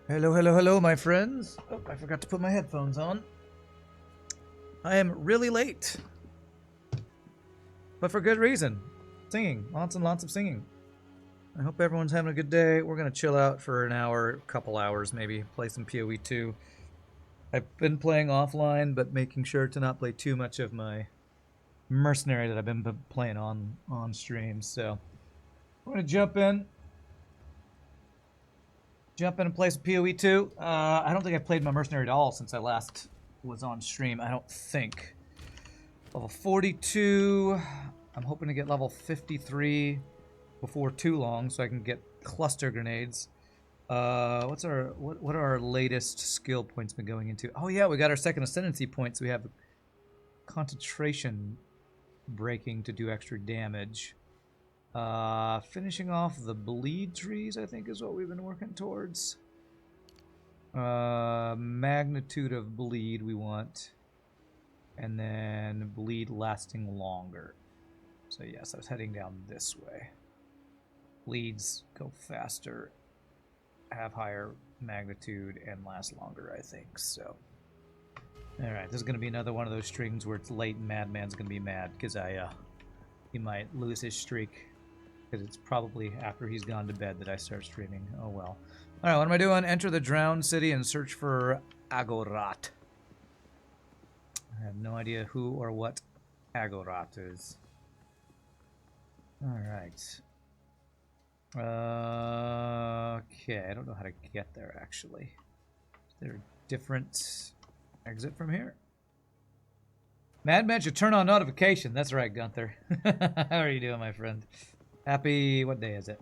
Hello, hello, hello, my friends. Oh, I forgot to put my headphones on. I am really late. But for good reason. Singing. Lots and lots of singing. I hope everyone's having a good day. We're going to chill out for an hour, couple hours maybe. Play some PoE 2. I've been playing offline, but making sure to not play too much of my mercenary that I've been playing on stream. So we're going to jump in and play some PoE 2. I don't think I've played my mercenary at all since I last was on stream. I don't think. Level 42. I'm hoping to get level 53 before too long so I can get cluster grenades. What are our latest skill points been going into? Oh yeah, we got our second ascendancy points. We have concentration breaking to do extra damage. Finishing off the bleed trees, I think, is what we've been working towards. Magnitude of bleed we want. And then bleed lasting longer. So yes, I was heading down this way. Bleeds go faster, have higher magnitude, and last longer, I think. So, alright, this is going to be another one of those streams where it's late and Madman's going to be mad because he might lose his streak. Because it's probably after he's gone to bed that I start streaming. Oh well. Alright, what am I doing? Enter the drowned city and search for Agorat. I have no idea who or what Agorat is. Alright. Okay, I don't know how to get there, actually. Is there a different exit from here? Madman should turn on notification. That's right, Gunther. How are you doing, my friend? Happy... what day is it?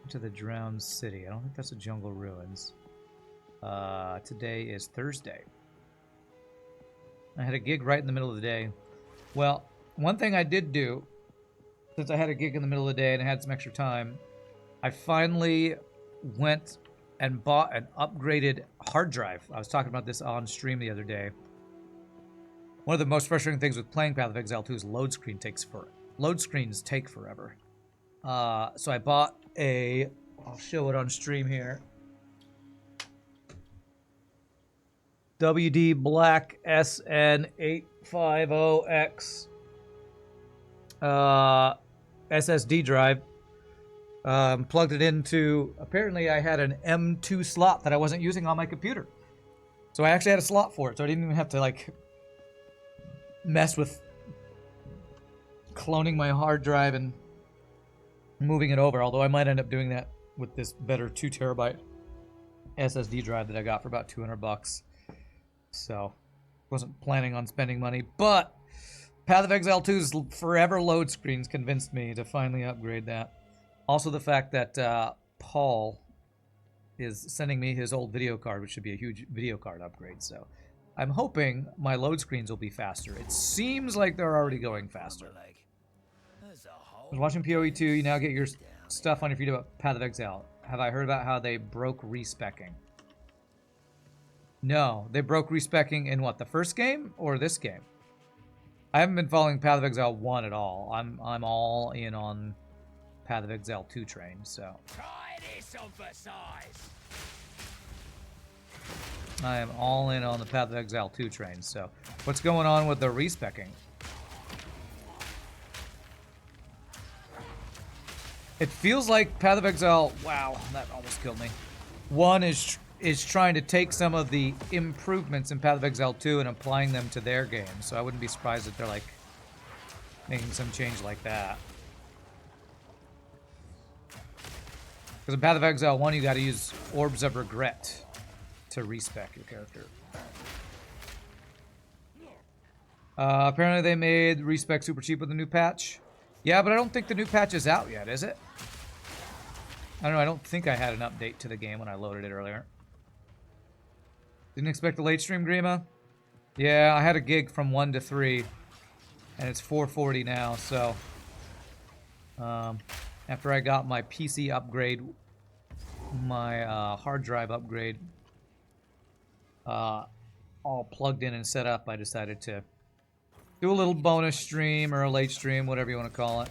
To the drowned city. I don't think that's the jungle ruins. Today is Thursday. I had a gig right in the middle of the day. Well, one thing I did do, since I had a gig in the middle of the day and I had some extra time, I finally went and bought an upgraded hard drive. I was talking about this on stream the other day. One of the most frustrating things with playing Path of Exile 2 is load screens take forever. So I bought a... I'll show it on stream here. WD Black SN850X SSD drive. Plugged it into... Apparently I had an M2 slot that I wasn't using on my computer. So I actually had a slot for it, so I didn't even have to, like, mess with cloning my hard drive and moving it over, although I might end up doing that with this better 2 terabyte SSD drive that I got for about 200 bucks. So, wasn't planning on spending money, but Path of Exile 2's forever load screens convinced me to finally upgrade that. Also the fact that Paul is sending me his old video card, which should be a huge video card upgrade, so I'm hoping my load screens will be faster. It seems like they're already going faster. I was watching PoE 2, you now get your stuff on your feed about Path of Exile. Have I heard about how they broke respecking? No, they broke respecking in what, the first game or this game? I haven't been following Path of Exile 1 at all. I'm all in on Path of Exile 2 train, so. Try this on for size. I am all in on the Path of Exile 2 train, so. What's going on with the respecking? It feels like Path of Exile, wow, that almost killed me. 1 is trying to take some of the improvements in Path of Exile 2 and applying them to their game. So I wouldn't be surprised if they're like making some change like that. Because in Path of Exile 1 you gotta use Orbs of Regret to respec your character. Apparently they made respec super cheap with the new patch. Yeah, but I don't think the new patch is out yet, is it? I don't know, I don't think I had an update to the game when I loaded it earlier. Didn't expect a late stream, Grima? Yeah, I had a gig from 1 to 3, and it's 4:40 now, so... after I got my PC upgrade, my hard drive upgrade, all plugged in and set up, I decided to do a little bonus stream or a late stream, whatever you want to call it.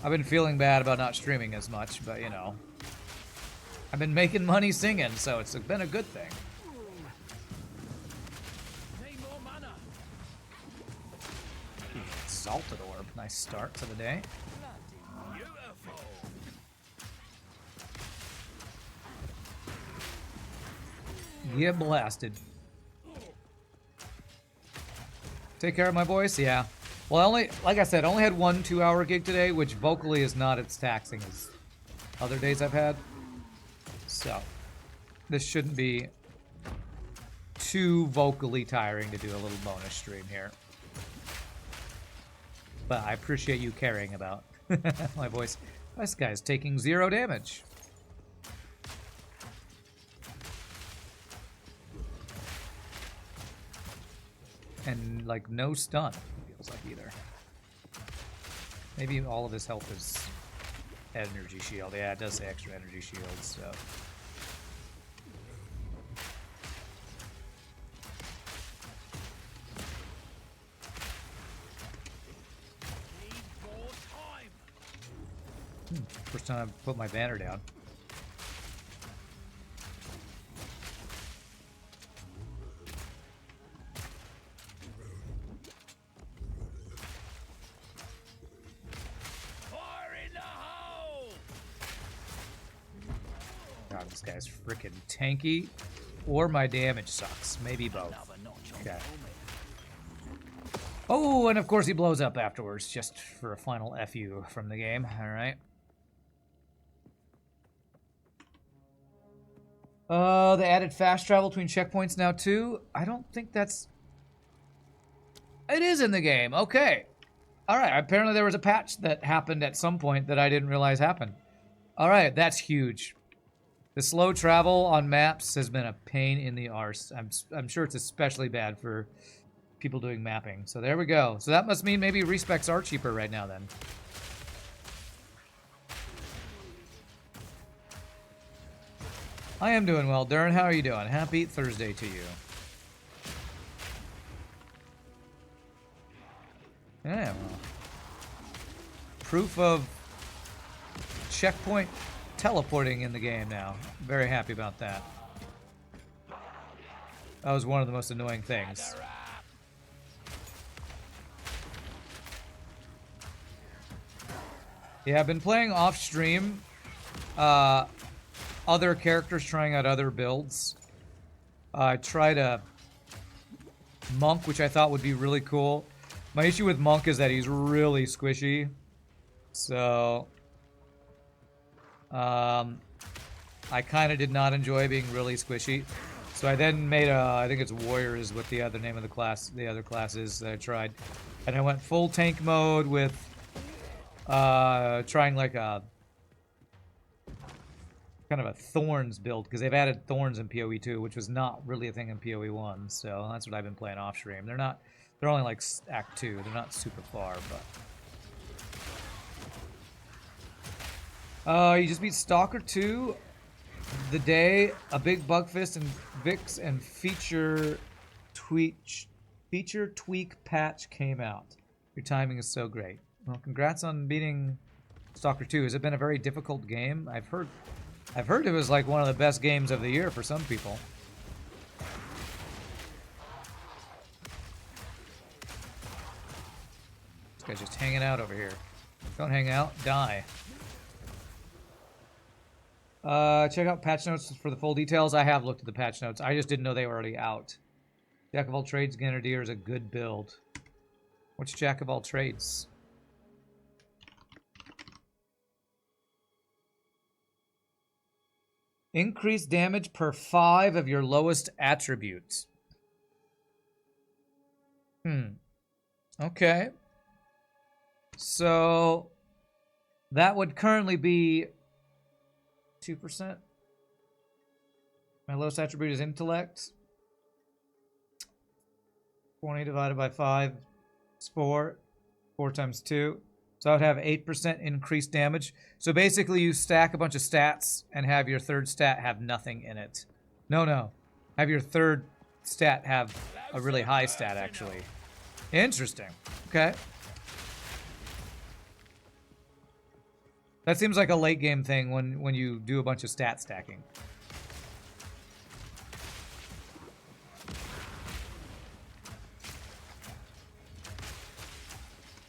I've been feeling bad about not streaming as much, but you know, I've been making money singing, so it's been a good thing. Need more mana. Exalted Orb, nice start to the day. Bloody beautiful. Get blasted. Take care of my voice? Yeah. Well, like I said, I only had 1 2-hour gig today, which vocally is not as taxing as other days I've had. So, this shouldn't be too vocally tiring to do a little bonus stream here. But I appreciate you caring about my voice. This guy's taking 0 damage. And, like, no stun, it feels like, either. Maybe all of his health is energy shield. Yeah, it does say extra energy shield, so... Need more time. First time I've put my banner down. Fire in the hole. God, this guy's freaking tanky. Or my damage sucks. Maybe both. Another notch on Okay. the helmet. Oh, and of course he blows up afterwards, just for a final FU from the game. Alright. They added fast travel between checkpoints now too. I don't think that's... It is in the game. Okay. Alright, apparently there was a patch that happened at some point that I didn't realize happened. Alright, that's huge. The slow travel on maps has been a pain in the arse. I'm sure it's especially bad for people doing mapping. So there we go. So that must mean maybe respecs are cheaper right now then. I am doing well. Darren, how are you doing? Happy Thursday to you. Yeah. Well, proof of checkpoint teleporting in the game now. Very happy about that. That was one of the most annoying things. Yeah, I've been playing off stream. Other characters trying out other builds. I tried a Monk, which I thought would be really cool. My issue with Monk is that he's really squishy. So, I kind of did not enjoy being really squishy. So I then made a, I think it's Warrior is what the other name of the class, the other class is that I tried. And I went full tank mode with, trying like a, kind of a Thorns build, because they've added Thorns in PoE 2, which was not really a thing in PoE 1, so that's what I've been playing off stream. They're not, they're only like Act 2, they're not super far, but... you just beat Stalker 2 the day a big bug fist and Vix and feature tweak patch came out. Your timing is so great. Well, congrats on beating Stalker 2. Has it been a very difficult game? I've heard it was like one of the best games of the year for some people. This guy's just hanging out over here. Don't hang out, die. Check out patch notes for the full details. I have looked at the patch notes. I just didn't know they were already out. Jack of all trades, Grenadier is a good build. What's Jack of all trades? Increase damage per 5 of your lowest attributes. Okay. So that would currently be 2%. My lowest attribute is intellect. 20 divided by 5 is 4. 4 times 2. So I would have 8% increased damage. So basically you stack a bunch of stats and have your third stat have nothing in it. No. Have your third stat have a really high stat, actually. Interesting. Okay. That seems like a late game thing when you do a bunch of stat stacking.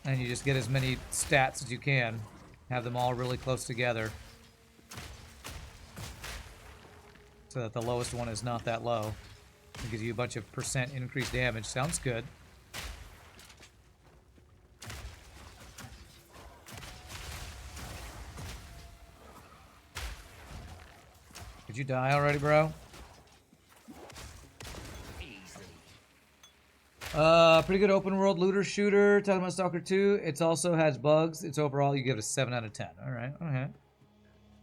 And you just get as many stats as you can. Have them all really close together. So that the lowest one is not that low. It gives you a bunch of percent increased damage. Sounds good. Did you die already, bro? Pretty good open world looter shooter. Talking about Stalker 2. It also has bugs. It's overall, you give it a 7 out of 10. Alright, okay.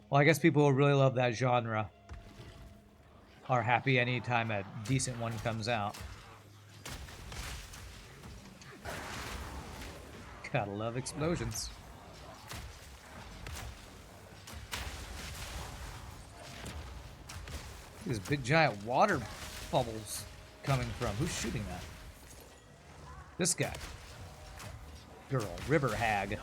Well, I guess people who really love that genre are happy anytime a decent one comes out. Gotta love explosions. These big giant water bubbles coming from. Who's shooting that? This guy. Girl, river hag.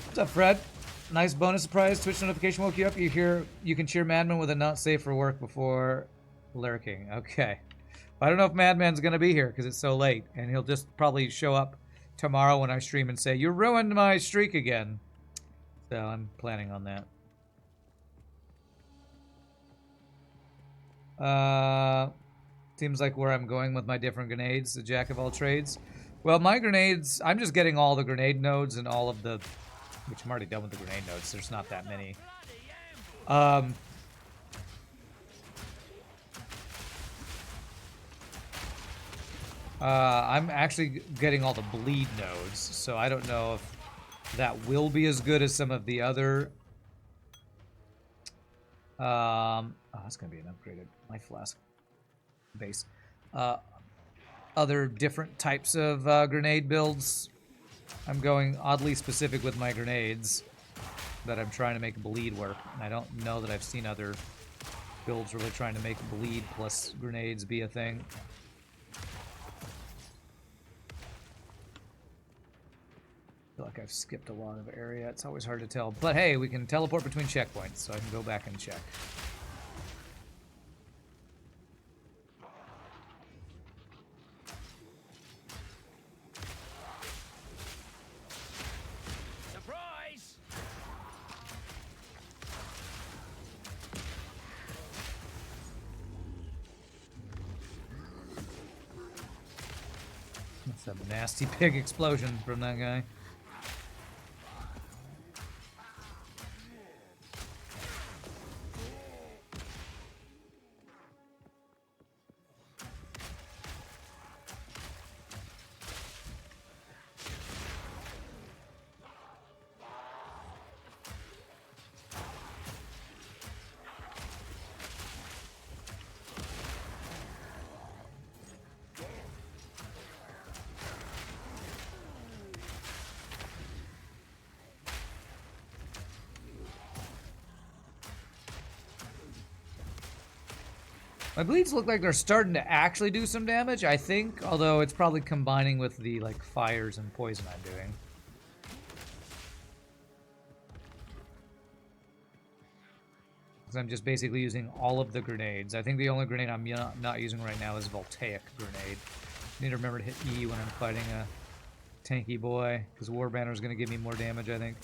What's up, Fred? Nice bonus surprise. Twitch notification woke you up. You can cheer Madman with a not safe for work before lurking. Okay. I don't know if Madman's gonna be here because it's so late, and he'll just probably show up tomorrow when I stream and say, "You ruined my streak again." So I'm planning on that. Seems like where I'm going with my different grenades, the jack of all trades. Well, my grenades, I'm just getting all the grenade nodes and all of the, which I'm already done with the grenade nodes. There's not that many. I'm actually getting all the bleed nodes, so I don't know if that will be as good as some of the other. Oh, that's gonna be an upgraded life flask base. Other different types of grenade builds. I'm going oddly specific with my grenades that I'm trying to make bleed work. And I don't know that I've seen other builds really trying to make bleed plus grenades be a thing. I feel like I've skipped a lot of area. It's always hard to tell. But hey, we can teleport between checkpoints, so I can go back and check. Surprise! That's a nasty pig explosion from that guy. My bleeds look like they're starting to actually do some damage, I think, although it's probably combining with the like fires and poison I'm doing. Because I'm just basically using all of the grenades. I think the only grenade I'm not using right now is Voltaic grenade. I need to remember to hit E when I'm fighting a tanky boy, because Warbanner is going to give me more damage, I think.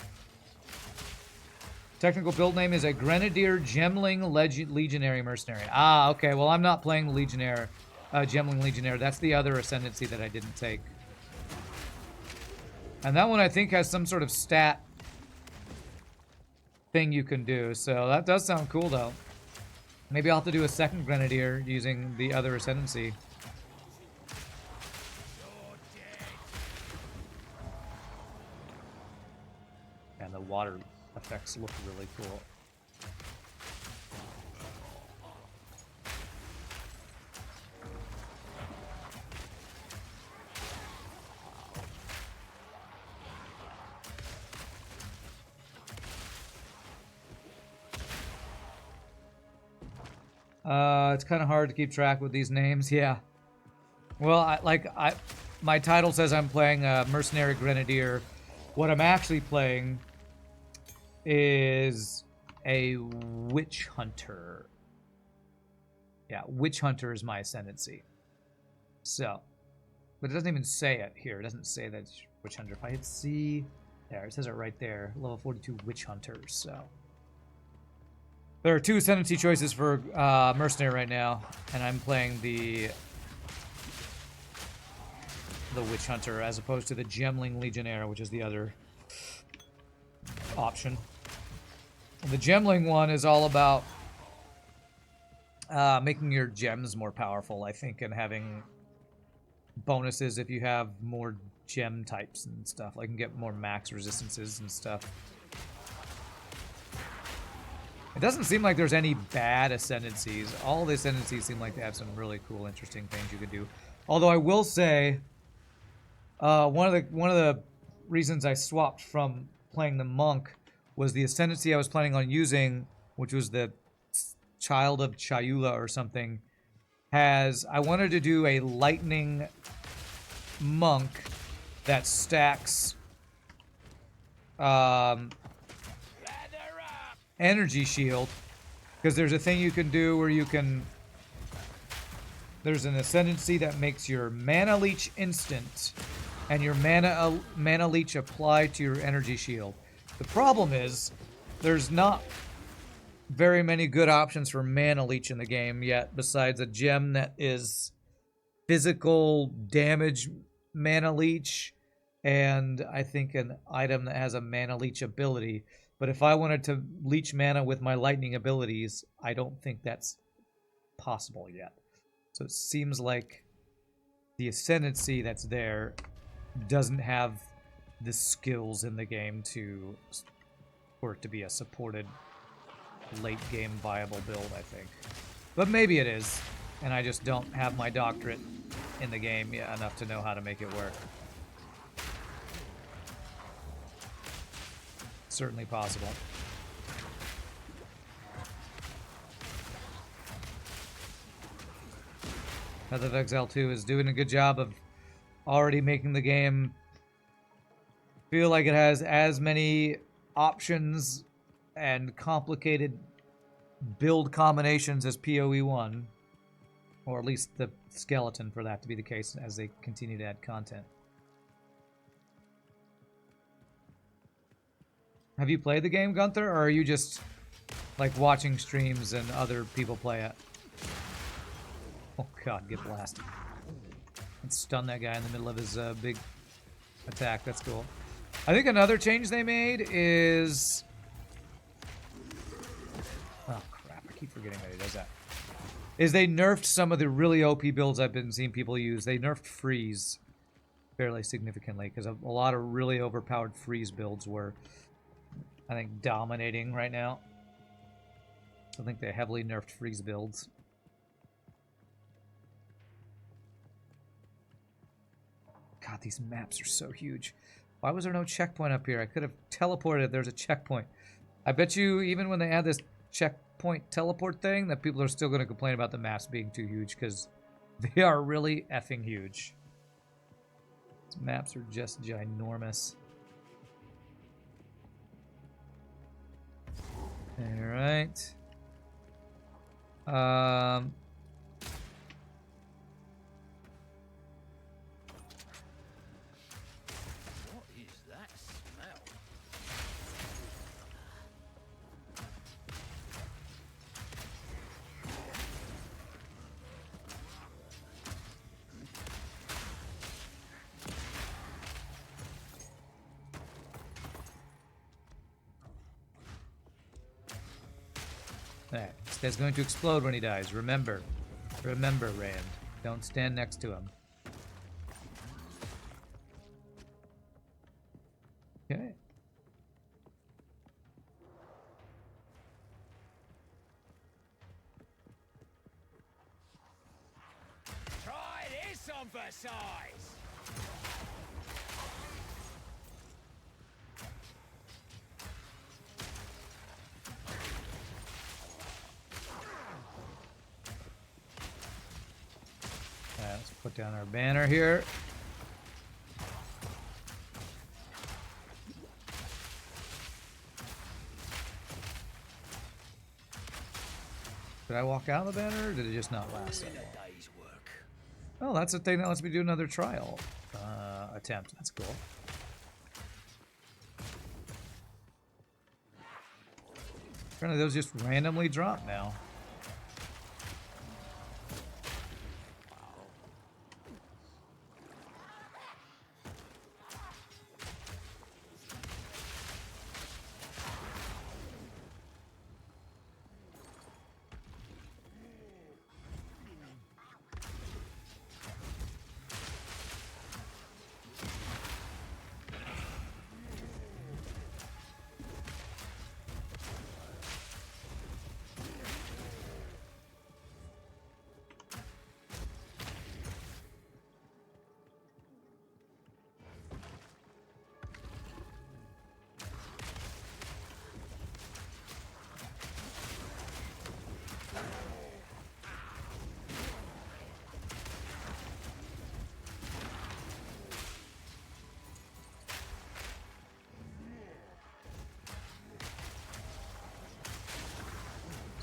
Technical build name is a Grenadier Gemling Legionary Mercenary. Ah, okay. Well, I'm not playing the Legionnaire, Gemling Legionnaire. That's the other Ascendancy that I didn't take. And that one, I think, has some sort of stat thing you can do. So that does sound cool, though. Maybe I'll have to do a second Grenadier using the other Ascendancy. And the water effects look really cool. It's kind of hard to keep track with these names, yeah. Well, my title says I'm playing a mercenary grenadier. What I'm actually playing is a witch hunter. Yeah, witch hunter is my ascendancy. So, but it doesn't even say it here. It doesn't say that it's witch hunter. If I hit C, there, it says it right there. Level 42 witch hunters. So, there are 2 ascendancy choices for mercenary right now, and I'm playing the witch hunter as opposed to the gemling legionnaire, which is the other option. The gemling one is all about making your gems more powerful, I think, and having bonuses if you have more gem types and stuff. Like, you can get more max resistances and stuff. It doesn't seem like there's any bad ascendancies. All the ascendancies seem like they have some really cool, interesting things you could do. Although I will say, one of the reasons I swapped from playing the monk was the ascendancy I was planning on using, which was the Child of Chayula or something. I wanted to do a lightning monk that stacks energy shield, because there's a thing you can do where there's an ascendancy that makes your mana leech instant and your mana leech apply to your energy shield. The problem is there's not very many good options for mana leech in the game yet, besides a gem that is physical damage mana leech, and I think an item that has a mana leech ability. But if I wanted to leech mana with my lightning abilities, I don't think that's possible yet. So it seems like the ascendancy that's there doesn't have the skills in the game for it to be a supported late game viable build, I think. But maybe it is, and I just don't have my doctorate in the game yet enough to know how to make it work. Certainly possible. Path of Exile 2 is doing a good job of already making the game feel like it has as many options and complicated build combinations as PoE 1, or at least the skeleton for that to be the case as they continue to add content. Have you played the game, Gunther, or are you just like watching streams and other people play it? Oh god, get blasted. And stun that guy in the middle of his big attack. That's cool. I think another change they made is... Oh crap, I keep forgetting that he does that. Is they nerfed some of the really OP builds I've been seeing people use. They nerfed freeze fairly significantly, because a lot of really overpowered freeze builds were, I think, dominating right now. I think they heavily nerfed freeze builds. God, these maps are so huge. Why was there no checkpoint up here? I could have teleported if there's a checkpoint. I bet you even when they add this checkpoint teleport thing, that people are still going to complain about the maps being too huge, because they are really effing huge. These maps are just ginormous. Alright. What is that smell? Alright, this guy's going to explode when he dies. Remember. Remember, Rand. Don't stand next to him. Okay. Try this on for size. put down our banner here. Did I walk out of the banner, or did it just not last that long? Oh, that's the thing that lets me do another trial attempt. That's cool. Apparently those just randomly drop now.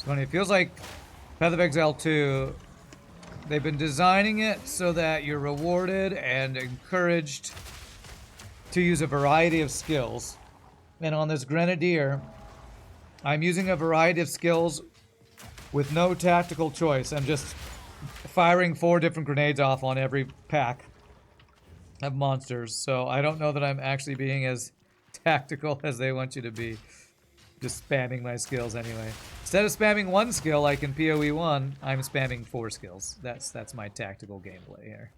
Funny, it feels like Path of Exile 2, they've been designing it so that you're rewarded and encouraged to use a variety of skills. And on this Grenadier, I'm using a variety of skills with no tactical choice. I'm just firing 4 different grenades off on every pack of monsters. So I don't know that I'm actually being as tactical as they want you to be. Just spamming my skills anyway. Instead of spamming 1 skill like in PoE 1, I'm spamming 4 skills. That's my tactical gameplay here.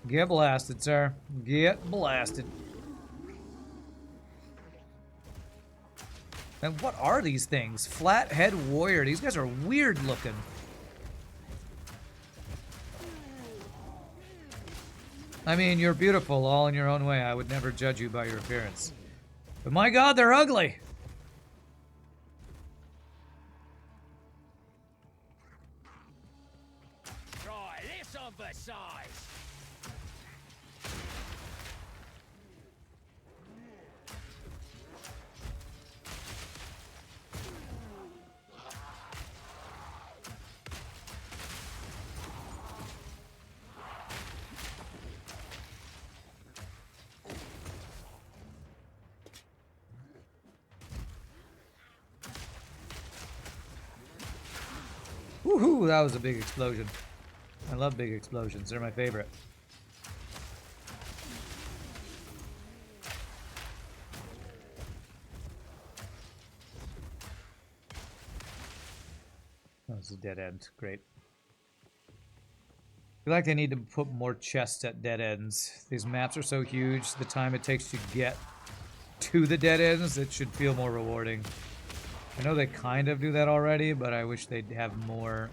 Get blasted, sir. Get blasted. And what are these things? Flathead warrior. These guys are weird looking. I mean, you're beautiful all in your own way. I would never judge you by your appearance. But my God, they're ugly. Try this on for size. Woohoo, that was a big explosion. I love big explosions. They're my favorite. Oh, this is a dead end. Great. I feel like they need to put more chests at dead ends. These maps are so huge, the time it takes to get to the dead ends, it should feel more rewarding. I know they kind of do that already, but I wish they'd have more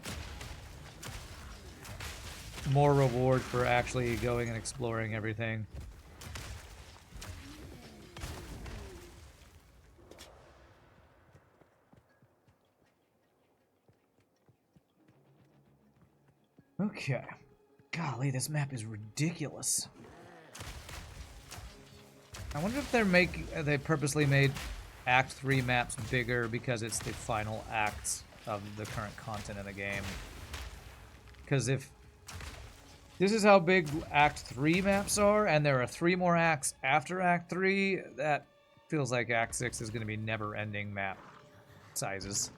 reward for actually going and exploring everything. Okay. Golly, this map is ridiculous. I wonder if they purposely made Act 3 maps bigger because it's the final acts of the current content in the game. Because if this is how big Act 3 maps are, and there are 3 more acts after Act 3, that feels like Act 6 is going to be never-ending map sizes.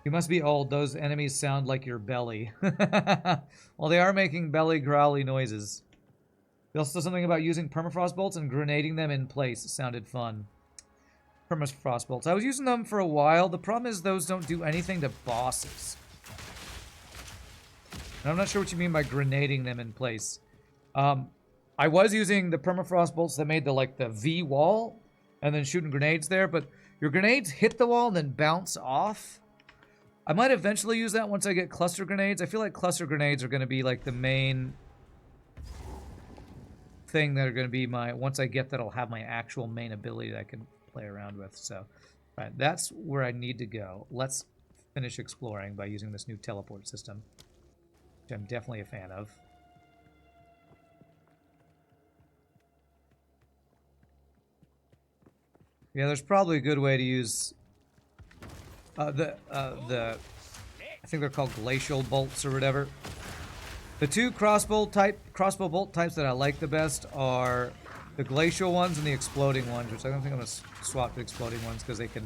You must be old. Those enemies sound like your belly. Well, they are making belly growly noises. They also said something about using permafrost bolts and grenading them in place. It sounded fun. Permafrost bolts. I was using them for a while. The problem is those don't do anything to bosses. And I'm not sure what you mean by grenading them in place. I was using the permafrost bolts that made the V wall and then shooting grenades there, but your grenades hit the wall and then bounce off. I might eventually use that once I get cluster grenades. I feel like cluster grenades are going to be like the main thing that are going to be my... Once I get that, I'll have my actual main ability that I can play around with. So, right, that's where I need to go. Let's finish exploring by using this new teleport system, which I'm definitely a fan of. Yeah, there's probably a good way to use I think they're called glacial bolts or whatever. The two crossbow bolt types that I like the best are the glacial ones and the exploding ones, which I don't think I'm gonna swap the exploding ones because they can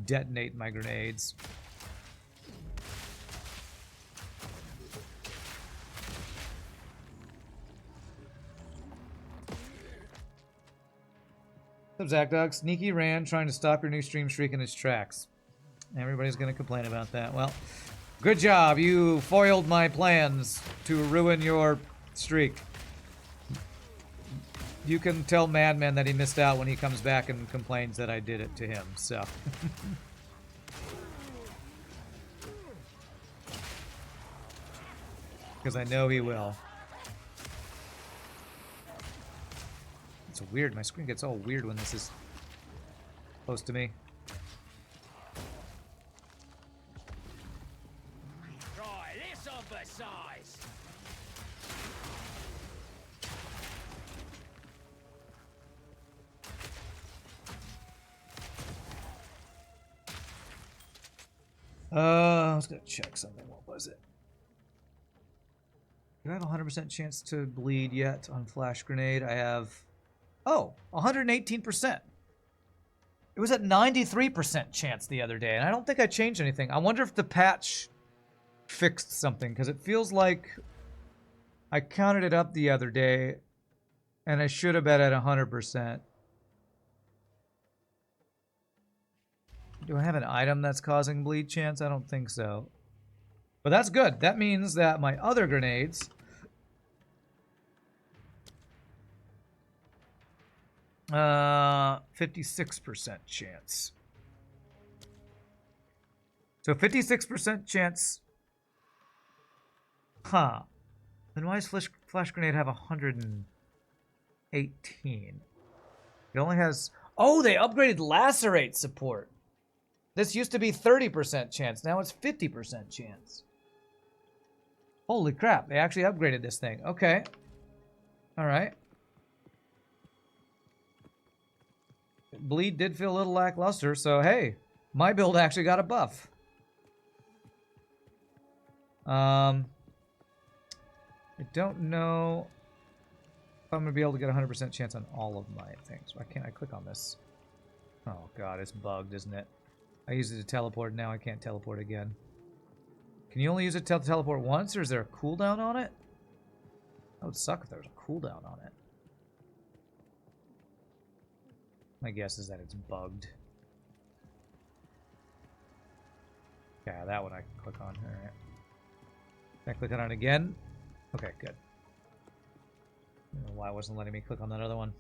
detonate my grenades. What's up, ZachDog? Sneaky ran trying to stop your new stream streak in its tracks. Everybody's going to complain about that. Well, good job. You foiled my plans to ruin your streak. You can tell Madman that he missed out when he comes back and complains that I did it to him, so. Because I know he will. It's weird. My screen gets all weird when this is close to me. Try this on for size. I was gonna check something. What was it? Do I have a 100% chance to bleed yet on Flash Grenade? I have... Oh, 118%. It was at 93% chance the other day, and I don't think I changed anything. I wonder if the patch fixed something, because it feels like I counted it up the other day, and I should have been at 100%. Do I have an item that's causing bleed chance? I don't think so. But that's good. That means that my other grenades... 56% chance. So 56% chance. Huh. Then why does Flash Grenade have 118? It only has... Oh, they upgraded Lacerate support. This used to be 30% chance. Now it's 50% chance. Holy crap. They actually upgraded this thing. Okay. Alright. Bleed did feel a little lackluster, so hey, my build actually got a buff. I don't know if I'm going to be able to get a 100% chance on all of my things. Why can't I click on this? Oh god, it's bugged, isn't it? I used it to teleport, now I can't teleport again. Can you only use it to teleport once, or is there a cooldown on it? That would suck if there was a cooldown on it. My guess is that it's bugged. Yeah, that one I can click on. Alright. Can I click on it again? Okay, good. I don't know why it wasn't letting me click on that other one.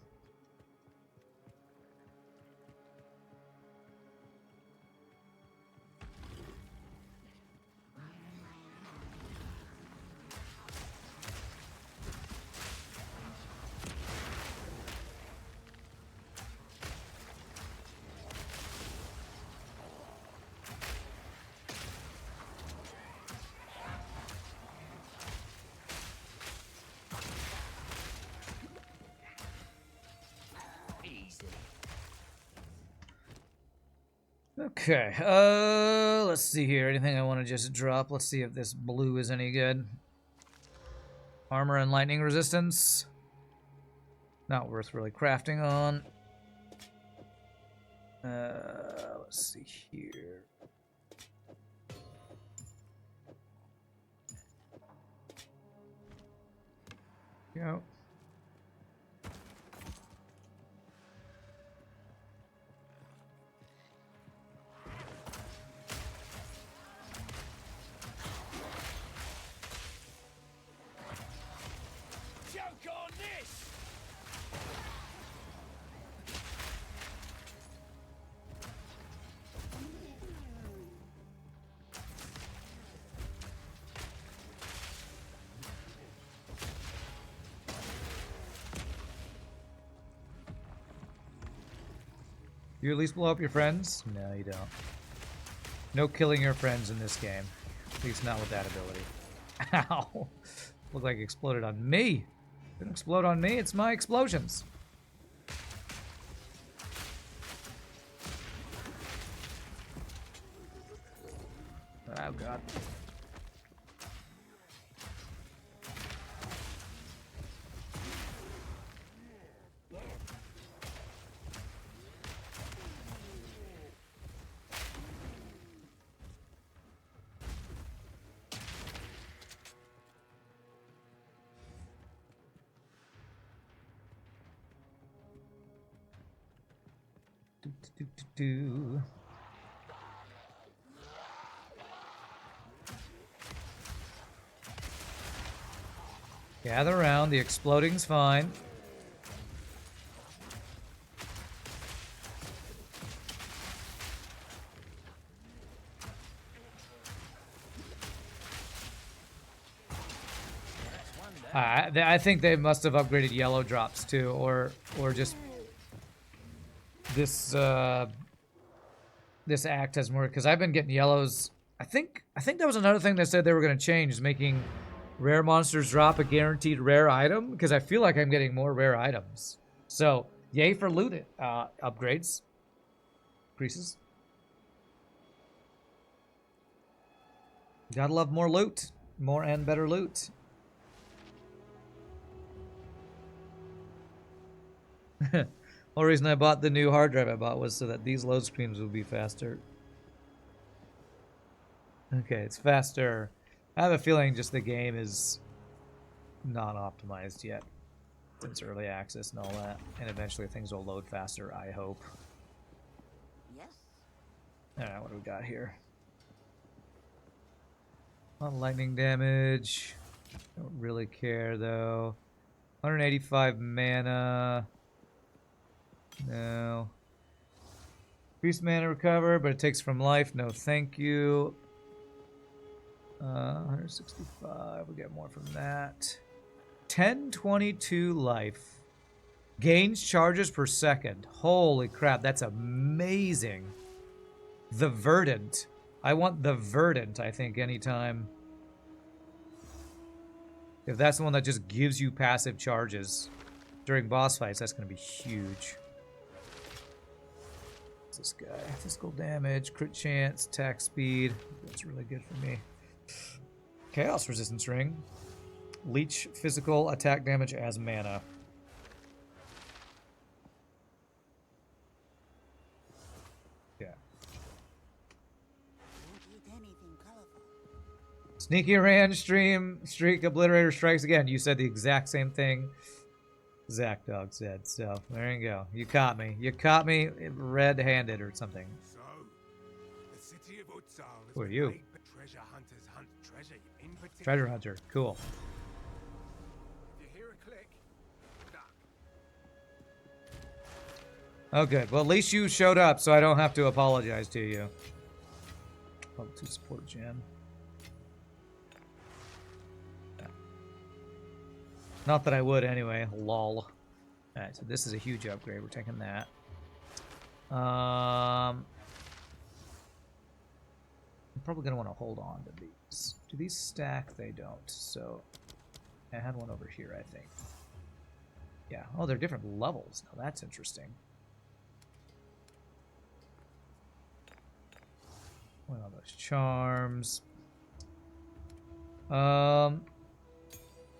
Okay, let's see here. Anything I want to just drop? Let's see if this blue is any good. Armor and lightning resistance. Not worth really crafting on. Let's see here. Go. You at least blow up your friends? No, you don't. No killing your friends in this game. At least not with that ability. Ow! Looked like it exploded on me. Didn't explode on me, it's my explosions. Oh god. Do. Gather around, the exploding's fine. I think they must have upgraded yellow drops too, or just this this act has more, because I've been getting yellows. I think that was another thing they said they were going to change, is making rare monsters drop a guaranteed rare item, because I feel like I'm getting more rare items. So yay for loot upgrades, increases. Gotta love more loot, more and better loot. The whole reason I bought the new hard drive I bought was so that these load screens would be faster. Okay, it's faster. I have a feeling just the game is not optimized yet. It's early access and all that. And eventually things will load faster, I hope. Yes. Alright, what do we got here? On lightning damage. Don't really care though. 185 mana. No. Increased mana recover, but it takes from life. No, thank you. 165. We'll get more from that. 1022 life. Gains charges per second. Holy crap, that's amazing. The Verdant. I want the Verdant, I think, anytime. If that's the one that just gives you passive charges during boss fights, that's going to be huge. What's this guy? Physical damage, crit chance, attack speed. That's really good for me. Chaos resistance ring. Leech physical attack damage as mana. Yeah. Sneaky range streak obliterator strikes again. You said the exact same thing Zach Dog said, so there you go. You caught me. You caught me red-handed or something. So, the city of Exile is Who are you? treasure hunters hunt treasure in particular. Treasure hunter. Cool. If you hear a click, duck. Oh, good. Well, at least you showed up, so I don't have to apologize to you. Level 2 support gem. Yeah. Not that I would anyway. Lol. Alright, so this is a huge upgrade. We're taking that. I'm probably going to want to hold on to these. Do these stack? They don't. So I had one over here, I think. Yeah. Oh, they're different levels. Now that's interesting. One of those charms. The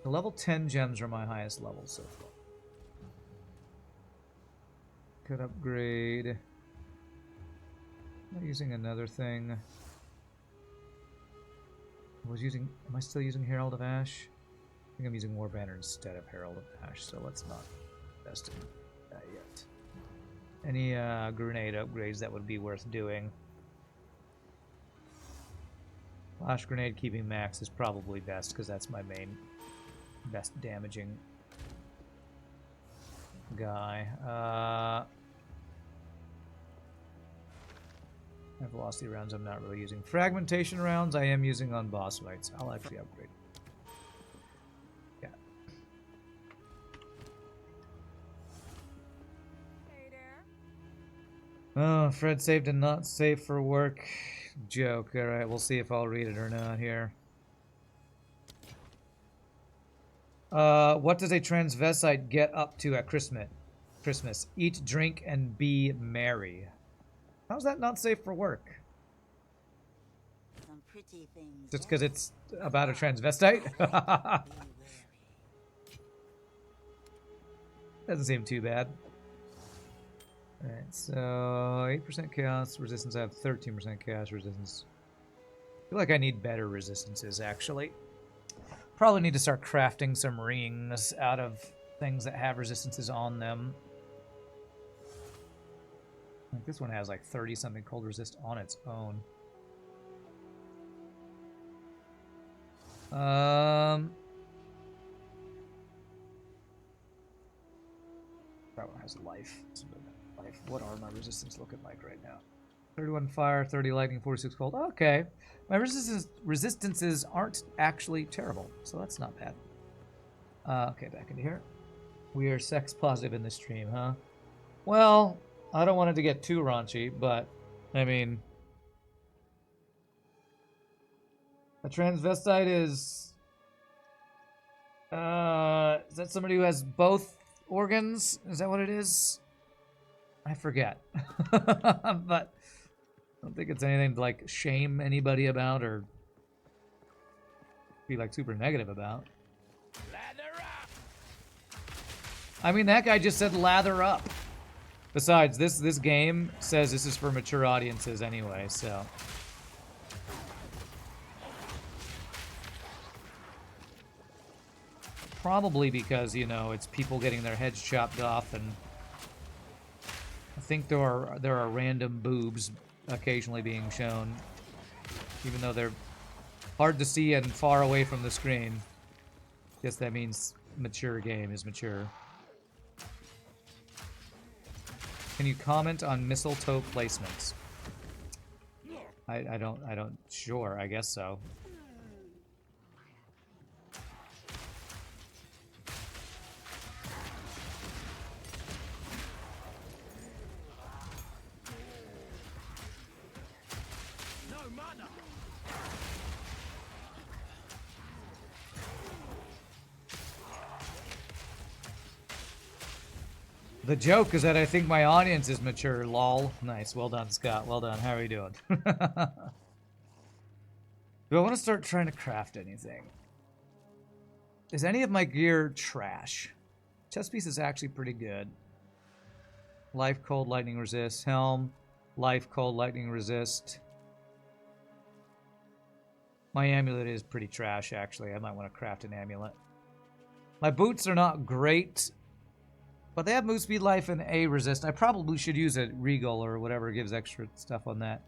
level 10 gems are my highest level so far. Could upgrade. Am I using another thing? Am I still using Herald of Ash? I think I'm using Warbanner instead of Herald of Ash, so let's not invest in that yet. Any grenade upgrades that would be worth doing? Flash grenade keeping max is probably best because that's my main best damaging guy. Velocity rounds I'm not really using. Fragmentation rounds I am using on boss fights. I'll actually upgrade. Yeah. Hey there. Oh, Fred saved and not safe for work. Joke. Alright, we'll see if I'll read it or not here. What does a transvestite get up to at Christmas? Eat, drink, and be merry. How's that not safe for work? Some pretty things. Just because it's about a transvestite? Doesn't seem too bad. Alright, so 8% chaos resistance. I have 13% chaos resistance. I feel like I need better resistances, actually. Probably need to start crafting some rings out of things that have resistances on them. Like this one has like 30-something cold resist on its own. That one has life. Life. What are my resistance looking like right now? 31 fire, 30 lightning, 46 cold. Okay. My resistances aren't actually terrible, so that's not bad. Okay, back into here. We are sex positive in this stream, huh? Well, I don't want it to get too raunchy, but, I mean... A transvestite is that somebody who has both organs? Is that what it is? I forget. But I don't think it's anything to like shame anybody about or be like super negative about. Lather up. I mean, that guy just said lather up. Besides, this game says this is for mature audiences anyway, so. Probably because, you know, it's people getting their heads chopped off, and I think there are random boobs occasionally being shown, even though they're hard to see and far away from the screen. Guess that means mature game is mature. Can you comment on mistletoe placements? I don't, sure, I guess so. The joke is that I think my audience is mature, lol. Nice, well done, Scott. Well done. How are you doing? Do I want to start trying to craft anything? Is any of my gear trash? Chest piece is actually pretty good. Life, cold, lightning resist. Helm, life, cold, lightning resist. My amulet is pretty trash, actually. I might want to craft an amulet. My boots are not great, but they have move speed, life, and A resist. I probably should use a regal or whatever gives extra stuff on that.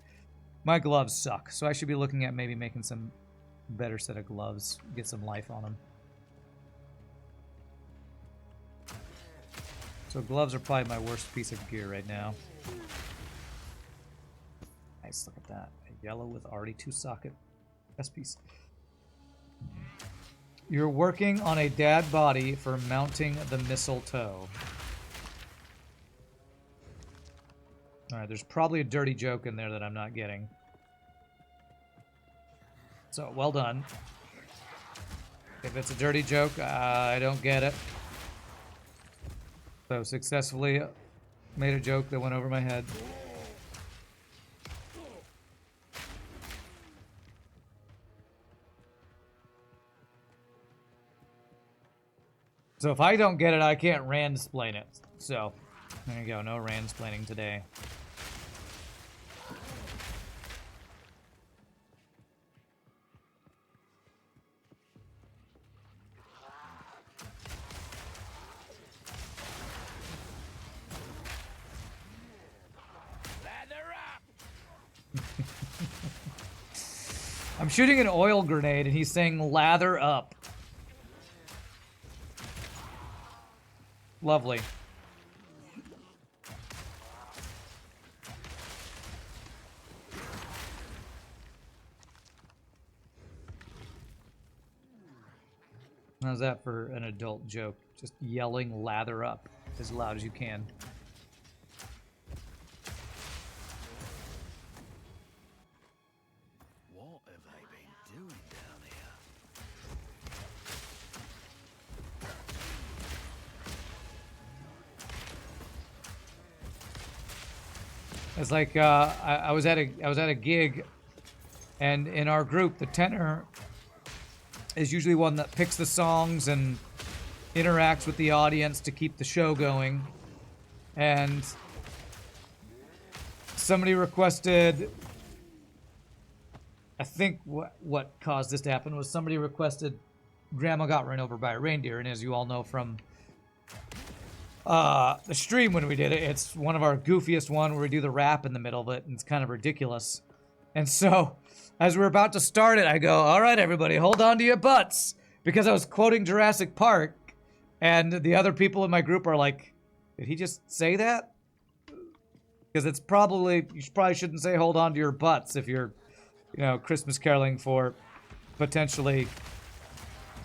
My gloves suck, so I should be looking at maybe making some better set of gloves. Get some life on them. So gloves are probably my worst piece of gear right now. Nice, look at that. A yellow with already 2 socket. Best piece. You're working on a dad body for mounting the mistletoe. Alright, there's probably a dirty joke in there that I'm not getting. So, well done. If it's a dirty joke, I don't get it. So, successfully made a joke that went over my head. So if I don't get it, I can't randsplain it. So, there you go. No randsplaining today. Lather up. I'm shooting an oil grenade and he's saying lather up. Lovely. How's that for an adult joke? Just yelling lather up as loud as you can. It's like I was at a gig, and in our group, the tenor is usually one that picks the songs and interacts with the audience to keep the show going. And somebody requested, I think what caused this to happen was somebody requested Grandma Got Run Over by a Reindeer, and as you all know from the stream when we did it, it's one of our goofiest one where we do the rap in the middle of it, and it's kind of ridiculous. And so, as we're about to start it, I go, all right, everybody, hold on to your butts, because I was quoting Jurassic Park, and the other people in my group are like, did he just say that? Because it's probably, you probably shouldn't say hold on to your butts if you're, you know, Christmas caroling for potentially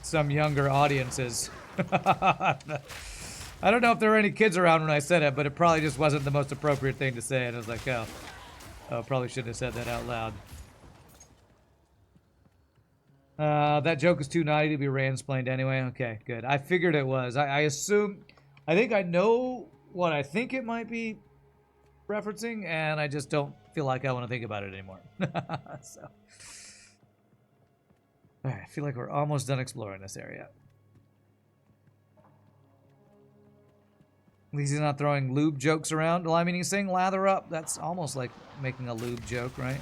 some younger audiences. I don't know if there were any kids around when I said it, but it probably just wasn't the most appropriate thing to say, and I was like, oh, probably shouldn't have said that out loud. That joke is too naughty to be ransplained anyway. Okay, good. I figured it was. I assume, I think I know what I think it might be referencing, and I just don't feel like I want to think about it anymore. So, all right, I feel like we're almost done exploring this area. At least he's not throwing lube jokes around. Well, I mean, he's saying lather up. That's almost like making a lube joke, right?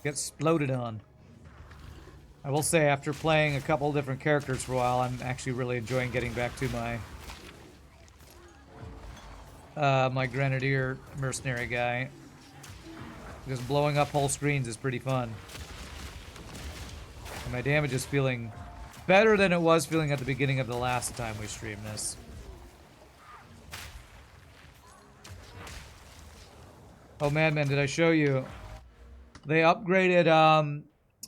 Get exploded on. I will say, after playing a couple different characters for a while, I'm actually really enjoying getting back to my my Grenadier mercenary guy. Just blowing up whole screens is pretty fun. And my damage is feeling better than it was feeling at the beginning of the last time we streamed this. Oh man, did I show you? They upgraded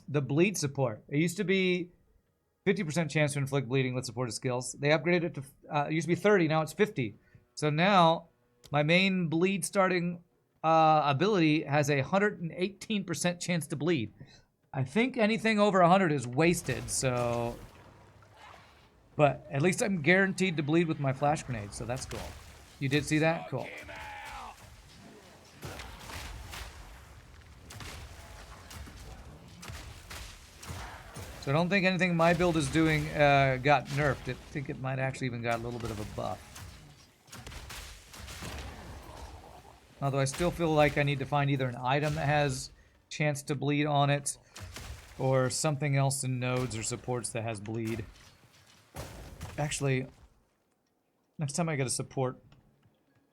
the bleed support. It used to be 50% chance to inflict bleeding with supported skills. They upgraded it to, it used to be 30, now it's 50. So now, my main bleed starting ability has a 118% chance to bleed. I think anything over 100 is wasted, so... But at least I'm guaranteed to bleed with my flash grenade, so that's cool. You did see that? Cool. So I don't think anything my build is doing got nerfed. I think it might actually even got a little bit of a buff. Although I still feel like I need to find either an item that has chance to bleed on it, or something else in nodes or supports that has bleed. Actually, next time I get a support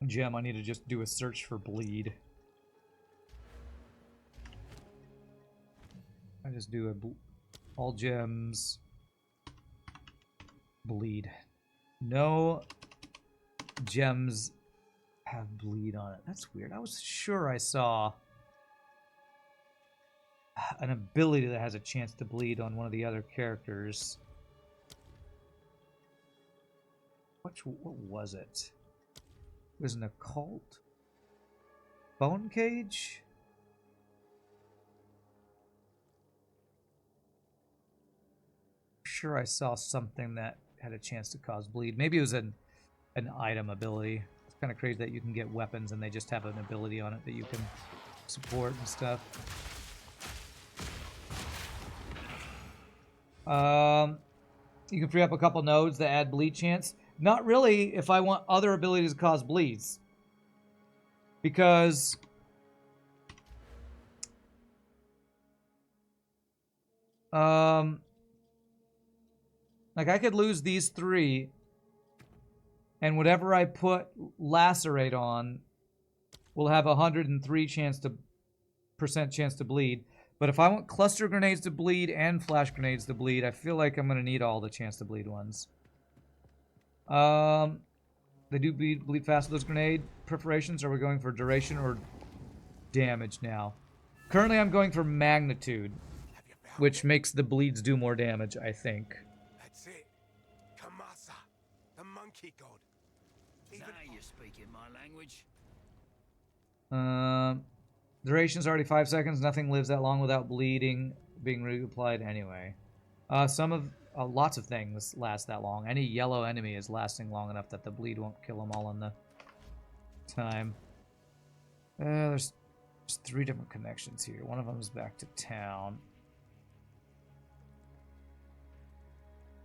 gem, I need to just do a search for bleed. I just do a all gems, bleed. No gems have bleed on it. That's weird. I was sure I saw an ability that has a chance to bleed on one of the other characters. What was it? It was an occult? Bone cage? Sure I saw something that had a chance to cause bleed. Maybe it was an item ability. It's kind of crazy that you can get weapons and they just have an ability on it that you can support and stuff. You can free up a couple nodes that add bleed chance. Not really if I want other abilities to cause bleeds. Because like, I could lose these 3, and whatever I put Lacerate on will have 103% chance to bleed. But if I want Cluster Grenades to bleed and Flash Grenades to bleed, I feel like I'm going to need all the chance to bleed ones. They do bleed fast with those grenade perforations. Are we going for duration or damage now? Currently, I'm going for magnitude, which makes the bleeds do more damage, I think. That's it. Kamasa, the monkey god. Now you're speaking my language. Duration's already 5 seconds. Nothing lives that long without bleeding being reapplied anyway. Lots of things last that long. Any yellow enemy is lasting long enough that the bleed won't kill them all in the time. There's 3 different connections here. One of them is back to town.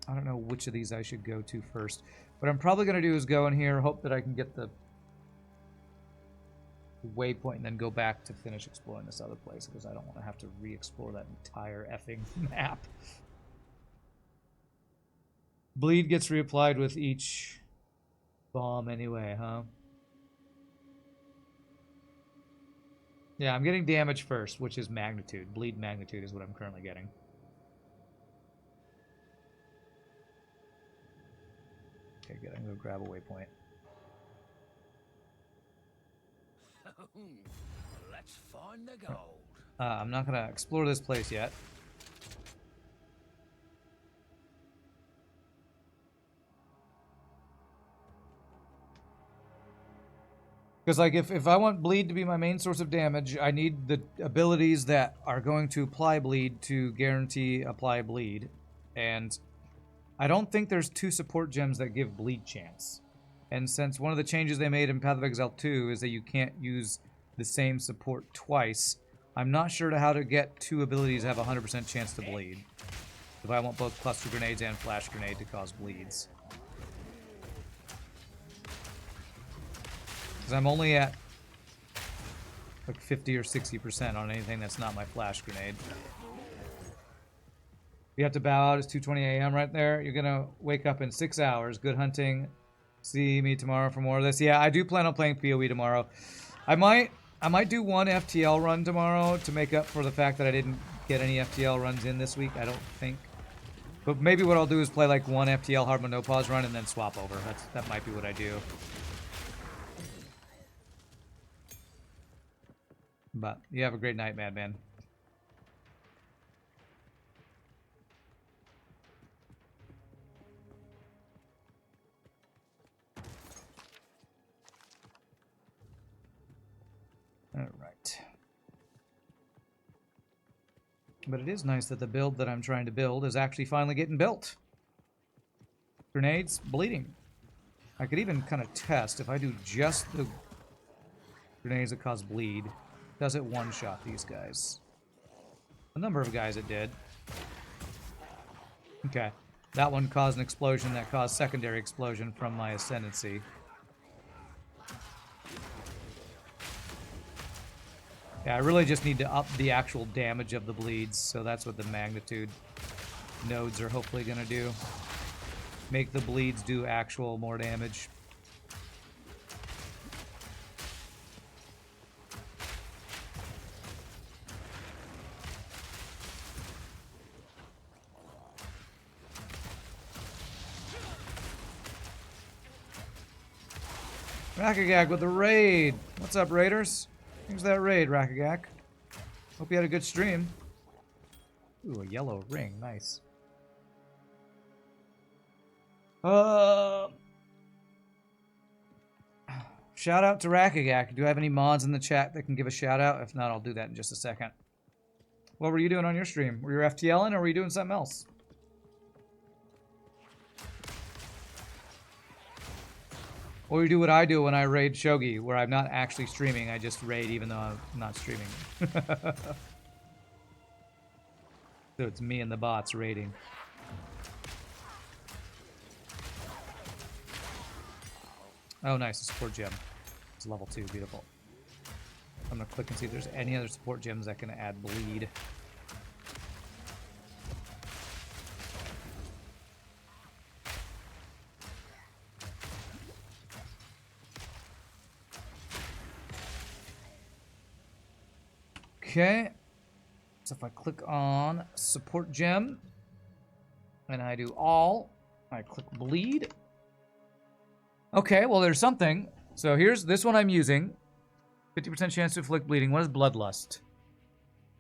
I don't know which of these I should go to first. What I'm probably going to do is go in here, hope that I can get the waypoint, and then go back to finish exploring this other place, because I don't want to have to re-explore that entire effing map. Bleed gets reapplied with each bomb anyway, huh? Yeah, I'm getting damage first, which is magnitude. Bleed magnitude is what I'm currently getting. Okay, good. I'm going to grab a waypoint. Let's find the gold. I'm not going to explore this place yet. Because, like, if I want bleed to be my main source of damage, I need the abilities that are going to apply bleed to guarantee apply bleed. And I don't think there's 2 support gems that give bleed chance. And since one of the changes they made in Path of Exile 2 is that you can't use the same support twice, I'm not sure how to get 2 abilities to have a 100% chance to bleed. If I want both cluster grenades and flash grenade to cause bleeds. Because I'm only at like 50 or 60% on anything that's not my flash grenade. You have to bow out. It's 2:20 a.m. right there. You're going to wake up in 6 hours. Good hunting. See me tomorrow for more of this. Yeah, I do plan on playing PoE tomorrow. I might do one FTL run tomorrow to make up for the fact that I didn't get any FTL runs in this week, I don't think. But maybe what I'll do is play like one FTL hard mode no pause run and then swap over. That might be what I do. But you have a great night, Madman. All right. But it is nice that the build that I'm trying to build is actually finally getting built. Grenades, bleeding. I could even kind of test if I do just the grenades that cause bleed. Does it one-shot these guys? A number of guys it did. Okay. That one caused an explosion that caused secondary explosion from my ascendancy. Yeah, I really just need to up the actual damage of the bleeds, so that's what the magnitude nodes are hopefully going to do. Make the bleeds do actual more damage. Rakagak with the raid. What's up, raiders? Thanks for that raid, Rakagak. Hope you had a good stream. Ooh, a yellow ring. Nice. Shout out to Rakagak. Do you have any mods in the chat that can give a shout out? If not, I'll do that in just a second. What were you doing on your stream? Were you FTLing or were you doing something else? Or you do what I do when I raid Shogi, where I'm not actually streaming, I just raid even though I'm not streaming. So it's me and the bots raiding. Oh nice, a support gem. It's level 2, beautiful. I'm gonna click and see if there's any other support gems that can add bleed. Okay, so if I click on support gem and I do all, I click bleed. Okay, well there's something. So here's this one I'm using. 50% chance to inflict bleeding. What is bloodlust?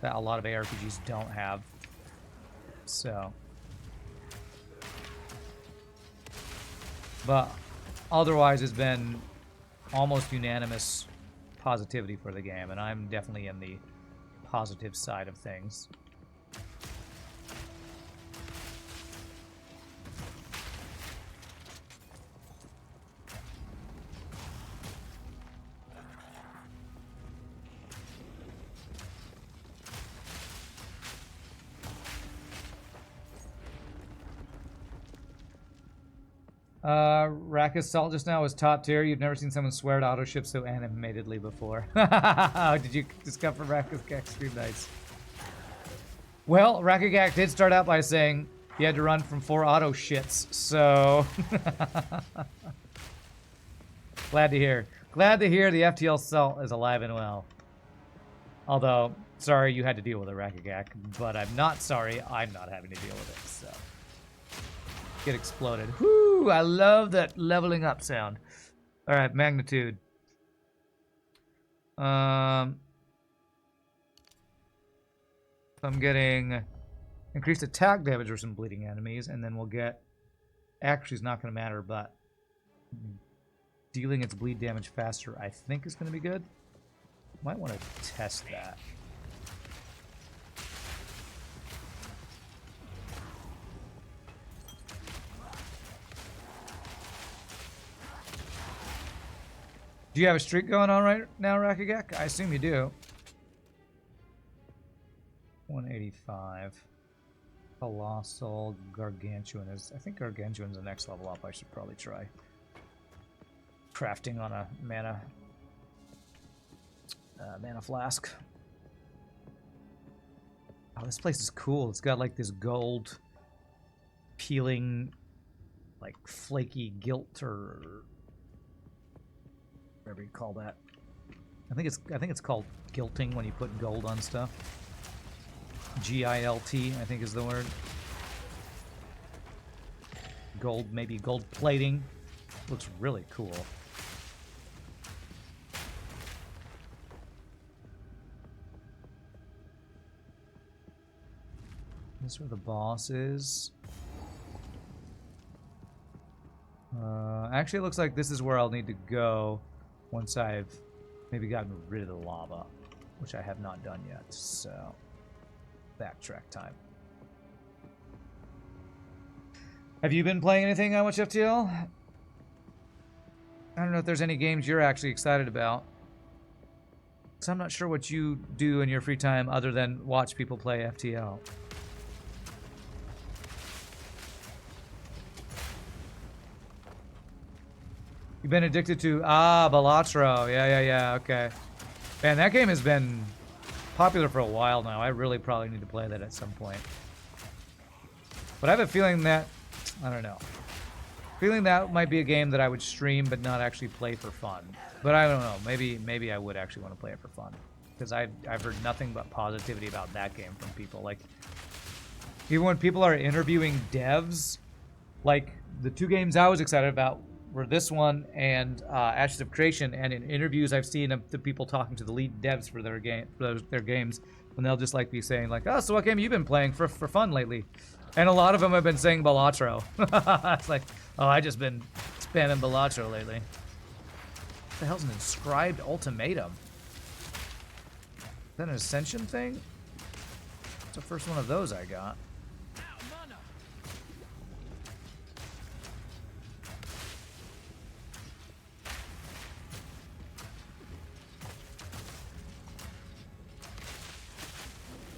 that a lot of ARPGs don't have. So, but otherwise, it's been almost unanimous positivity for the game, and I'm definitely in the positive side of things. Rakka's Salt just now was top tier. You've never seen someone swear to auto ship so animatedly before. Did you just come from Rakka's Gak stream? Nice. Well, Rakkagak did start out by saying he had to run from 4 auto shits, so glad to hear. Glad to hear the FTL Salt is alive and well. Although, sorry you had to deal with a Rakkagak, but I'm not sorry I'm not having to deal with it, so. Get exploded. Whoo! I love that leveling up sound. Alright, magnitude. I'm getting increased attack damage for some bleeding enemies, and then we'll get... Actually, it's not going to matter, but dealing its bleed damage faster, I think, is going to be good. Might want to test that. Do you have a streak going on right now, Rakkagak? I assume you do. 185. Colossal Gargantuan is... I think Gargantuan's the next level up. I should probably try crafting on a mana flask. Oh, this place is cool. It's got like this gold peeling, like flaky gilt or whatever you call that. I think it's called gilting when you put gold on stuff. G-I-L-T, I think is the word. Gold, maybe gold plating. Looks really cool. This is where the boss is. Actually, it looks like this is where I'll need to go once I've maybe gotten rid of the lava, which I have not done yet, so backtrack time. Have you been playing anything on Watch FTL? I don't know if there's any games you're actually excited about. So I'm not sure what you do in your free time other than watch people play FTL. You've been addicted to Balatro. Yeah, okay. Man, that game has been popular for a while now. I really probably need to play that at some point. But I have a feeling that, I don't know. Feeling that might be a game that I would stream but not actually play for fun. But I don't know. Maybe I would actually want to play it for fun. Because I've heard nothing but positivity about that game from people. Like, even when people are interviewing devs, like the 2 games I was excited about were this one and Ashes of Creation, and in interviews I've seen of the people talking to the lead devs for their games, and they'll just like be saying like, "Oh, so what game have you been playing for fun lately?" And a lot of them have been saying Balatro. It's like, oh, I just been spamming Balatro lately. What the hell's an inscribed ultimatum? Is that an Ascension thing? It's the first one of those I got.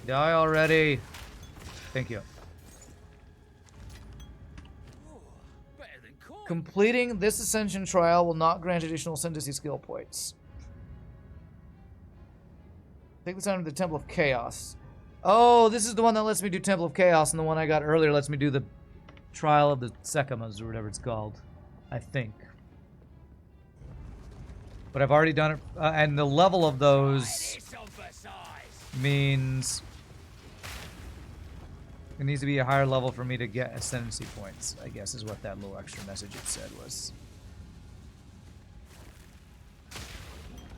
Die already. Thank you. Completing this Ascension trial will not grant additional Synthesis skill points. Take the time to the Temple of Chaos. Oh, this is the one that lets me do Temple of Chaos, and the one I got earlier lets me do the Trial of the Sekimas, or whatever it's called. I think. But I've already done it, and the level of those means it needs to be a higher level for me to get ascendancy points, I guess is what that little extra message it said was.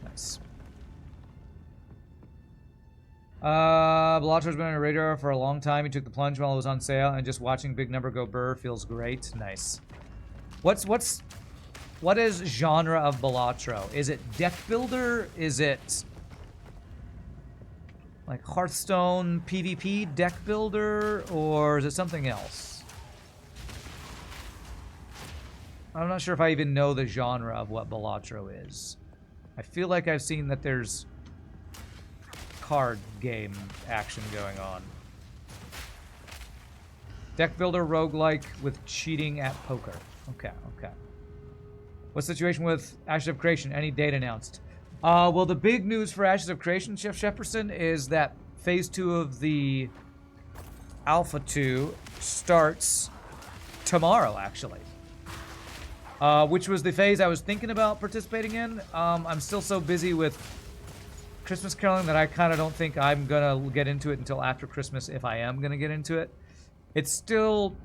Nice. Bellatro's been on your radar for a long time. He took the plunge while it was on sale, and just watching big number go burr feels great. Nice. What is genre of Bellatro? Is it deck builder? Is it like Hearthstone PvP deck builder, or is it something else? I'm not sure if I even know the genre of what Bellatro is. I feel like I've seen that there's card game action going on. Deck builder roguelike with cheating at poker. Okay, okay. What's the situation with Ashes of Creation? Any date announced? Well, the big news for Ashes of Creation, Chef Shepperson, is that Phase 2 of the Alpha 2 starts tomorrow, actually. Which was the phase I was thinking about participating in. I'm still so busy with Christmas caroling that I kind of don't think I'm gonna get into it until after Christmas, if I am gonna get into it. It's an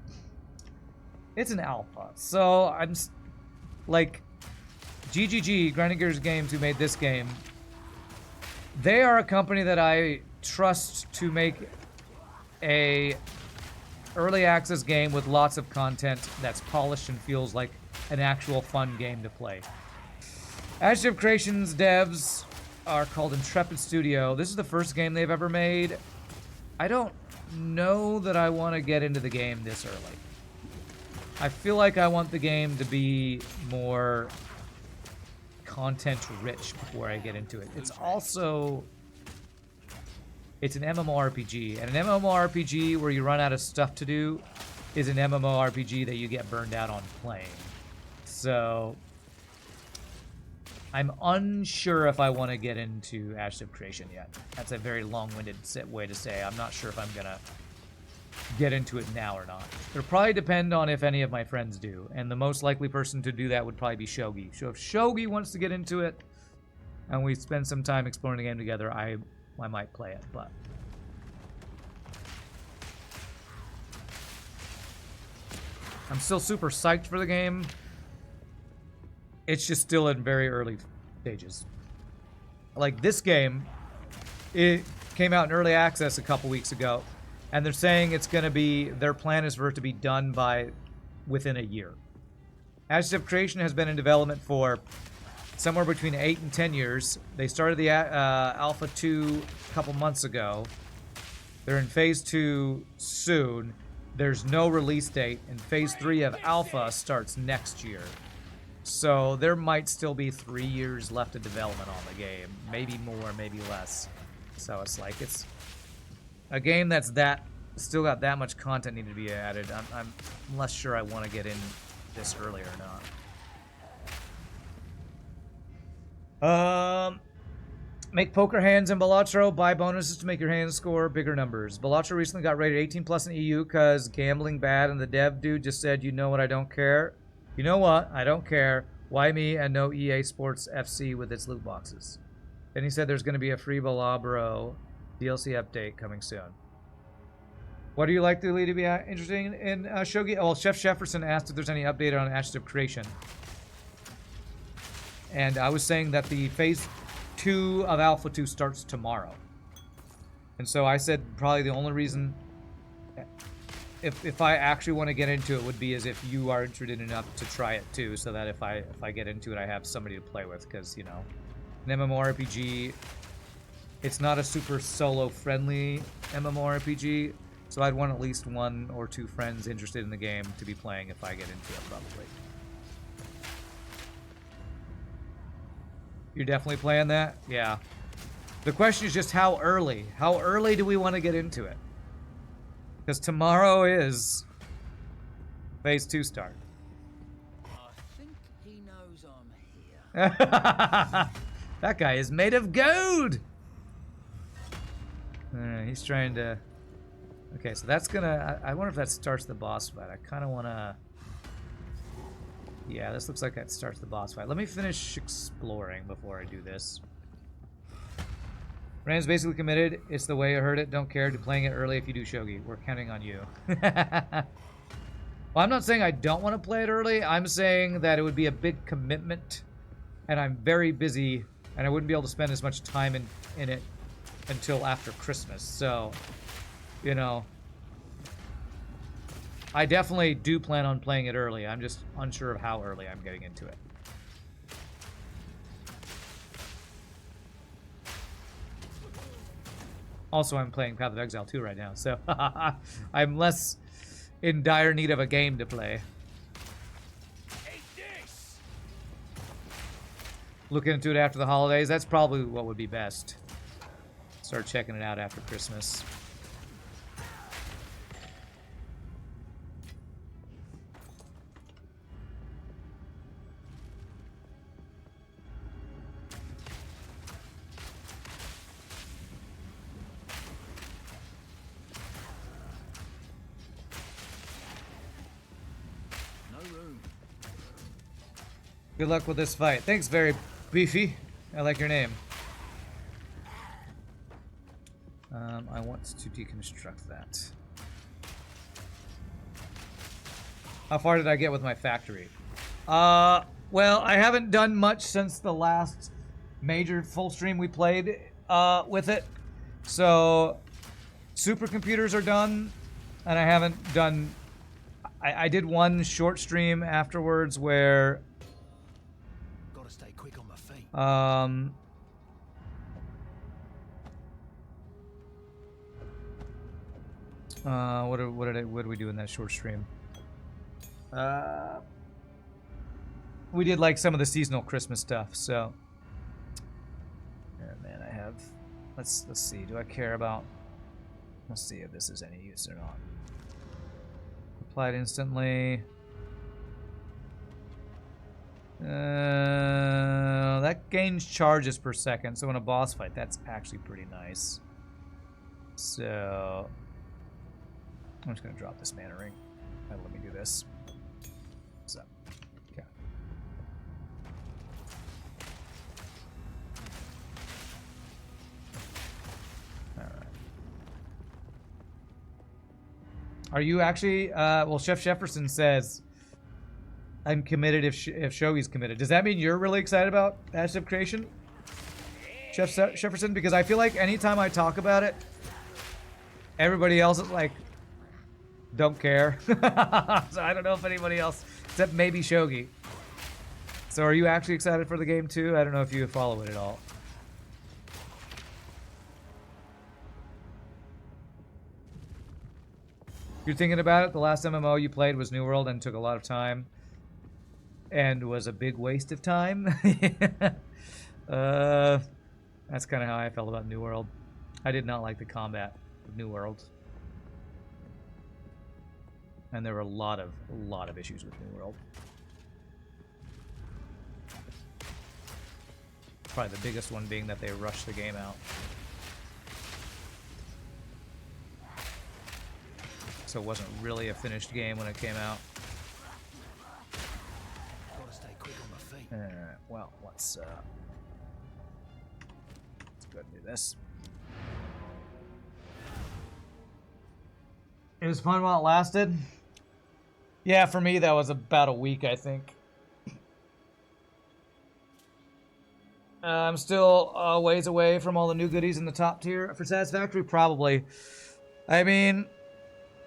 alpha, so I'm like GGG, Grenadier Games, who made this game. They are a company that I trust to make a early access game with lots of content that's polished and feels like an actual fun game to play. Ashes of Creation's devs are called Intrepid Studio. This is the first game they've ever made. I don't know that I want to get into the game this early. I feel like I want the game to be more content rich before I get into it. It's also... it's an MMORPG, and an MMORPG where you run out of stuff to do is an MMORPG that you get burned out on playing. So I'm unsure if I want to get into Ashes of Creation yet. That's a very long-winded way to say I'm not sure if I'm gonna get into it now or not. It'll probably depend on if any of my friends do, and the most likely person to do that would probably be Shogi. So if Shogi wants to get into it and we spend some time exploring the game together, I might play it, but I'm still super psyched for the game. It's just still in very early stages. Like this game, it came out in early access a couple weeks ago, and they're saying it's going to be, their plan is for it to be done by within a year. Ashes of Creation has been in development for somewhere between 8 and 10 years. They started the Alpha 2 a couple months ago. They're in Phase 2 soon. There's no release date, and Phase 3 of Alpha starts next year. So there might still be 3 years left of development on the game. Maybe more, maybe less. So it's like, it's a game that's still got that much content needed to be added. I'm less sure I want to get in this early or not. Make poker hands in Bellatro. Buy bonuses to make your hands score bigger numbers. Bellatro recently got rated 18 plus in EU because gambling bad, and the dev dude just said, you know what, I don't care. You know what, I don't care. Why me and no EA Sports FC with its loot boxes? Then he said there's going to be a free Belabro DLC update coming soon. What do you like to be interested in Shogi? Oh, well, Chef Shefferson asked if there's any update on Ashes of Creation. And I was saying that the Phase 2 of Alpha 2 starts tomorrow. And so I said probably the only reason, if I actually want to get into it, would be as if you are interested enough to try it too, so that if I get into it, I have somebody to play with. Because, you know, an MMORPG, it's not a super solo-friendly MMORPG, so I'd want at least 1 or 2 friends interested in the game to be playing if I get into it, probably. You're definitely playing that? Yeah. The question is just how early? How early do we want to get into it? Because tomorrow is Phase 2 start. I think he knows I'm here. That guy is made of gold! He's trying to... Okay, so that's gonna... I wonder if that starts the boss fight. I kind of want to... Yeah, this looks like that starts the boss fight. Let me finish exploring before I do this. Rand's basically committed. It's the way I heard it. Don't care. To playing it early if you do Shogi. We're counting on you. Well, I'm not saying I don't want to play it early. I'm saying that it would be a big commitment, and I'm very busy, and I wouldn't be able to spend as much time in it until after Christmas. So, you know, I definitely do plan on playing it early. I'm just unsure of how early I'm getting into it. Also, I'm playing Path of Exile 2 right now, so I'm less in dire need of a game to play. Looking into it after the holidays, that's probably what would be best. Start checking it out after Christmas. Good luck with this fight. Thanks, very beefy. I like your name. I want to deconstruct that. How far did I get with my factory? Well, I haven't done much since the last major full stream we played with it. So, supercomputers are done, and I haven't done... I did one short stream afterwards where... Gotta stay quick on my feet. What did we do in that short stream? We did like some of the seasonal Christmas stuff. So, yeah, man, I have. Let's see. Do I care about? Let's see if this is any use or not. Applied instantly. That gains charges per second. So in a boss fight, that's actually pretty nice. So I'm just gonna drop this mana ring. That'll let me do this. So, okay. All right. Are you actually? Well, Chef Jefferson says I'm committed if Shogi's committed. Does that mean you're really excited about Additive Creation, Chef Jefferson? Because I feel like anytime I talk about it, everybody else is like, don't care. So I don't know if anybody else, except maybe Shogi. So are you actually excited for the game too? I don't know if you follow it at all. You're thinking about it? The last MMO you played was New World and took a lot of time. And was a big waste of time. That's kind of how I felt about New World. I did not like the combat of New World. And there were a lot of issues with New World. Probably the biggest one being that they rushed the game out. So it wasn't really a finished game when it came out. Alright, well, let's go ahead and do this. It was fun while it lasted. Yeah, for me that was about a week, I think. I'm still a ways away from all the new goodies in the top tier. For Satisfactory, probably. I mean,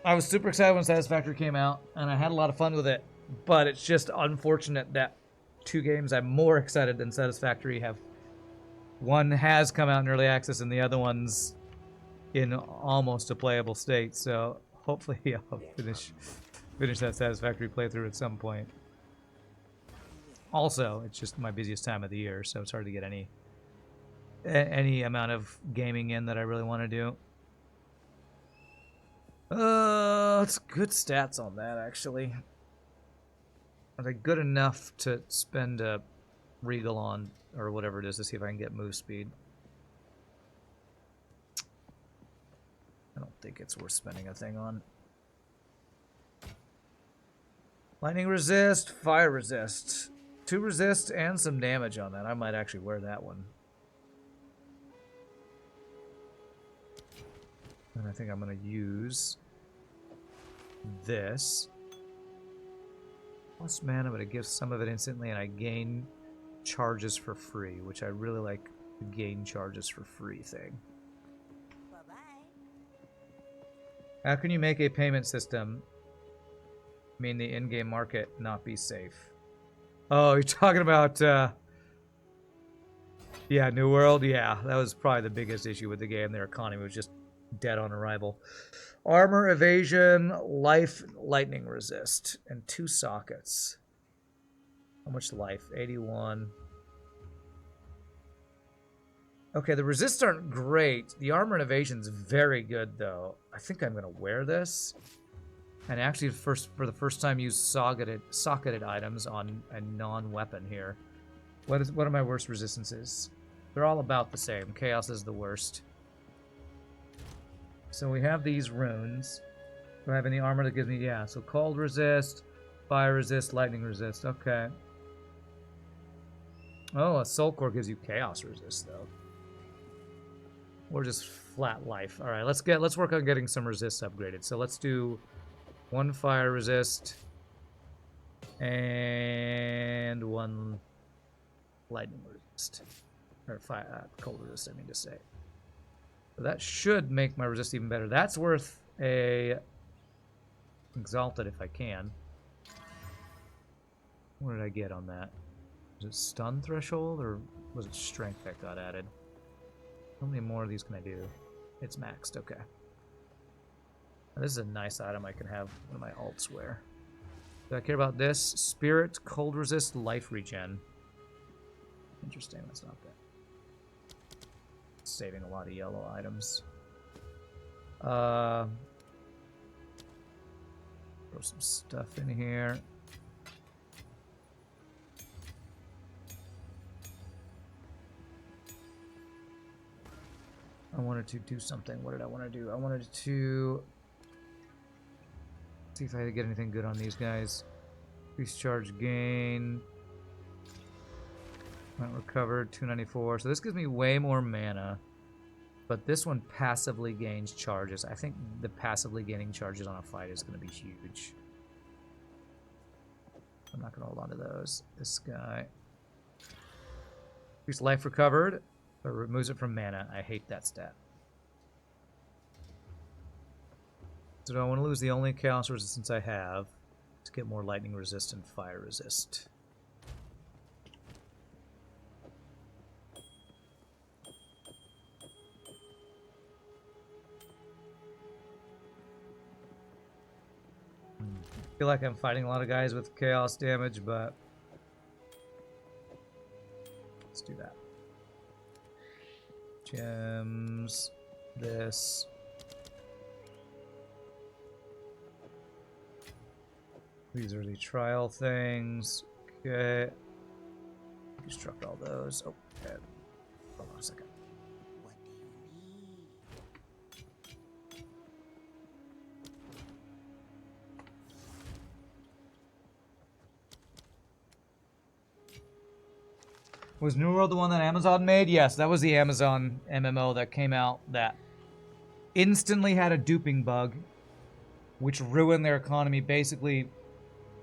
I was super excited when Satisfactory came out, and I had a lot of fun with it. But it's just unfortunate that two games I'm more excited than Satisfactory have. One has come out in early access, and the other one's in almost a playable state. So hopefully I'll finish that Satisfactory playthrough at some point. Also, it's just my busiest time of the year, so it's hard to get any amount of gaming in that I really want to do. It's good stats on that, actually. Are they good enough to spend a Regal on, or whatever it is, to see if I can get move speed? I don't think it's worth spending a thing on. Lightning resist, fire resist. 2 resist and some damage on that. I might actually wear that one. And I think I'm going to use this. Plus mana, but it gives some of it instantly, and I gain charges for free, which I really like the gain charges for free thing. How can you make a payment system mean the in-game market not be safe? Oh, you're talking about, yeah, New World? Yeah, that was probably the biggest issue with the game. Their economy was just dead on arrival. Armor, evasion, life, lightning resist, and 2 sockets. How much life? 81. Okay, the resists aren't great. The armor and evasion's very good, though. I think I'm going to wear this. And actually, for the first time, use socketed items on a non-weapon here. What are my worst resistances? They're all about the same. Chaos is the worst. So we have these runes. Do I have any armor that gives me... Yeah, so cold resist, fire resist, lightning resist. Okay. Oh, a soul core gives you chaos resist, though. Or just flat life. All right, let's work on getting some resists upgraded. So let's do 1 fire resist and 1 lightning resist, or cold resist. I mean to say. So that should make my resist even better. That's worth a exalted if I can. What did I get on that? Was it stun threshold or was it strength that got added? How many more of these can I do? It's maxed, okay. Now, this is a nice item I can have one of my alts wear. Do I care about this? Spirit, cold resist, life regen. Interesting, that's not bad. Saving a lot of yellow items. Throw some stuff in here. I wanted to do something. What did I want to do? I wanted to see if I could get anything good on these guys. Increase charge gain. Not recovered, 294. So this gives me way more mana. But this one passively gains charges. I think the passively gaining charges on a fight is going to be huge. I'm not going to hold on to those. This guy. Increase life recovered. But removes it from mana. I hate that stat. So do I want to lose the only chaos resistance I have to get more lightning resist and fire resist? I feel like I'm fighting a lot of guys with chaos damage, but let's do that. Gems, this. These are the trial things. Okay. Destruct all those. Oh, okay. Hold on a second. What do you need? Was New World the one that Amazon made? Yes, that was the Amazon MMO that came out that instantly had a duping bug, which ruined their economy. Basically,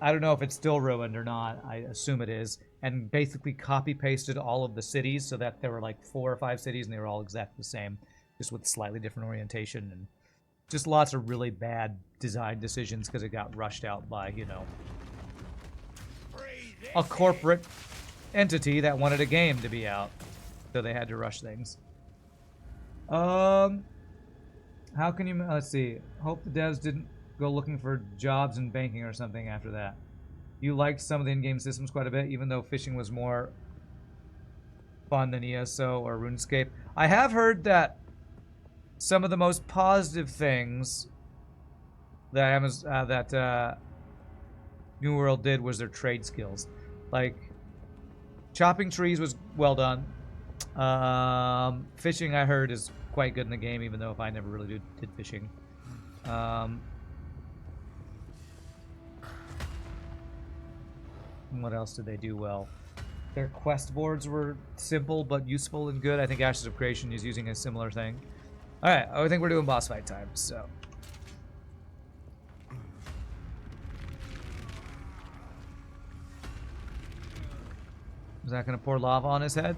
I don't know if it's still ruined or not. I assume it is. And basically copy-pasted all of the cities so that there were like 4 or 5 cities and they were all exactly the same, just with slightly different orientation. And just lots of really bad design decisions because it got rushed out by, you know, a corporate entity that wanted a game to be out, so they had to rush things. How can you, let's see, hope the devs didn't go looking for jobs in banking or something after that. You liked some of the in-game systems quite a bit, even though fishing was more fun than ESO or RuneScape. I have heard that some of the most positive things that New World did was their trade skills. Like, chopping trees was well done. Fishing, I heard, is quite good in the game, even though if I never really did fishing. What else did they do well? Their quest boards were simple but useful and good. I think Ashes of Creation is using a similar thing. Alright, I think we're doing boss fight time, so. Is that going to pour lava on his head?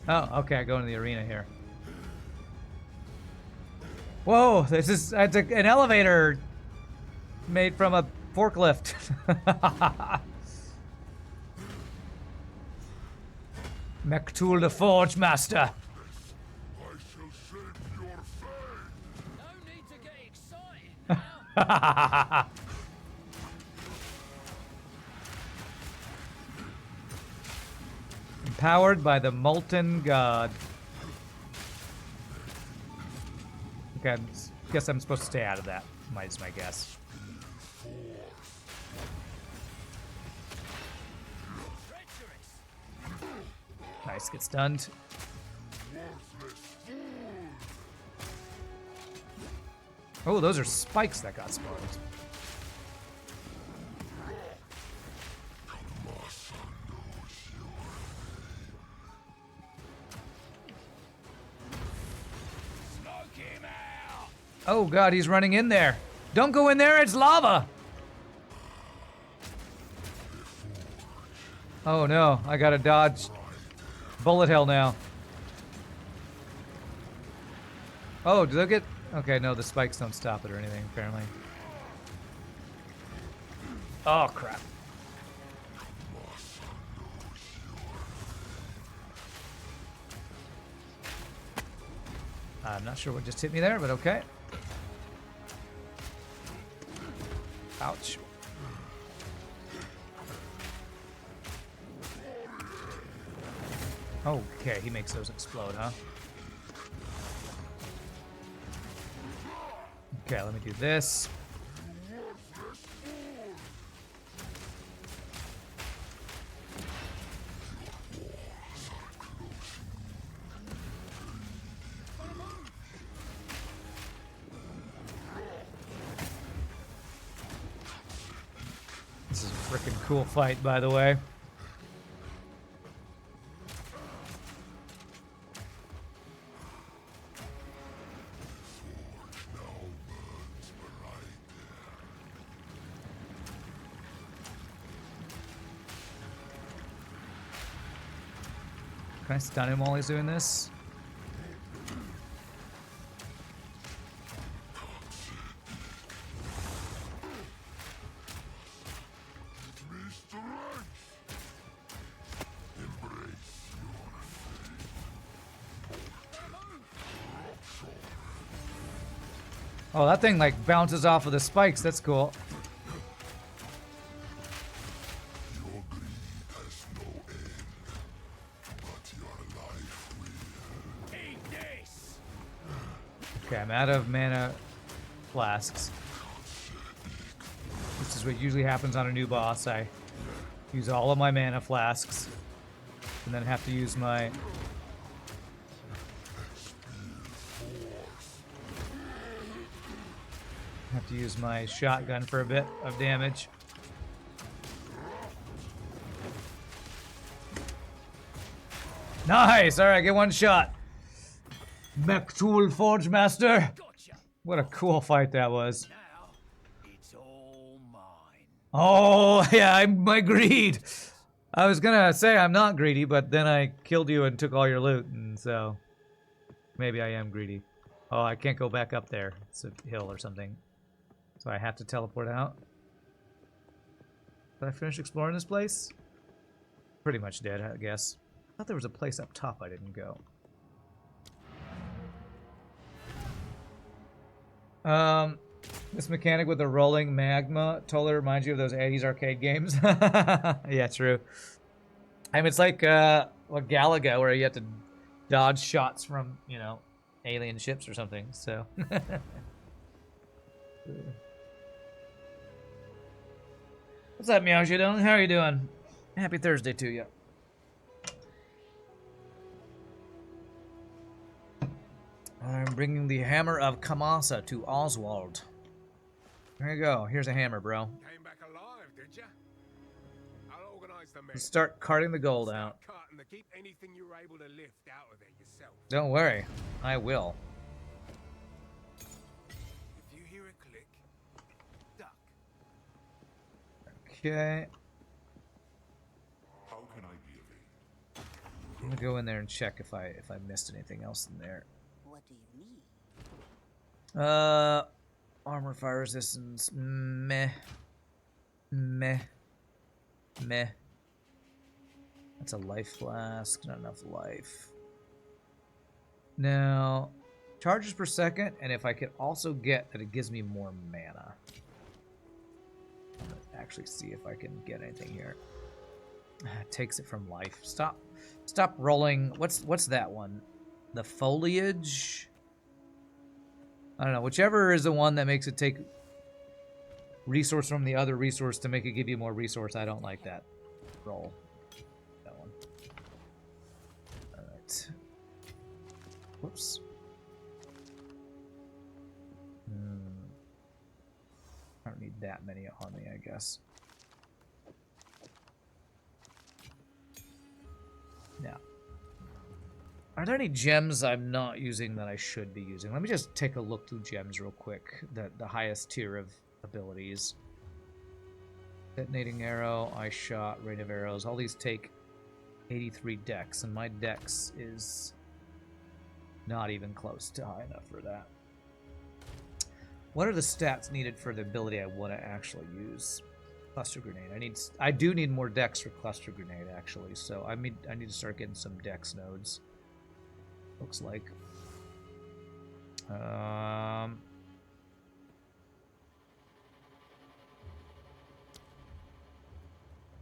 Oh, okay, I go into the arena here. Whoa, this is it's an elevator made from a forklift. Mektul the Forge Master. I shall shape your fate. No need to get excited now. Empowered by the Molten God. Okay, guess I'm supposed to stay out of that. Is my guess. Nice, get stunned. Oh, those are spikes that got spawned. Smoke him out. Oh god, he's running in there. Don't go in there, it's lava! Oh no, I gotta dodge bullet hell now. Oh, do they get... Okay, no, the spikes don't stop it or anything, apparently. Oh, crap. I'm not sure what just hit me there, but okay. Ouch. Okay, he makes those explode, huh? Okay, let me do this. This is a freaking cool fight, by the way. Can I stun him while he's doing this? Oh, that thing like bounces off of the spikes. That's cool. Your greed has no end, but your life will. Eat this. Okay, I'm out of mana flasks. This is what usually happens on a new boss. I use all of my mana flasks and then have to use my... Have to use my shotgun for a bit of damage. Nice! Alright, get one shot. Mektul Forge Master. Gotcha. What a cool fight that was. Now it's all mine. Oh, yeah, my greed. I was gonna say I'm not greedy, but then I killed you and took all your loot, and so maybe I am greedy. Oh, I can't go back up there. It's a hill or something. So I have to teleport out. Did I finish exploring this place? Pretty much did, I guess. I thought there was a place up top I didn't go. This mechanic with the rolling magma totally reminds you of those 80s arcade games. Yeah, true. I mean, it's like Galaga, where you have to dodge shots from, you know, alien ships or something, so. What's up, Meow Shidon? How are you doing? Happy Thursday to you. I'm bringing the Hammer of Kamasa to Oswald. There you go. Here's a hammer, bro. Came back alive, did ya? I'll organize the men. Let's start carting the gold out. Start cutting to keep anything you were able to lift out of there yourself. Don't worry. I will. If you hear a click, duck. Okay. How can I be of aid? I'm gonna go in there and check if I missed anything else in there. What do you need? Armor fire resistance, meh. Meh. Meh. That's a life flask, not enough life. Now, charges per second, and if I could also get that it gives me more mana. I'm gonna actually see if I can get anything here. It takes it from life. Stop rolling. What's that one? The foliage? I don't know. Whichever is the one that makes it take resource from the other resource to make it give you more resource. I don't like that roll. That one. Alright. Whoops. I don't need that many on me, I guess. Now, are there any gems I'm not using that I should be using? Let me just take a look through gems real quick. The highest tier of abilities. Detonating arrow, eye shot, rate of arrows. All these take 83 dex, and my dex is not even close to high enough for that. What are the stats needed for the ability I want to actually use? Cluster grenade. I do need more dex for cluster grenade actually, so I need to start getting some dex nodes. Looks like.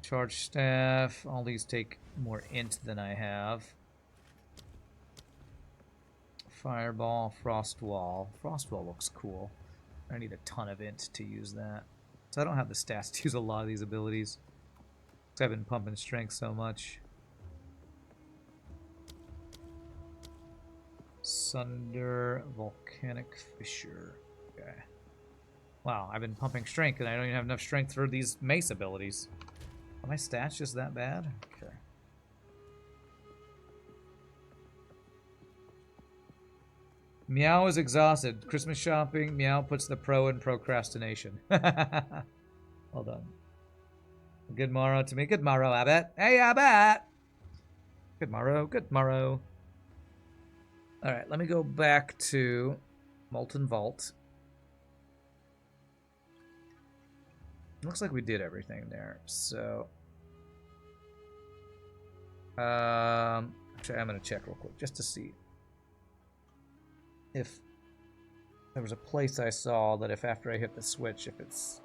Charge staff. All these take more int than I have. Fireball, frost wall. Frost wall looks cool. I need a ton of int to use that. So I don't have the stats to use a lot of these abilities. Because I've been pumping strength so much. Sunder, volcanic fissure. Okay. Wow, I've been pumping strength and I don't even have enough strength for these mace abilities. Are my stats just that bad? Okay. Meow is exhausted. Christmas shopping. Meow puts the pro in procrastination. Well done. Good morrow to me. Good morrow, Abbott. Hey, Abbott! Good morrow. Good morrow. Alright, let me go back to Molten Vault. Looks like we did everything there. So, actually, I'm going to check real quick just to see if there was a place I saw that if after I hit the switch, if it's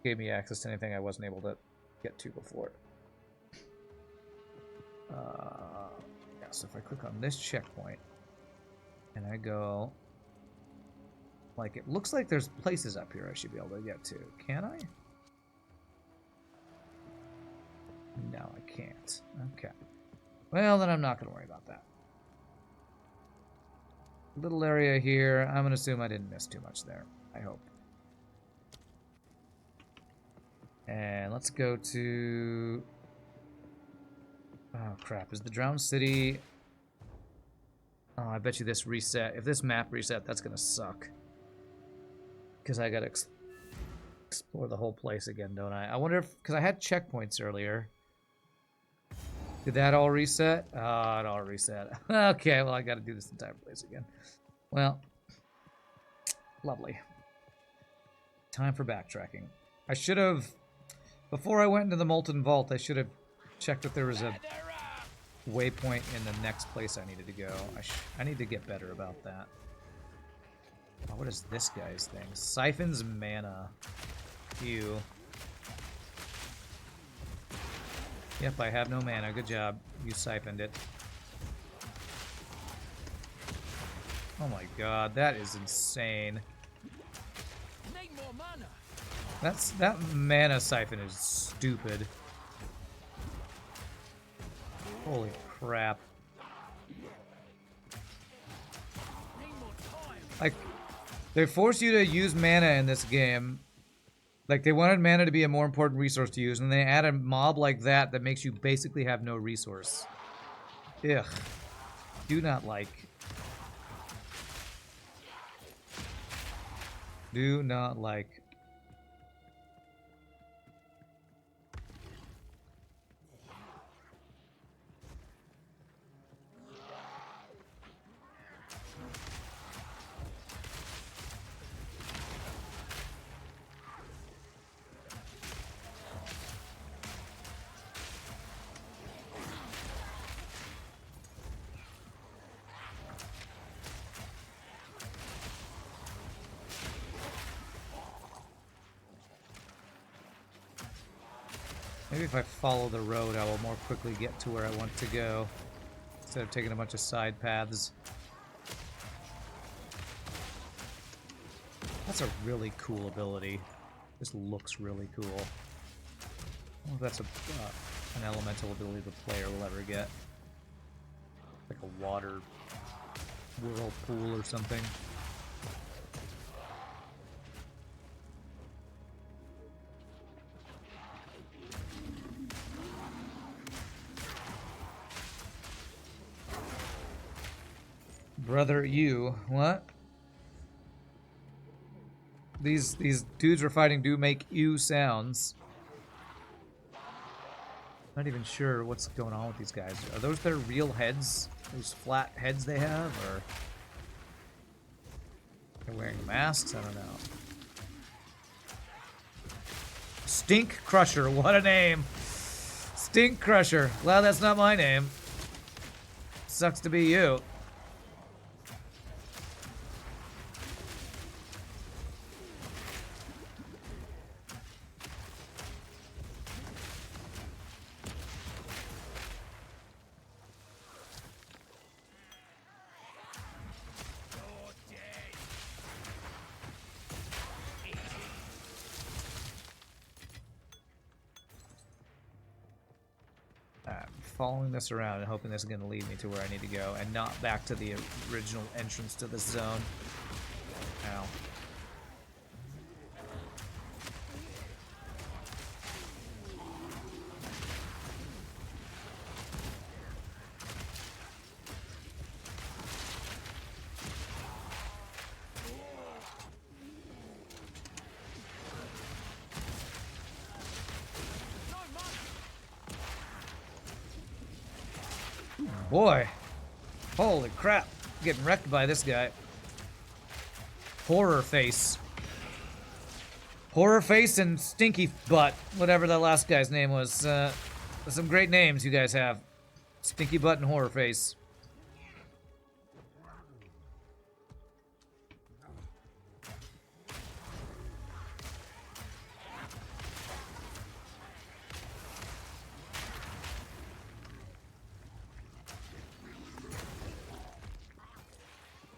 gave me access to anything I wasn't able to get to before. Yeah, so if I click on this checkpoint and I go, like, it looks like there's places up here I should be able to get to. Can I? No, I can't. Okay. Well, then I'm not going to worry about that. Little area here. I'm going to assume I didn't miss too much there. I hope. And let's go to... Oh, crap. Is the Drowned City... Oh, I bet you this reset... If this map reset, that's going to suck. Because I got to explore the whole place again, don't I? I wonder if... Because I had checkpoints earlier. Did that all reset? Oh, it all reset. Okay, well, I got to do this entire place again. Well, lovely. Time for backtracking. I should have... Before I went into the Molten Vault, I should have checked if there was a waypoint in the next place I needed to go. I need to get better about that. Oh, what is this guy's thing? Siphons mana. Ew. Yep, I have no mana. Good job. You siphoned it. Oh my god, that is insane. Need more mana. That mana siphon is stupid. Holy crap. Need more time. Like, they force you to use mana in this game. Like, they wanted mana to be a more important resource to use, and they add a mob like that that makes you basically have no resource. Ugh. Do not like. Do not like. Maybe if I follow the road, I will more quickly get to where I want to go, instead of taking a bunch of side paths. That's a really cool ability. This looks really cool. I wonder if that's an elemental ability the player will ever get. Like a water whirlpool or something. Brother, you what? These dudes we're fighting do make you sounds. Not even sure what's going on with these guys. Are those their real heads? Those flat heads they have, or they're wearing masks? I don't know. Stink Crusher, what a name! Stink Crusher. Well, that's not my name. Sucks to be you. Following this around and hoping this is going to lead me to where I need to go and not back to the original entrance to this zone. Ow. Boy, holy crap, getting wrecked by this guy. Horror face. Horror face and stinky butt, whatever that last guy's name was. Some great names you guys have. Stinky butt and horror face.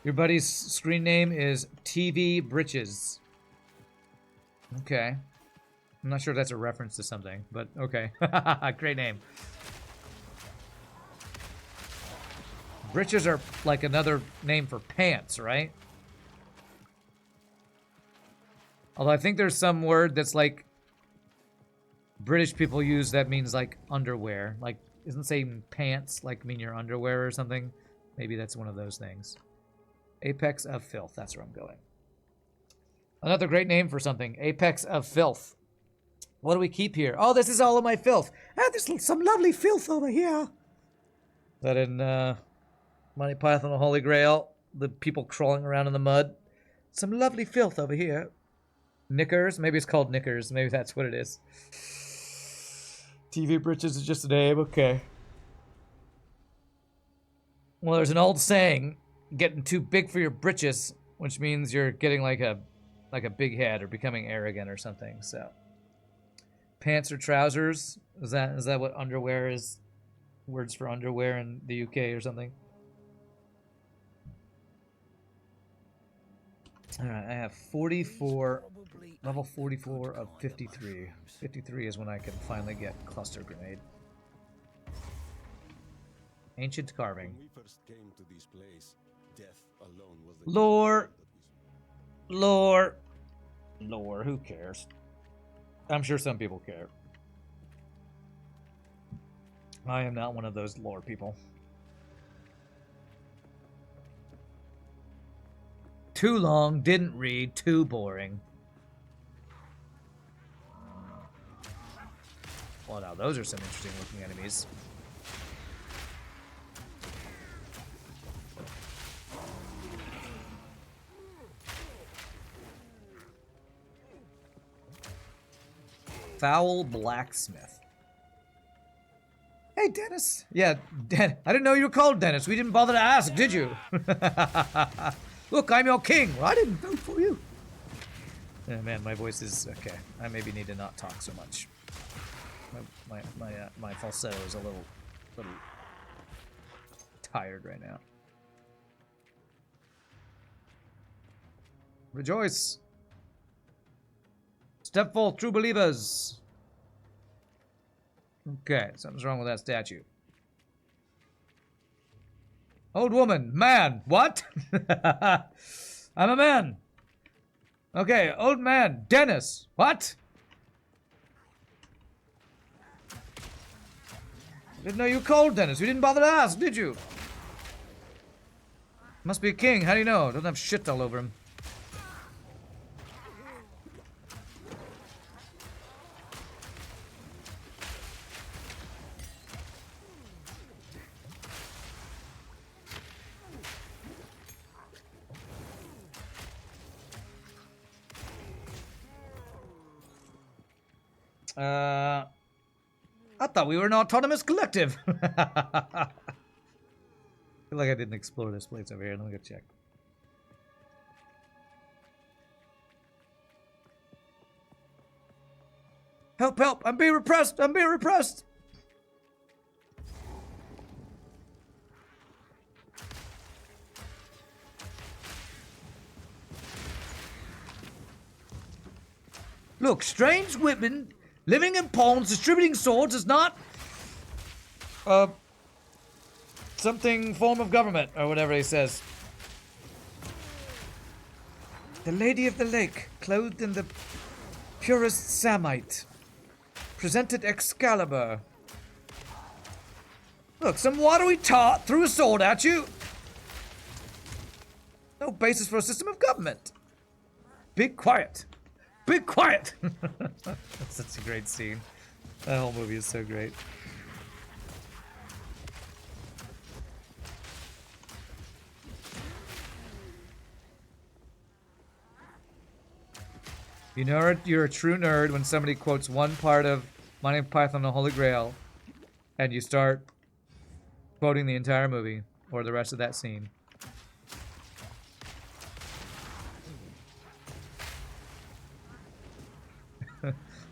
Your buddy's screen name is TV Britches. Okay. I'm not sure if that's a reference to something, but okay. Great name. Britches are like another name for pants, right? Although I think there's some word that's like British people use that means like underwear. Like, isn't saying pants like mean your underwear or something? Maybe that's one of those things. Apex of Filth. That's where I'm going. Another great name for something. Apex of Filth. What do we keep here? Oh, this is all of my filth. Ah, there's some lovely filth over here. Is that in Monty Python and the Holy Grail? The people crawling around in the mud. Some lovely filth over here. Knickers? Maybe it's called Knickers. Maybe that's what it is. TV Britches is just a name. Okay. Well, there's an old saying. Getting too big for your britches, which means you're getting like a big head or becoming arrogant or something. So, pants or trousers, is that what underwear is? Words for underwear in the UK or something. All right, I have 44, level 44 of 53. 53 is when I can finally get cluster grenade. Ancient carving. When we first came to this place, death alone was the Lore. Who cares? I'm sure some people care. I am not one of those lore people. Too long, didn't read, too boring. Well, now those are some interesting looking enemies. Foul Blacksmith. Hey, Dennis. Yeah, I didn't know you were called Dennis. We didn't bother to ask, did you? Look, I'm your king. Well, I didn't vote for you. Yeah, man, my voice is... Okay, I maybe need to not talk so much. My falsetto is a little tired right now. Rejoice! Step forth, true believers! Okay, something's wrong with that statue. Old woman, man, what? I'm a man. Okay, old man, Dennis, what? Didn't know you were called Dennis. You didn't bother to ask, did you? Must be a king. How do you know? Doesn't have shit all over him. I thought we were an autonomous collective. I feel like I didn't explore this place over here. Let me go check. Help, help! I'm being repressed! I'm being repressed! Look, strange women living in ponds distributing swords is not something form of government or whatever he says. The Lady of the Lake, clothed in the purest samite, presented Excalibur. Look, some watery tart threw a sword at you. No basis for a system of government. Be quiet. Be quiet! That's such a great scene. That whole movie is so great. You know you're a true nerd when somebody quotes one part of Monty Python and the Holy Grail and you start quoting the entire movie or the rest of that scene.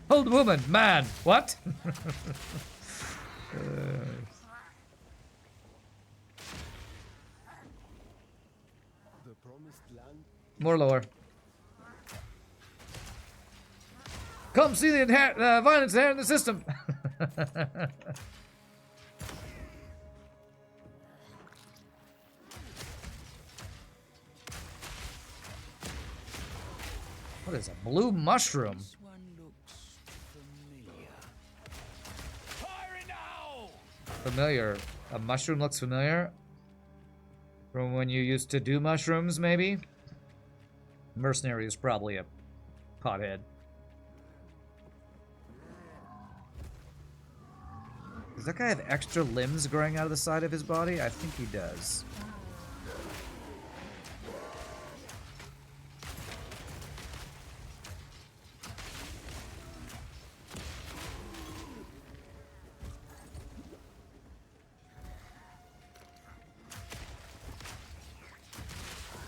Old woman, man, what? The promised land. More lore. Come see the violence there in the system. What is a blue mushroom? This one looks familiar. Fire now! Familiar. A mushroom looks familiar? From when you used to do mushrooms, maybe? Mercenary is probably a pothead. Does that guy have extra limbs growing out of the side of his body? I think he does.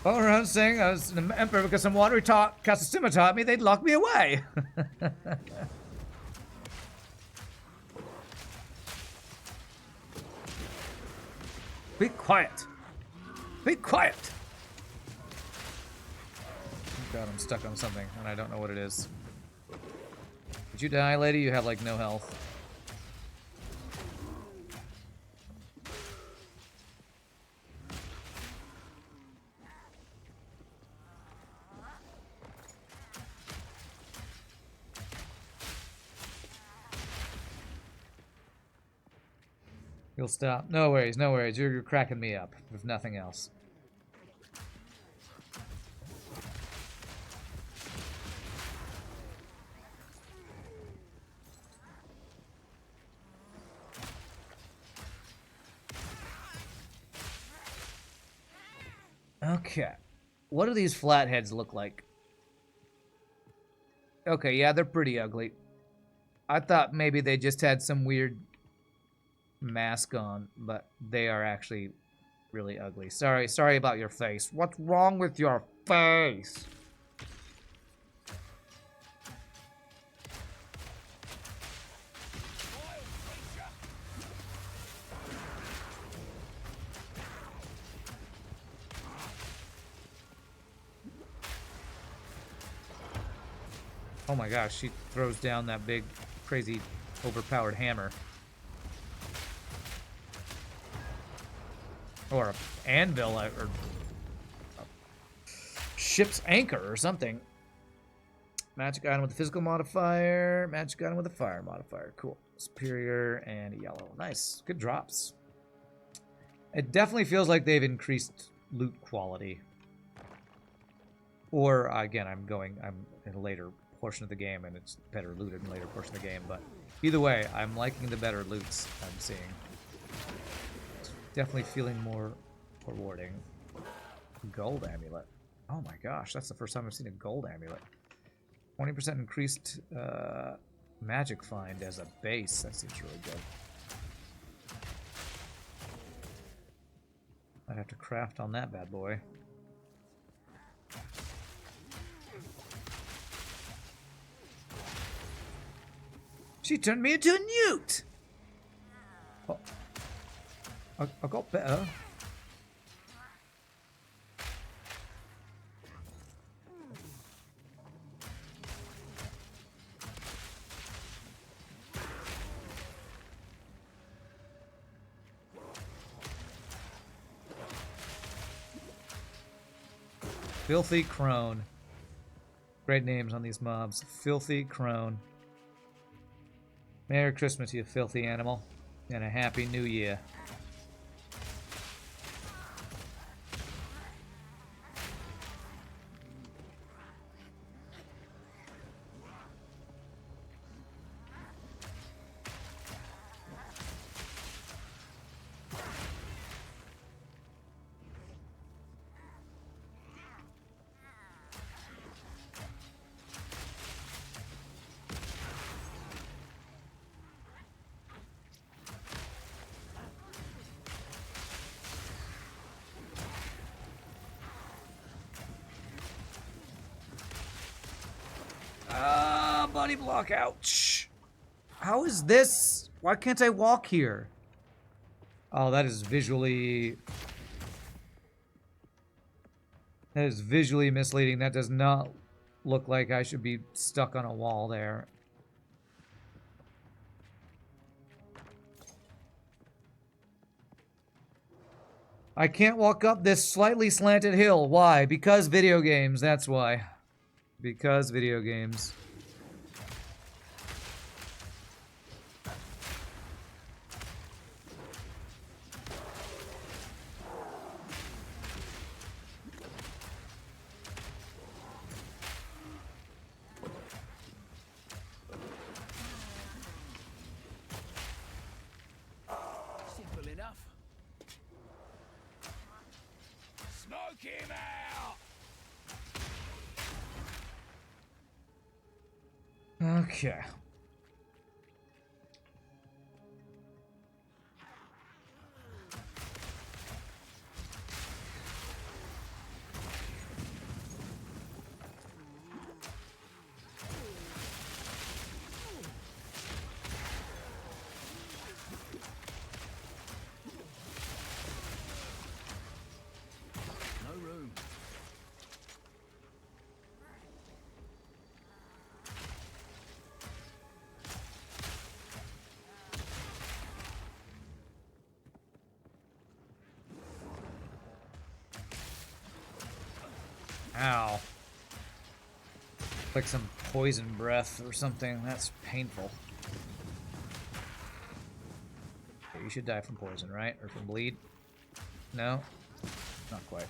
All around saying I was an emperor because some watery Casasima taught me they'd lock me away. Be quiet. Be quiet. God, I'm stuck on something and I don't know what it is. Did you die, lady? You have like no health. You'll stop. No worries, no worries. You're cracking me up, if nothing else. Okay. What do these flatheads look like? Okay, yeah, they're pretty ugly. I thought maybe they just had some weird mask on, but they are actually really ugly. Sorry about your face. What's wrong with your face? Oh my gosh, she throws down that big, crazy, overpowered hammer. Or a anvil, or a ship's anchor or something. Magic item with a physical modifier. Magic item with a fire modifier. Cool. Superior and yellow. Nice. Good drops. It definitely feels like they've increased loot quality. Or, again, I'm in a later portion of the game, and it's better looted in a later portion of the game. But either way, I'm liking the better loots I'm seeing. It's definitely feeling more rewarding. Gold amulet. Oh my gosh, that's the first time I've seen a gold amulet. 20% increased magic find as a base. That seems really good. I'd have to craft on that bad boy. She turned me into a newt! Oh. I got better. Filthy Crone. Great names on these mobs. Filthy Crone. Merry Christmas, you filthy animal. And a Happy New Year. Body block, ouch. How is this? Why can't I walk here? Oh, that is visually... That is visually misleading. That does not look like I should be stuck on a wall there. I can't walk up this slightly slanted hill. Why? Because video games, that's why. Because video games. Simple enough. Smoke him out! Okay. No room. Ow. Like some poison breath or something. That's painful. Okay, you should die from poison, right? Or from bleed? No? Not quite.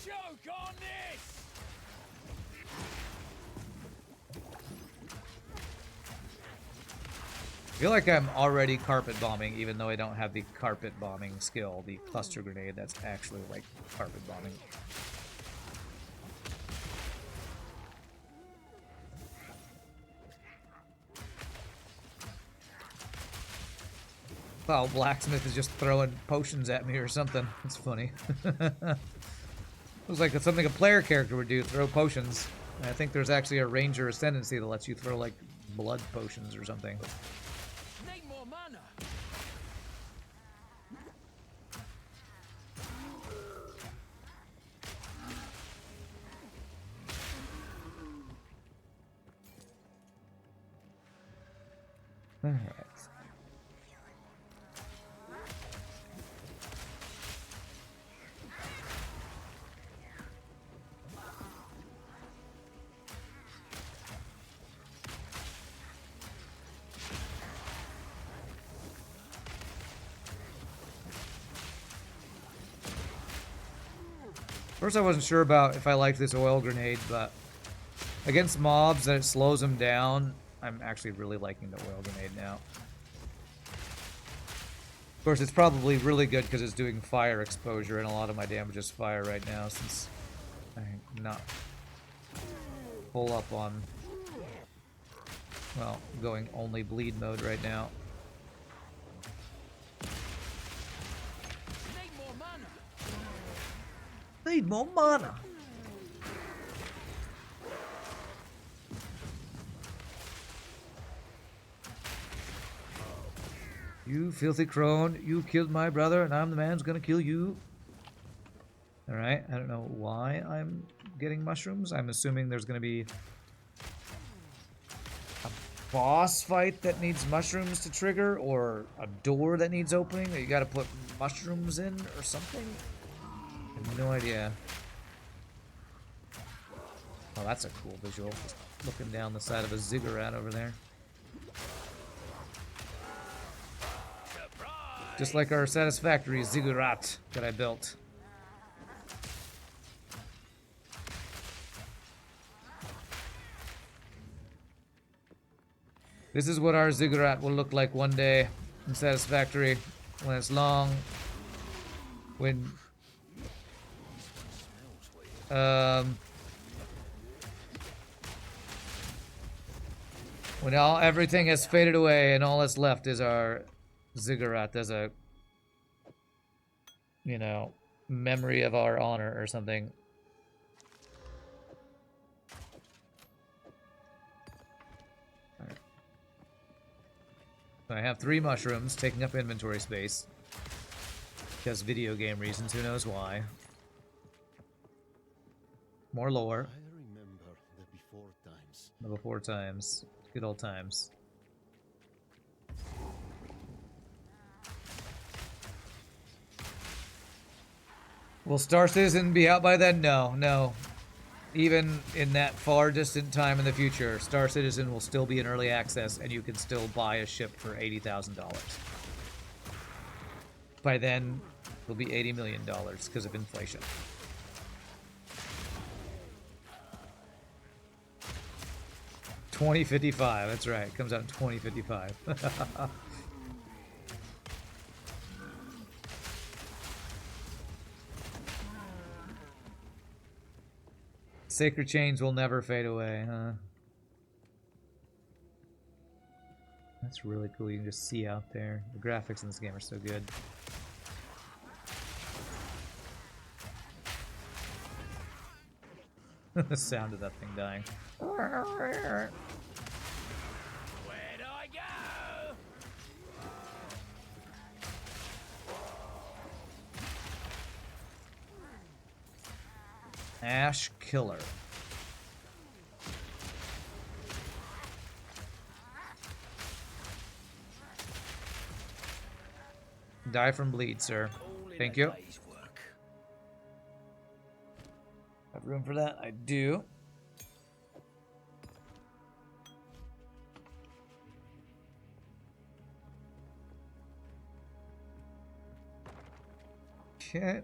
Choke on this! I feel like I'm already carpet bombing, even though I don't have the carpet bombing skill, the cluster grenade that's actually like carpet bombing. Wow, Blacksmith is just throwing potions at me or something. It's funny. It was like it's something a player character would do, throw potions. And I think there's actually a ranger ascendancy that lets you throw like blood potions or something. Need more mana. Alright. First, I wasn't sure about if I liked this oil grenade, but against mobs that it slows them down, I'm actually really liking the oil grenade now. Of course, it's probably really good because it's doing fire exposure, and a lot of my damage is fire right now since I'm not full up on, well, going only bleed mode right now. Need more mana. Need more mana. You filthy crone, you killed my brother, and I'm the man who's gonna kill you. Alright, I don't know why I'm getting mushrooms. I'm assuming there's gonna be a boss fight that needs mushrooms to trigger, or a door that needs opening that you gotta put mushrooms in, or something? I have no idea. Oh, that's a cool visual. Just looking down the side of a ziggurat over there. Just like our satisfactory ziggurat that I built. This is what our ziggurat will look like one day in Satisfactory, when it's long, when everything has faded away and all that's left is our ziggurat as a, you know, memory of our honor or something. Right. I have 3 mushrooms taking up inventory space because video game reasons, who knows why. More lore. I remember the before times. The before times. Good old times. Will Star Citizen be out by then? No, no. Even in that far distant time in the future, Star Citizen will still be in early access and you can still buy a ship for $80,000. By then, it'll be $80 million because of inflation. $2055, that's right. It comes out in 2055. Sacred chains will never fade away, huh? That's really cool. You can just see out there. The graphics in this game are so good. The sound of that thing dying. Where'd I go? Ash Killer. Die from bleed, sir. Thank you. Have room for that? I do. Okay.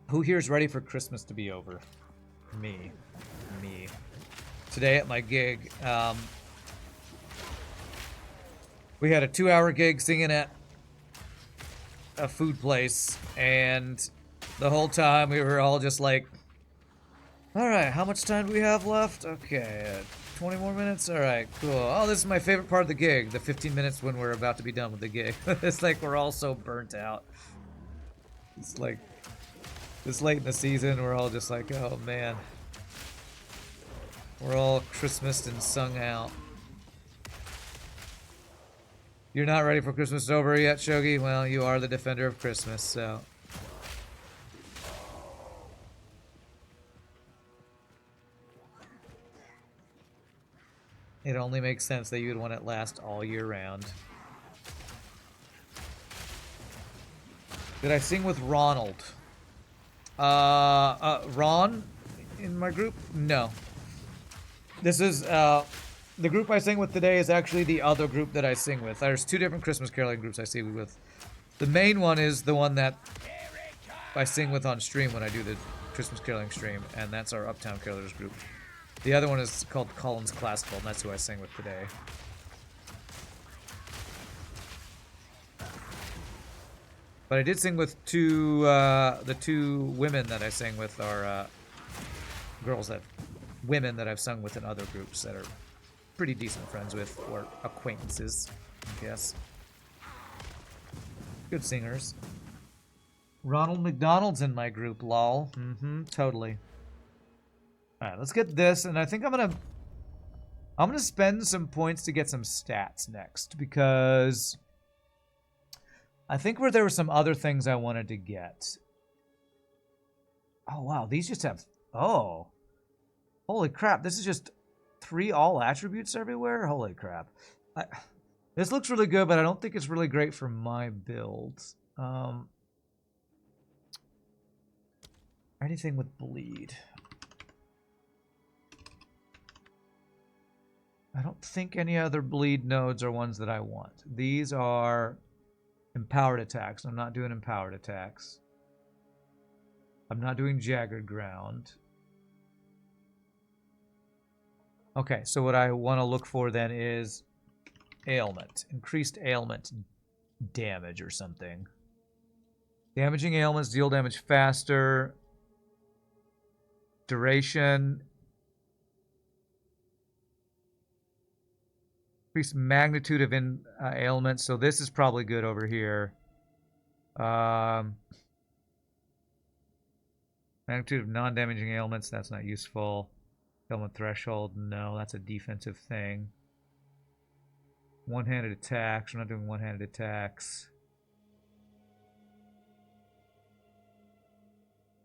Who here is ready for Christmas to be over? Me. Me. Today at my gig, we had a 2-hour gig singing at a food place, and the whole time we were all just like, alright, how much time do we have left? Okay, 20 more minutes? Alright, cool. Oh, this is my favorite part of the gig, the 15 minutes when we're about to be done with the gig. It's like we're all so burnt out. It's like, this late in the season, we're all just like, oh man. We're all Christmased and sung out. You're not ready for Christmas over yet, Shogi? Well, you are the defender of Christmas, so. it only makes sense that you would want it last all year round. Did I sing with Ronald? Ron in my group? No. This is, the group I sing with today is actually the other group that I sing with. There's two different Christmas caroling groups I sing with. The main one is the one that I sing with on stream when I do the Christmas caroling stream, and that's our Uptown Carolers group. The other one is called Collins Classical, and that's who I sing with today. But I did sing with the two women that I sang with are women that I've sung with in other groups that are pretty decent friends with, or acquaintances, I guess. Good singers. Ronald McDonald's in my group, lol. Totally. Alright, let's get this, and I think I'm gonna spend some points to get some stats next, because I think there were some other things I wanted to get. Oh wow, these just have, oh. Holy crap, this is just 3 all attributes everywhere? Holy crap. This looks really good, but I don't think it's really great for my build. Anything with bleed. I don't think any other bleed nodes are ones that I want. These are empowered attacks. I'm not doing empowered attacks. I'm not doing Jagged Ground. Okay, so what I want to look for then is ailment. Increased ailment damage or something. Damaging ailments deal damage faster. Duration. Increased magnitude of ailments. So this is probably good over here. Magnitude of non-damaging ailments. That's not useful. Ailment threshold. No, that's a defensive thing. One-handed attacks. We're not doing one-handed attacks.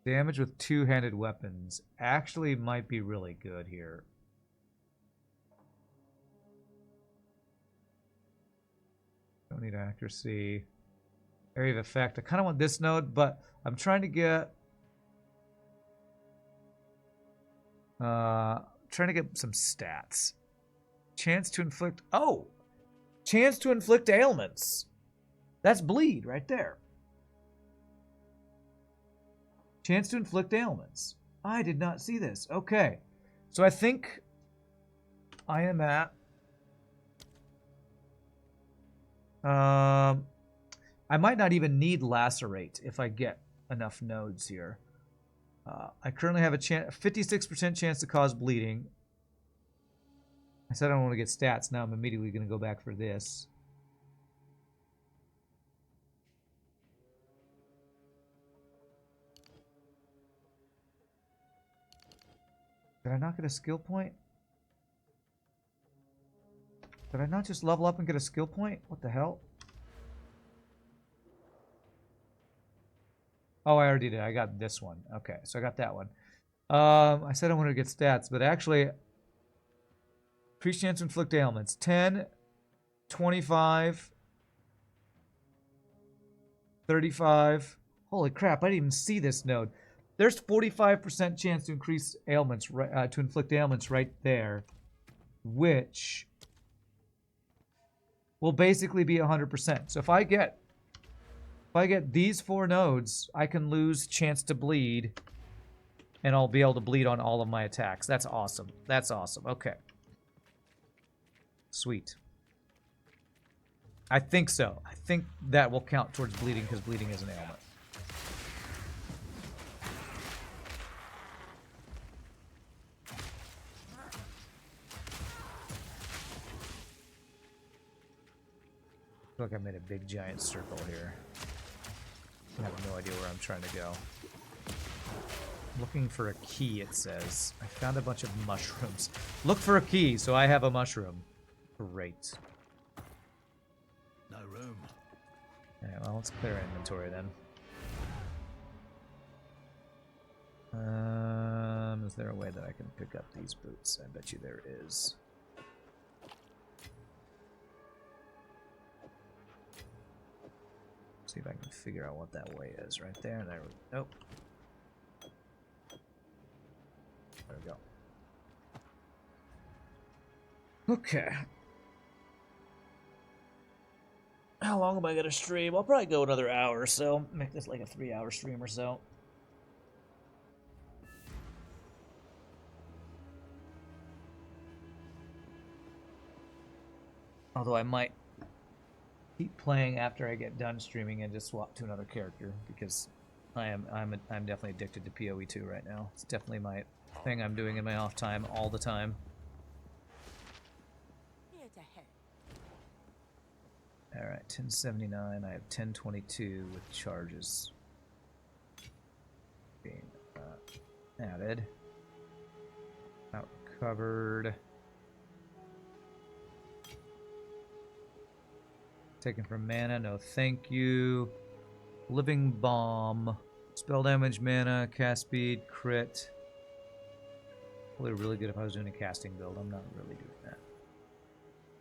Damage with two-handed weapons actually might be really good here. Don't need accuracy. Area of effect. I kind of want this node, but I'm trying to get some stats. Chance to inflict. Oh, chance to inflict ailments. That's bleed right there. Chance to inflict ailments. I did not see this. Okay, so I think I am at. I might not even need lacerate if I get enough nodes here. I currently have a 56% chance to cause bleeding. I said I don't want to get stats. Now I'm immediately going to go back for this. Did I not get a skill point? Did I not just level up and get a skill point? What the hell? Oh, I already did. I got this one. Okay, so I got that one. I said I wanted to get stats, but actually, increased chance to inflict ailments. 10, 25, 35. Holy crap, I didn't even see this node. There's 45% chance to increase ailments, to inflict ailments right there, which will basically be 100%. So if I get these 4 nodes, I can lose chance to bleed, and I'll be able to bleed on all of my attacks. That's awesome. That's awesome. Okay. Sweet. I think so. I think that will count towards bleeding because bleeding is an ailment. I feel like I made a big giant circle here. I have no idea where I'm trying to go. Looking for a key, it says. I found a bunch of mushrooms. Look for a key, so I have a mushroom. Great. No room. Alright, well, let's clear our inventory then. Is there a way that I can pick up these boots? I bet you there is. See if I can figure out what that way is. Right there. There we go. Nope. There we go. Okay. How long am I gonna stream? I'll probably go another hour or so. Make this like a 3-hour stream or so. Although I might keep playing after I get done streaming and just swap to another character because I'm definitely addicted to PoE2 right now. It's definitely my thing I'm doing in my off time all the time. All right, 1079. I have 1022 with charges being added. Not recovered. Taken from mana, no thank you. Living Bomb. Spell damage, mana, cast speed, crit. Probably really good if I was doing a casting build. I'm not really doing that.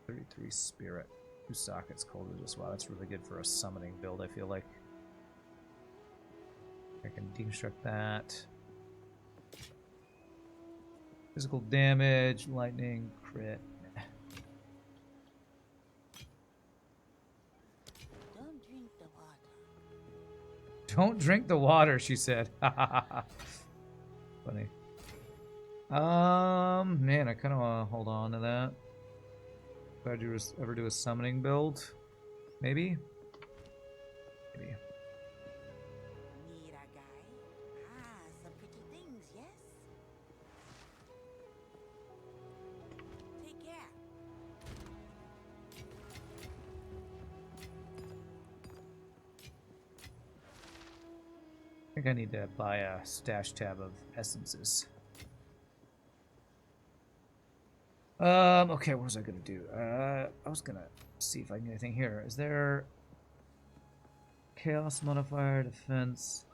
33 spirit. 2 sockets, cold resist. Wow, that's really good for a summoning build, I feel like. I can deconstruct that. Physical damage, lightning, crit. Don't drink the water. Don't drink the water, she said. Funny. Man, I kind of want to hold on to that. If I ever do a summoning build, maybe. Maybe. Need a guy? Ah, some pretty things, yes? Take care. I think I need to buy a stash tab of essences. Okay, what was I gonna do? I was gonna see if I can get anything here. Is there chaos modifier, defense?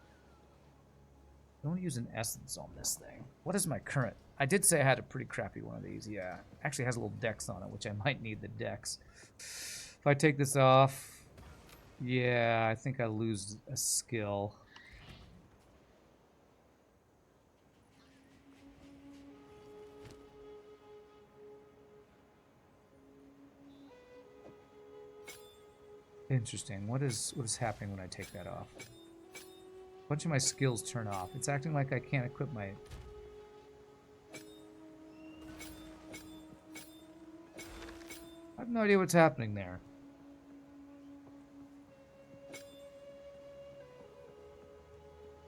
Don't use an essence on this thing. What is my current? I did say I had a pretty crappy one of these. Yeah, actually has a little dex on it, which I might need the dex. If I take this off, yeah, I think I lose a skill. Interesting. What is happening when I take that off? A bunch of my skills turn off. It's acting like I can't equip my... I have no idea what's happening there.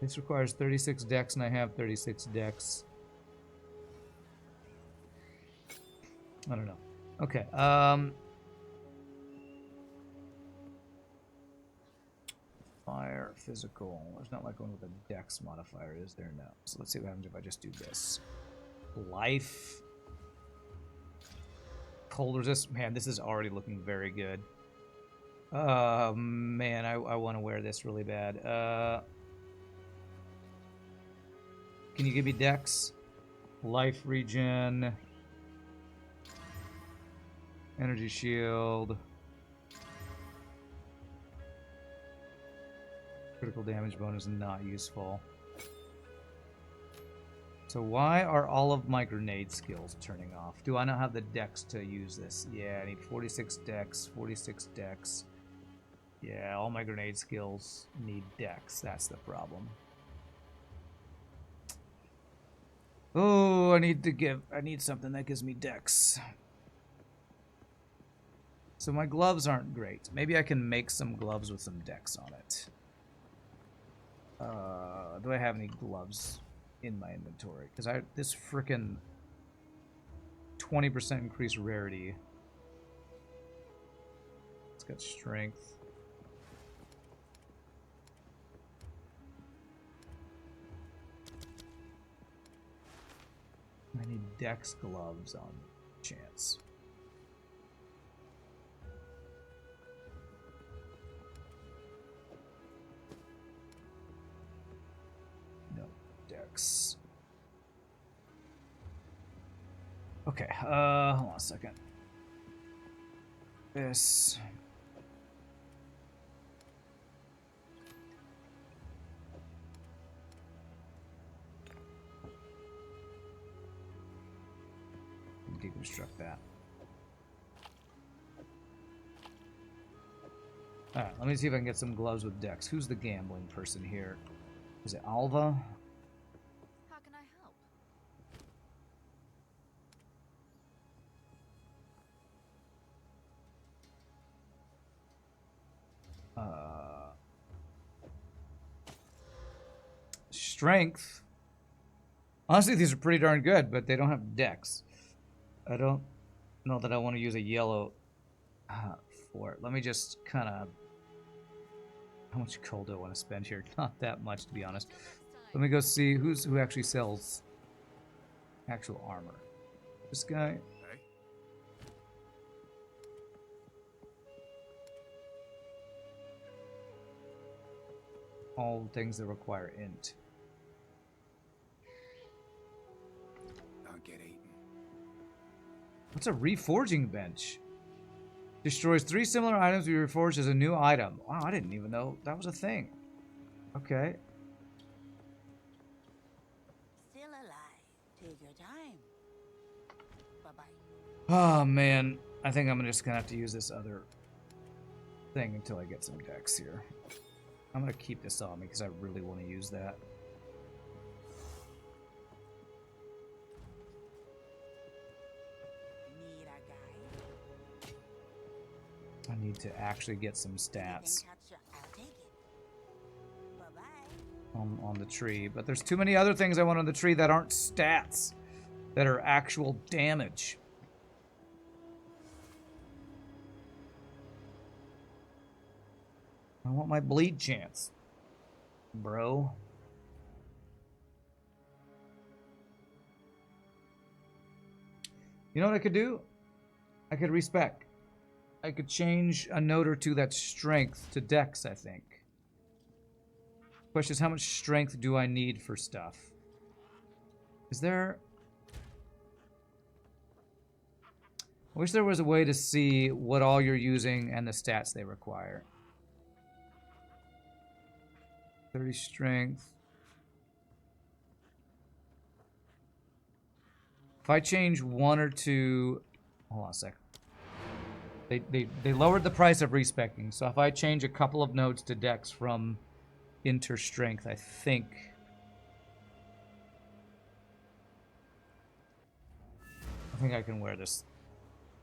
This requires 36 dex and I have 36 dex. I don't know. Okay, fire, physical. There's not like one with a dex modifier, is there? No. So let's see what happens if I just do this. Life. Cold resist. Man, this is already looking very good. Man, I want to wear this really bad. Can you give me dex? Life regen. Energy shield. Critical damage bonus not useful. So why are all of my grenade skills turning off? Do I not have the dex to use this? Yeah, I need 46 dex, 46 dex. Yeah, all my grenade skills need dex. That's the problem. Oh, I need something that gives me dex. So my gloves aren't great. Maybe I can make some gloves with some dex on it. Do I have any gloves in my inventory? Because this frickin' 20% increased rarity. It's got strength. I need dex gloves on chance. No dex. Okay, hold on a second. This. Construct that. Alright, let me see if I can get some gloves with decks. Who's the gambling person here? Is it Alva? How can I help? Strength. Honestly, these are pretty darn good, but they don't have decks. I don't know that I want to use a yellow for it. Let me just kind of... How much gold do I want to spend here? Not that much, to be honest. Let me go see who actually sells actual armor. This guy. Hey? All things that require int. Don't get eaten. What's a reforging bench? Destroys 3 similar items to be reforged as a new item. Wow, I didn't even know that was a thing. Okay. Still alive. Take your time. Bye-bye. Oh, man. I think I'm just going to have to use this other thing until I get some decks here. I'm going to keep this on me because I really want to use that. Need a guy? I need to actually get some stats I'll take it. Bye-bye. on the tree. But there's too many other things I want on the tree that aren't stats. That are actual damage. I want my bleed chance, bro. You know what I could do? I could respec. I could change a note or two that's strength to dex, I think. Question is, how much strength do I need for stuff? Is there... I wish there was a way to see what all you're using and the stats they require. 30 strength. If I change 1 or 2... Hold on a sec. They lowered the price of respecking, so if I change a couple of nodes to dex from inter strength, I think I can wear this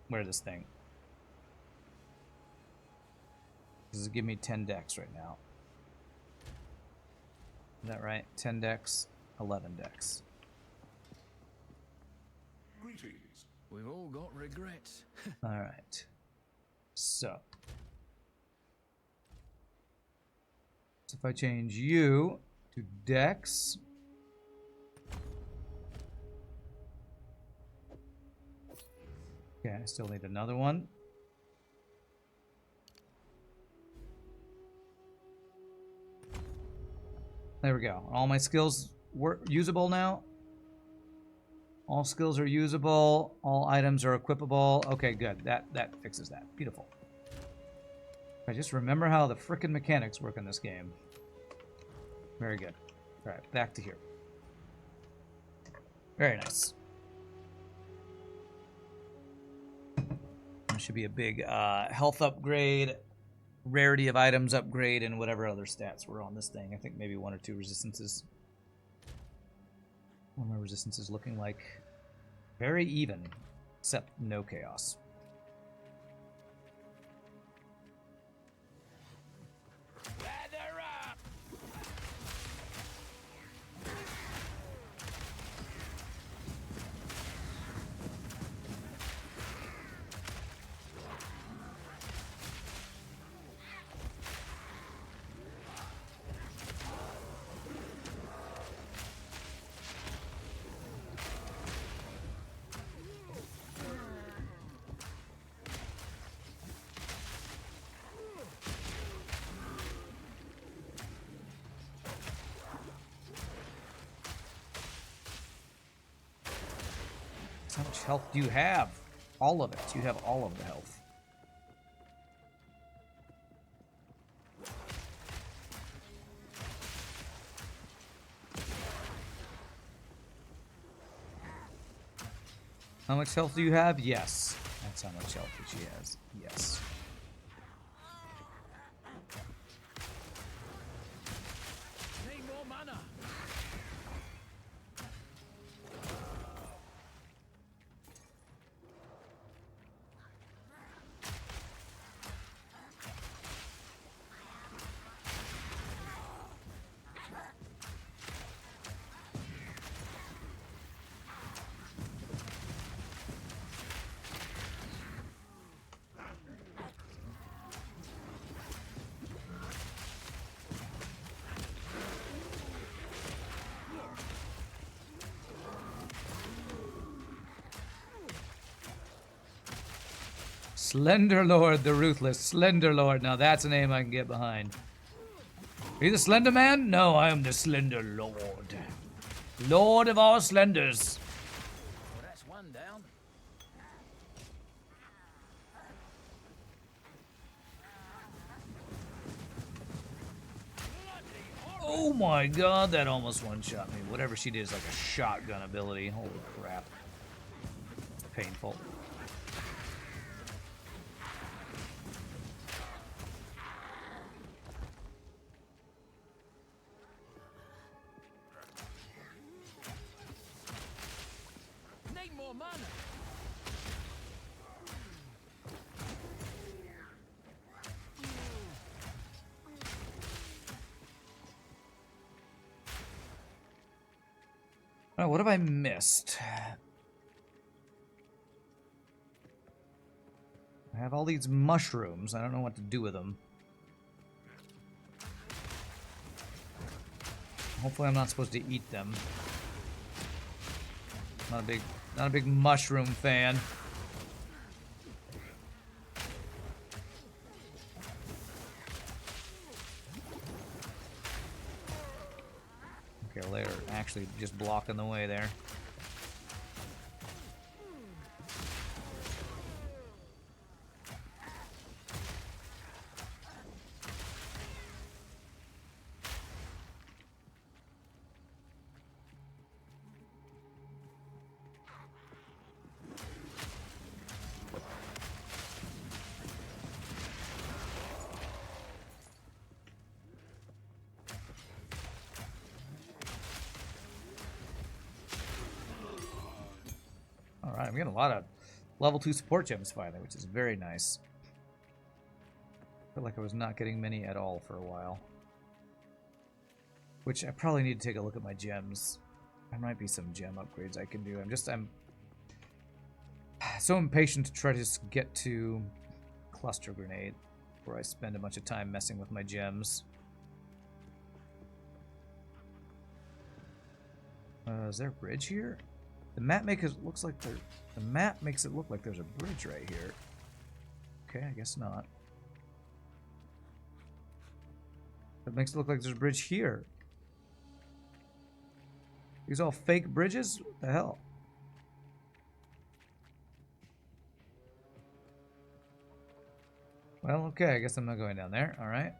thing. This is give me 10 dex right now. Is that right? 10 dex, 11 dex. Greetings. We've all got regrets. All right. So if I change you to dex, okay, I still need another one. There we go. All my skills were usable now. All skills are usable. All items are equipable. Okay, good. That fixes that. Beautiful. I just remember how the frickin' mechanics work in this game. Very good. All right, back to here. Very nice. There should be a big health upgrade, rarity of items upgrade, and whatever other stats were on this thing. I think maybe 1 or 2 resistances. What are my resistances looking like? Very even, except no chaos. Lather up! How much health do you have? All of it. You have all of the health. How much health do you have? Yes. That's how much health that she has. Yes. Need more mana. Slender Lord the Ruthless. Slender Lord. Now that's a name I can get behind. Are you the Slender Man? No, I am the Slender Lord. Lord of all Slenders. Well, that's one down. Oh my god, that almost one-shot me. Whatever she did is like a shotgun ability. Holy crap. It's painful. Need more mana. Alright, what have I missed? I have all these mushrooms. I don't know what to do with them. Hopefully I'm not supposed to eat them. Not a big mushroom fan. Okay, well, they're actually just blocking the way there. Alright, I'm getting a lot of level 2 support gems finally, which is very nice. I feel like I was not getting many at all for a while. Which I probably need to take a look at my gems. There might be some gem upgrades I can do. I'm so impatient to try to just get to Cluster Grenade, where I spend a bunch of time messing with my gems. Is there a bridge here? The map makes it looks like the map makes it look like there's a bridge right here. Okay, I guess not. That makes it look like there's a bridge here. These all fake bridges? What the hell? Well, okay, I guess I'm not going down there. All right.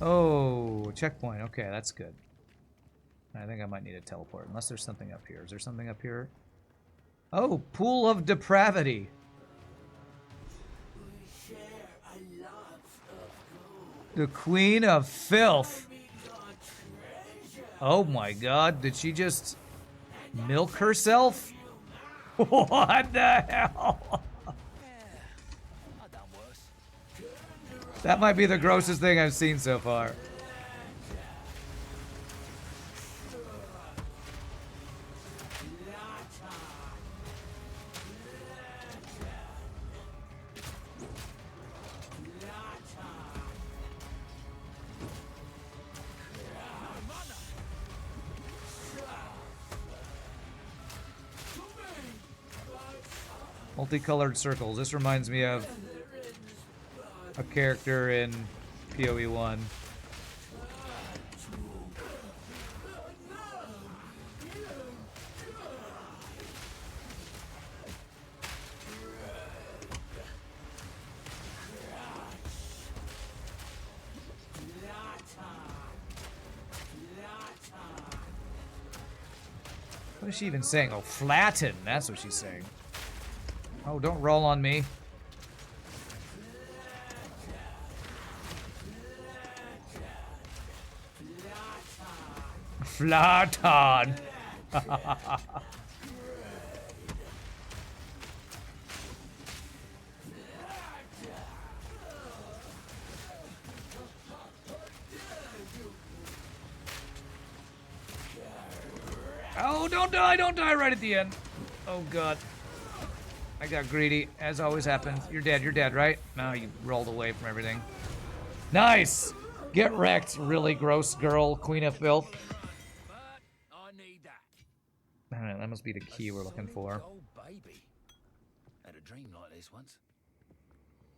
Oh, checkpoint. Okay, that's good. I think I might need a teleport, unless there's something up here. Is there something up here? Oh, Pool of Depravity. The Queen of Filth. Oh my god, did she just milk herself? What the hell? I've done worse. That might be the grossest thing I've seen so far. Multicolored circles. This reminds me of a character in PoE 1. What is she even saying? Oh, flatten. That's what she's saying. Oh, don't roll on me. Flatten. Oh, don't die right at the end. Oh, God. I got greedy, as always happens. You're dead, right? No, you rolled away from everything. Nice! Get wrecked, really gross girl, queen of filth. But I need that. Alright, that must be the key we're looking for. Gold baby. Had a dream like this once.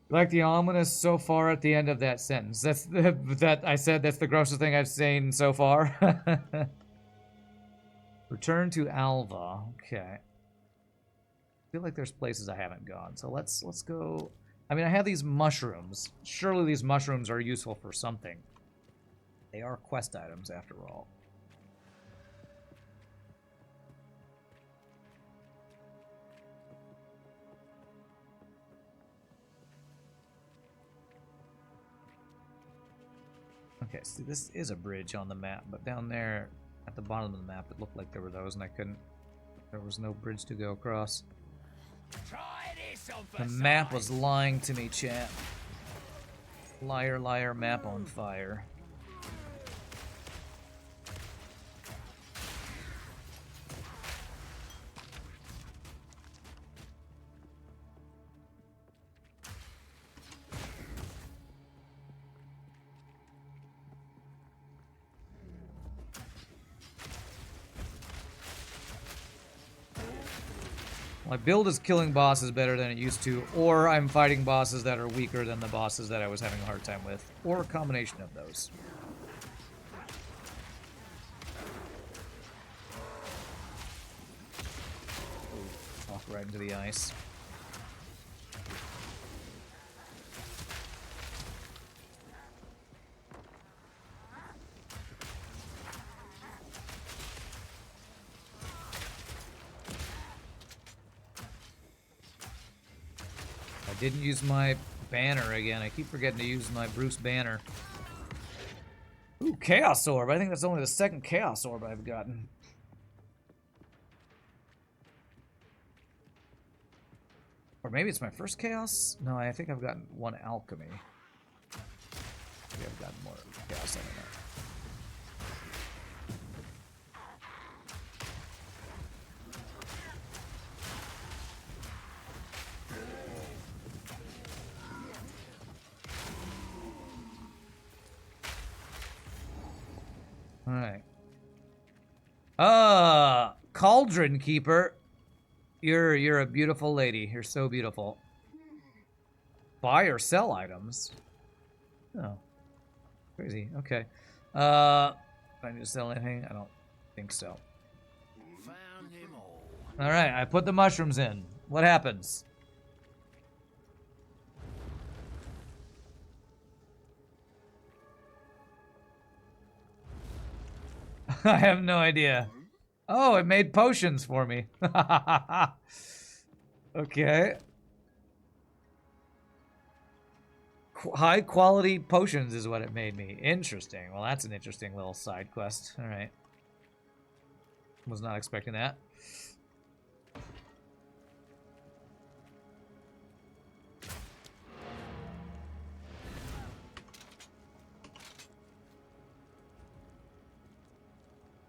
Like the ominous so far at the end of that sentence. That's that I said that's the grossest thing I've seen so far. Return to Alva. Okay. I feel like there's places I haven't gone. So let's go. I mean, I have these mushrooms. Surely these mushrooms are useful for something. They are quest items after all. Okay, see, this is a bridge on the map, but down there at the bottom of the map, it looked like there were those, and I couldn't. There was no bridge to go across. Try this on for The size. map was lying to me, chat. Liar, liar, map on fire. My build is killing bosses better than it used to, or I'm fighting bosses that are weaker than the bosses that I was having a hard time with, or a combination of those. Walk right into the ice. I didn't use my banner again. I keep forgetting to use my Bruce banner. Ooh, Chaos Orb. I think that's only the second Chaos Orb I've gotten. Or maybe it's my first Chaos? No, I think I've gotten one Alchemy. Maybe I've gotten more Chaos, I don't know. Alright. Cauldron Keeper. You're a beautiful lady. You're so beautiful. Buy or sell items? Oh. Crazy. Okay. Do I need to sell anything? I don't think so. Found him all. Alright, I put the mushrooms in. What happens? I have no idea. Oh, it made potions for me. Okay. High quality potions is what it made me. Interesting. Well, that's an interesting little side quest. All right. Was not expecting that.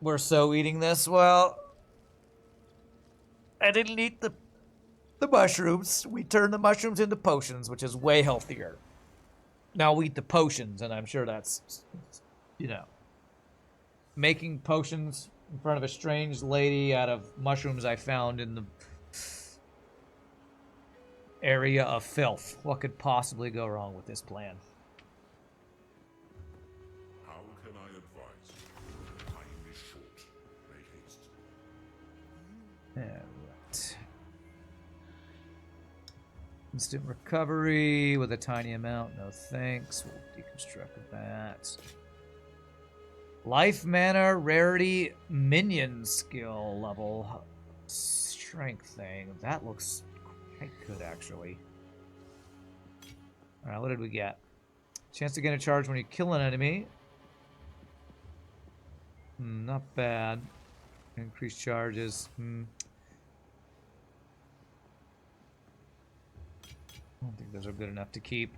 We're so eating this. Well, I didn't eat the mushrooms. We turned the mushrooms into potions, which is way healthier. Now we eat the potions, and I'm sure that's, you know, making potions in front of a strange lady out of mushrooms I found in the area of filth. What could possibly go wrong with this plan? How can I advise? Time is short. Make haste. Alright. Instant recovery with a tiny amount. No thanks. We'll deconstruct that. Life, mana, rarity, minion skill level, strength thing. That looks quite good, actually. Alright, what did we get? Chance to gain a charge when you kill an enemy. Not bad. Increased charges. I don't think those are good enough to keep.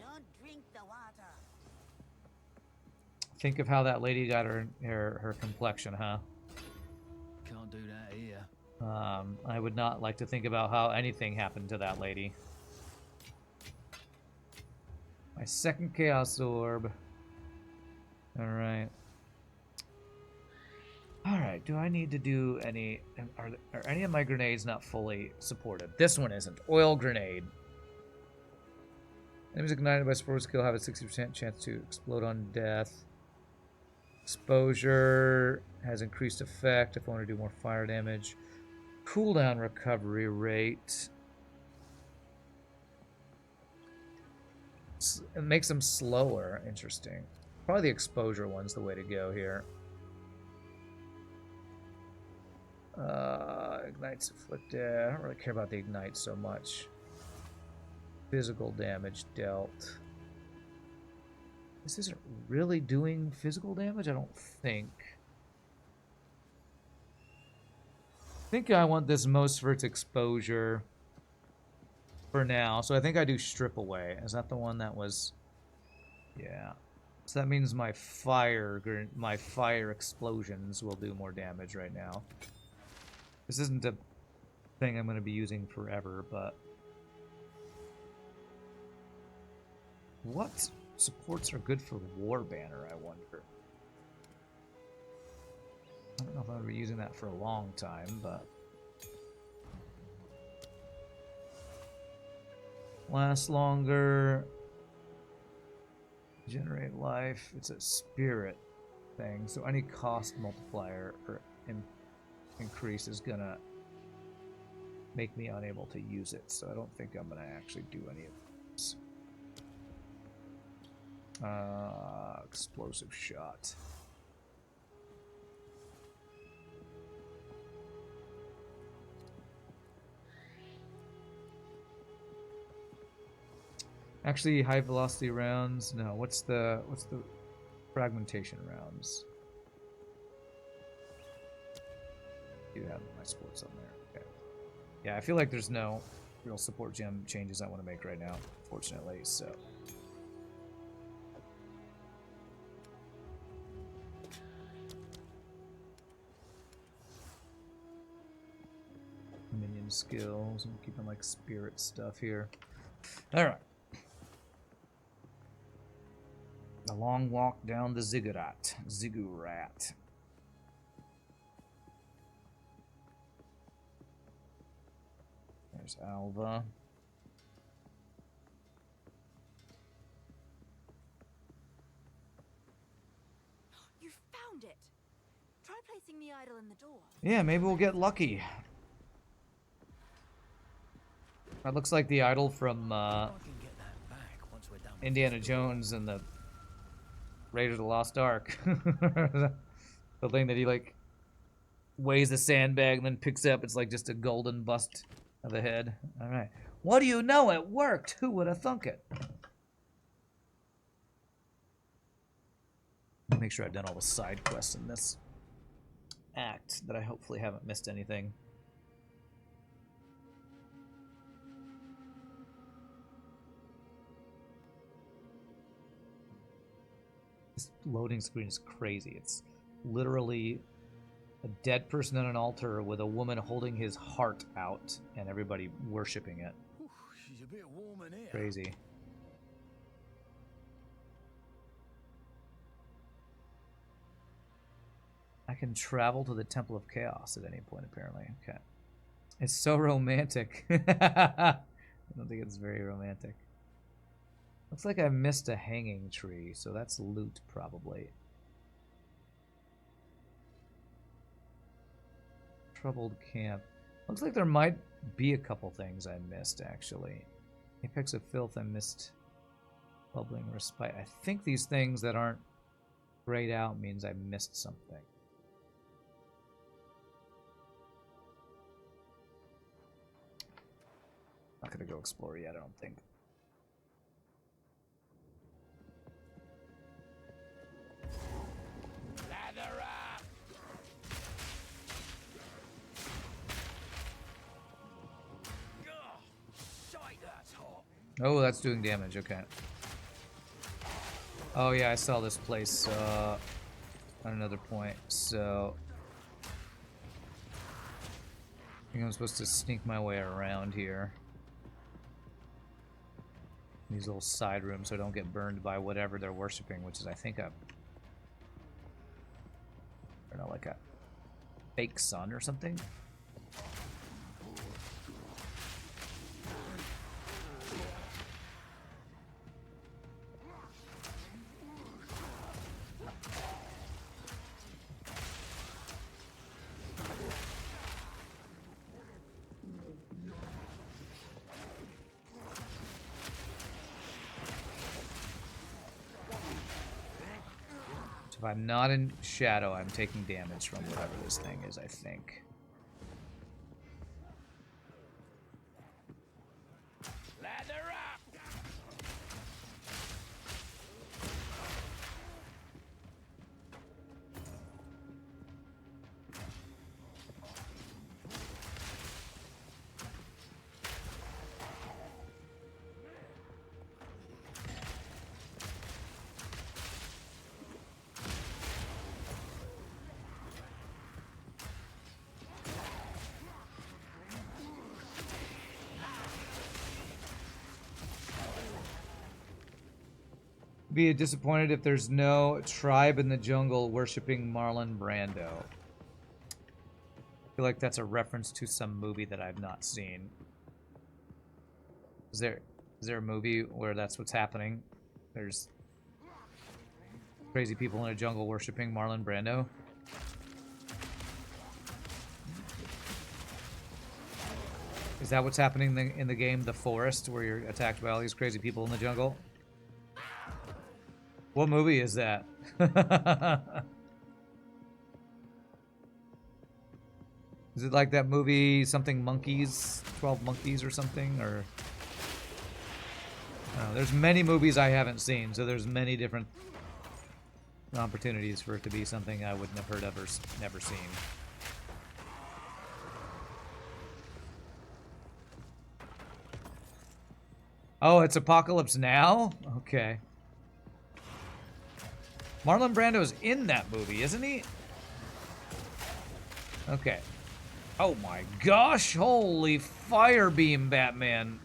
Don't drink the water. Think of how that lady got her complexion, huh? Can't do that here. I would not like to think about how anything happened to that lady. My second Chaos Orb. Alright. Alright, do I need to do any... Are any of my grenades not fully supported? This one isn't. Oil Grenade. Enemies ignited by spore skill have a 60% chance to explode on death. Exposure has increased effect if I want to do more fire damage. Cooldown recovery rate. It makes them slower. Interesting. Probably the exposure one's the way to go here. Ignites afflicted. I don't really care about the ignite so much. Physical damage dealt. This isn't really doing physical damage, I don't think. I think I want this most for its exposure for now. So I think I do strip away. Is that the one that was... Yeah. So that means my fire explosions will do more damage right now. This isn't a thing I'm going to be using forever, but... What supports are good for War Banner, I wonder? I don't know if I'm going to be using that for a long time, but... Last longer. Generate life. It's a spirit thing, so any cost multiplier or increase is going to make me unable to use it, so I don't think I'm going to actually do any of this. Explosive shot. Actually, high velocity rounds. No, what's the fragmentation rounds? You have my sports on there. Okay. Yeah, I feel like there's no real support gem changes I want to make right now, fortunately. So. Minion skills. I'm keeping like spirit stuff here. All right. A long walk down the ziggurat. There's Alva. You found it. Try placing the idol in the door. Yeah, maybe we'll get lucky. That looks like the idol from I can get that back once we're done with Indiana this. Jones and the Raiders of the Lost Ark. The thing that he like weighs a sandbag and then picks up. It's like just a golden bust of a head. All right. What do you know? It worked. Who would have thunk it? Make sure I've done all the side quests in this act, that I hopefully haven't missed anything. This loading screen is crazy. It's literally a dead person on an altar with a woman holding his heart out and everybody worshipping it. Whew, she's a bit warm in here. Crazy. I can travel to the Temple of Chaos at any point, apparently. Okay. It's so romantic. I don't think it's very romantic. Looks like I missed a hanging tree, so that's loot, probably. Troubled camp. Looks like there might be a couple things I missed, actually. Apex of Filth I missed. Bubbling respite. I think these things that aren't grayed out means I missed something. Not gonna go explore yet, I don't think. Lather up! Shite, that's hot. Oh, that's doing damage, okay. Oh yeah, I saw this place at another point, so I think I'm supposed to sneak my way around here. These little side rooms so I don't get burned by whatever they're worshipping, which is I think a, I don't know, like a fake sun or something. If I'm not in shadow, I'm taking damage from whatever this thing is, I think. Lather up! Be disappointed if there's no tribe in the jungle worshipping Marlon Brando. I feel like that's a reference to some movie that I've not seen. Is there a movie where that's what's happening? There's crazy people in a jungle worshipping Marlon Brando? Is that what's happening in the game The Forest, where you're attacked by all these crazy people in the jungle? What movie is that? Is it like that movie, something Monkeys, 12 Monkeys or something? Or I don't know, there's many movies I haven't seen, so there's many different opportunities for it to be something I wouldn't have heard of or never seen. Oh, it's Apocalypse Now? Okay. Marlon Brando's in that movie, isn't he? Okay. Oh my gosh, holy fire beam, Batman.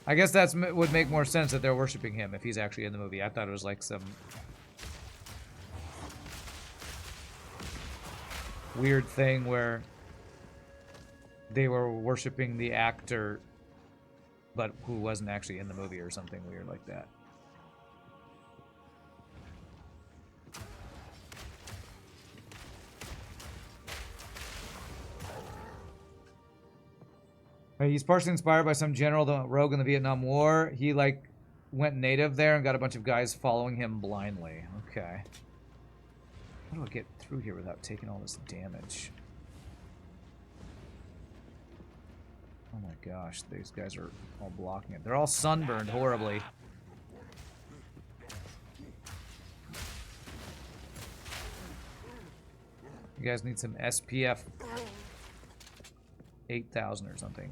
I guess that would make more sense that they're worshiping him if he's actually in the movie. I thought it was like some weird thing where they were worshiping the actor but who wasn't actually in the movie or something weird like that. He's partially inspired by some general that went rogue in the Vietnam War. He, like, went native there and got a bunch of guys following him blindly. Okay. How do I get through here without taking all this damage? Oh my gosh, these guys are all blocking it. They're all sunburned horribly. You guys need some SPF 8,000 or something.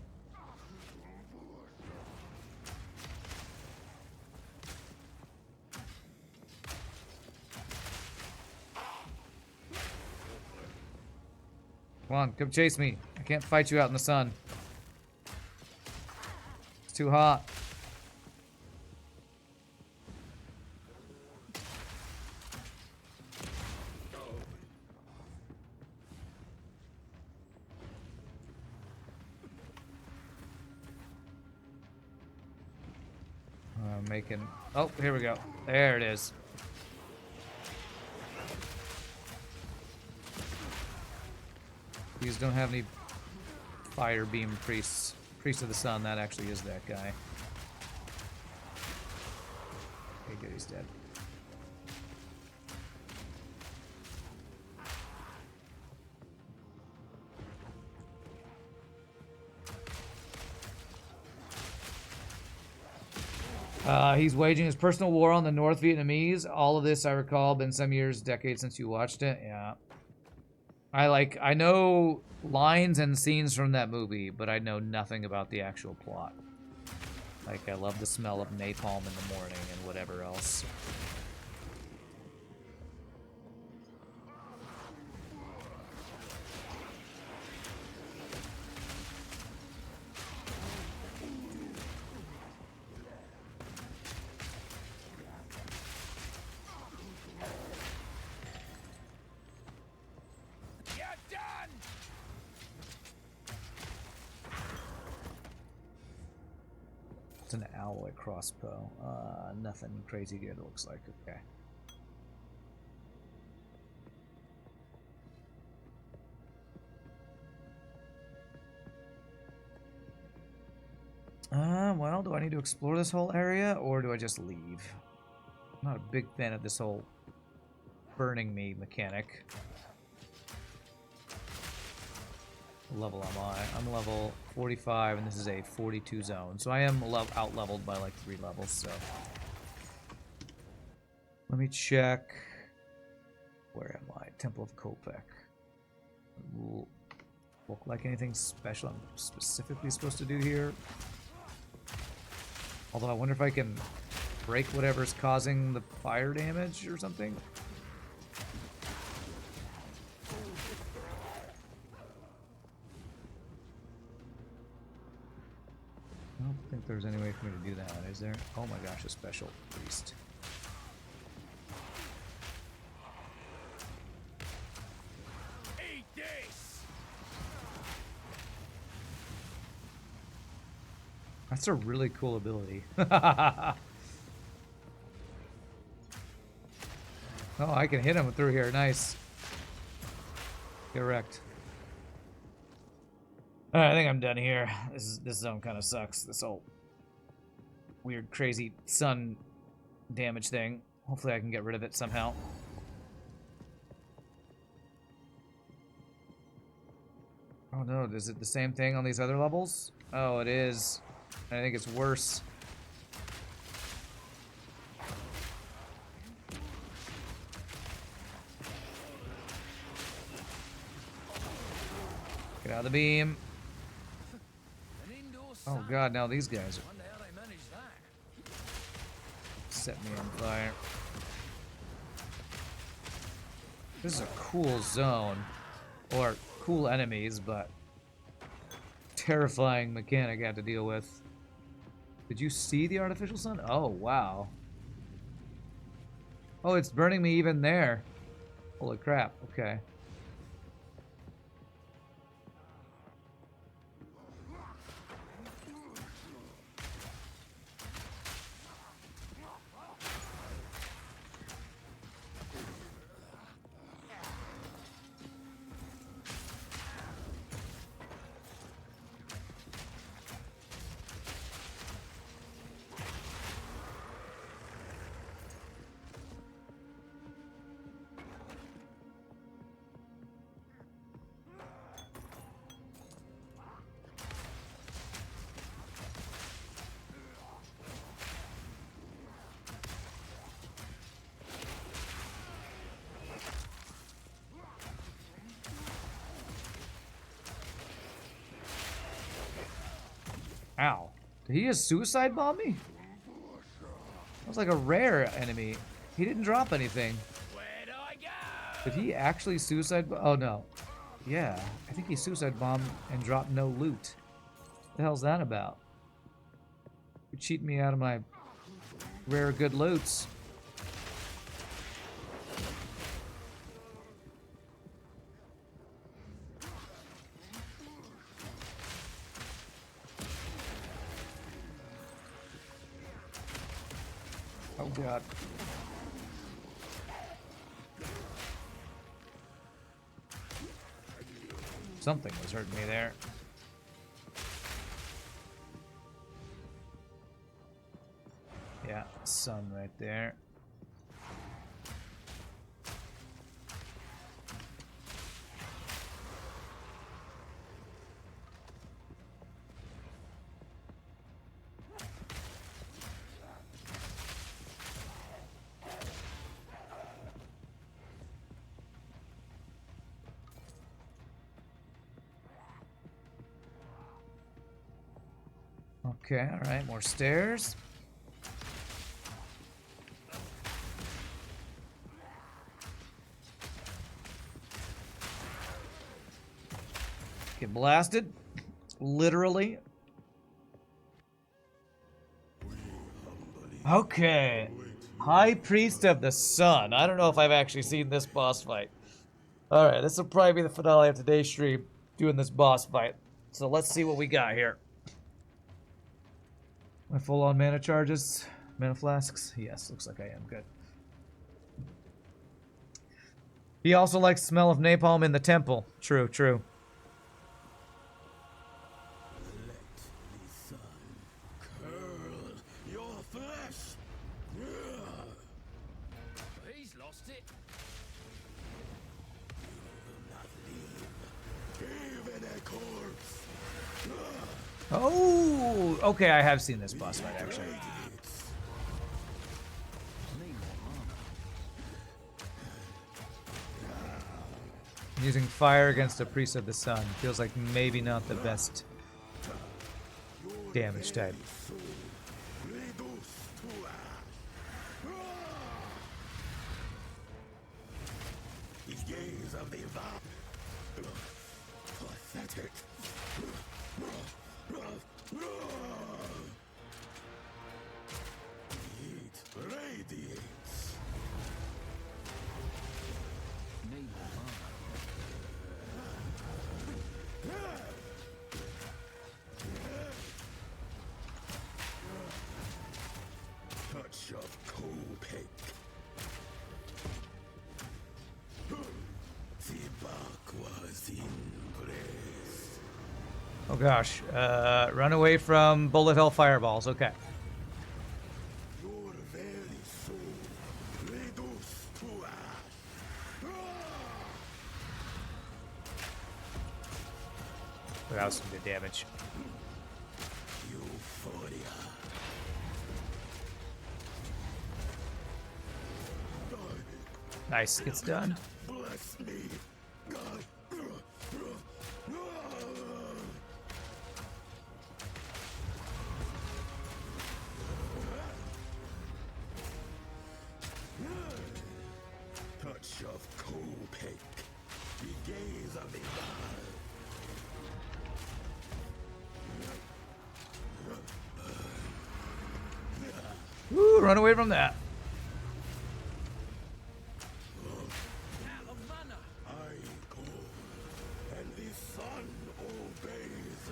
Come on, come chase me. I can't fight you out in the sun. It's too hot. Making... Oh, here we go. There it is. These don't have any fire beam priests. Priest of the Sun, that actually is that guy. Okay, good, he's dead. He's waging his personal war on the North Vietnamese. All of this, I recall, been some years, decades since you watched it. Yeah. I know lines and scenes from that movie, but I know nothing about the actual plot. Like, I love the smell of napalm in the morning and whatever else. You're done! It's an alloy crossbow. Nothing crazy good, it looks like. Okay. Well, do I need to explore this whole area, or do I just leave? I'm not a big fan of this whole burning me mechanic. What level am I? I'm level 45, and this is a 42 zone, so I am out-leveled by like 3 levels, so... Let me check... Where am I? Temple of Kopek. Look like anything special I'm specifically supposed to do here. Although I wonder if I can break whatever's causing the fire damage or something. I don't think there's any way for me to do that, is there? Oh my gosh, a special priest. Eat this! That's a really cool ability. Oh, I can hit him through here. Nice. Get wrecked. Alright, I think I'm done here. This zone kind of sucks. This whole weird, crazy sun damage thing. Hopefully I can get rid of it somehow. Oh no, is it the same thing on these other levels? Oh, it is. I think it's worse. Get out of the beam. An indoor Oh sun. god, now these guys Wonder how they managed that. set me on fire. This is a cool zone. Or cool enemies, but terrifying mechanic I have to deal with. Did you see the artificial sun? Oh, wow. Oh, it's burning me even there. Holy crap, okay. Ow. Did he just suicide bomb me? That was like a rare enemy. He didn't drop anything. Where'd I go? Did he actually suicide bomb? Oh no. Yeah, I think he suicide bombed and dropped no loot. What the hell's that about? You cheat me out of my rare good loots. Oh god. Something was hurting me there. Yeah, sun right there. Okay, all right, more stairs. Get blasted. Literally. Okay. High Priest of the Sun. I don't know if I've actually seen this boss fight. Alright, this will probably be the finale of today's stream, doing this boss fight. So let's see what we got here. My full-on mana charges? Mana flasks? Yes, looks like I am. Good. He also likes the smell of napalm in the temple. True, true. He's lost it. Oh, okay, I have seen this boss fight, actually. Using fire against a Priest of the Sun feels like maybe not the best damage type. Pathetic. It radiates. Touch of Copac. The bark was embraced. Oh gosh, run away from bullet hell fireballs. Okay. Your very soul reduced to ash. That was some good damage. Euphoria. Nice, gets done. Bless me, God. Touch of Copac. The gaze of the eye. Woo, run away from that. Out of mana. I go, and the sun obeys.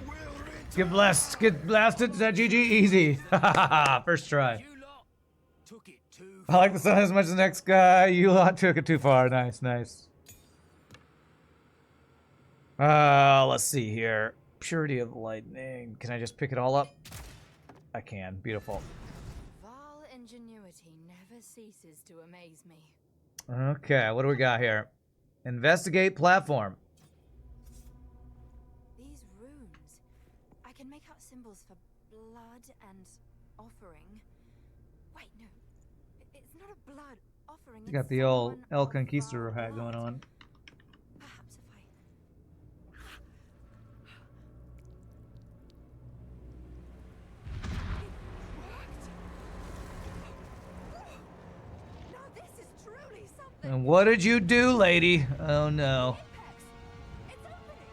Will reach Get blessed, get blasted. GG, easy. First try. You lot took it too I like the sun as much as the next guy. You lot took it too far. Nice, nice. Let's see here. Purity of Lightning. Can I just pick it all up? I can. Beautiful. Val ingenuity never ceases to amaze me. Okay, what do we got here? Investigate platform. These runes. I can make out symbols for blood and offering. Wait, no. It's not a blood offering. You got it's the old someone El of Conquistador Val hat going blood. on. Perhaps if I... Now this is truly something. And what did you do, lady? Oh no. Apex! It's opening!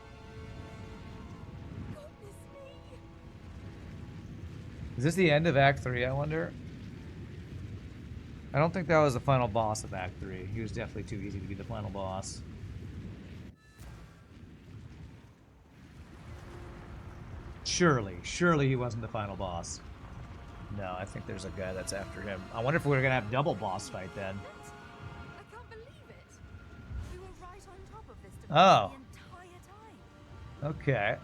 Goodness me! Is this the end of Act 3, I wonder? I don't think that was the final boss of Act 3. He was definitely too easy to be the final boss. Surely he wasn't the final boss. No, I think there's a guy that's after him. I wonder if we're gonna have double boss fight then. I can't believe it! We were right on top of this Oh. the entire time. Okay.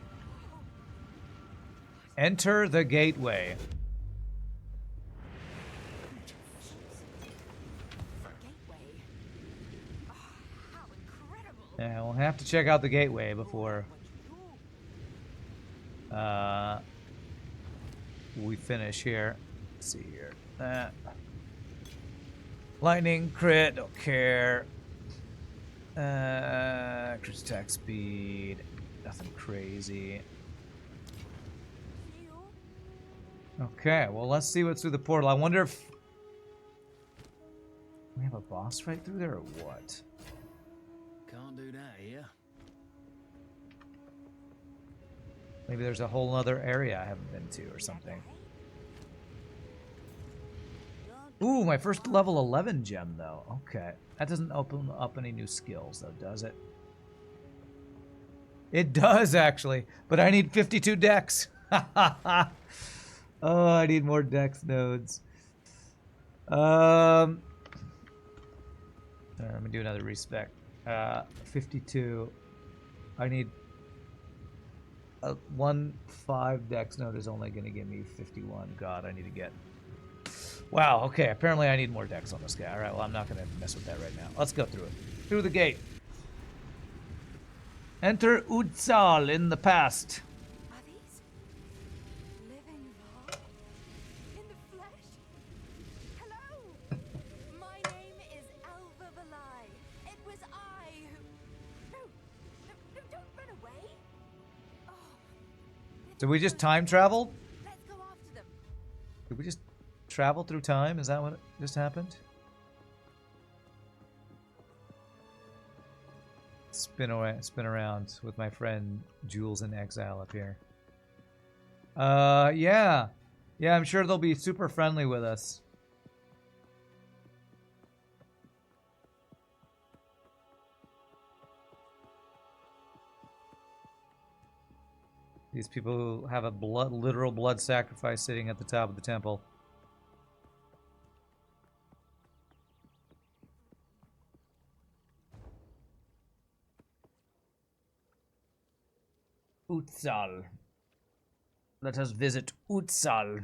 Enter the gateway. Gateway. Oh, how incredible! Yeah, we'll have to check out the gateway before we finish here. Let's see here. Lightning crit, don't care. Crit attack speed, nothing crazy. Okay, well, let's see what's through the portal. I wonder if we have a boss right through there or what? Can't do that here. Maybe there's a whole other area I haven't been to or something. Ooh, my first level 11 gem, though. Okay. That doesn't open up any new skills, though, does it? It does, actually. But I need 52 dex. Oh, I need more dex nodes. Let me do another respec. 52. I need... 1/5 dex node is only going to give me 51. God, I need to get... Wow, okay, apparently I need more dex on this guy. Alright, well, I'm not going to mess with that right now. Let's go through it. Through the gate. Enter Exile in the past. Are these living Var? In the flesh? Hello! My name is Alva Valai. It was I who... No, don't run away. Oh. Did we just time travel? Let's go after them. Did we just travel through time? Is that what just happened? Spin around with my friend Jules in Exile up here. Yeah. Yeah, I'm sure they'll be super friendly with us. These people who have a literal blood sacrifice sitting at the top of the temple. Exile. Let us visit Exile.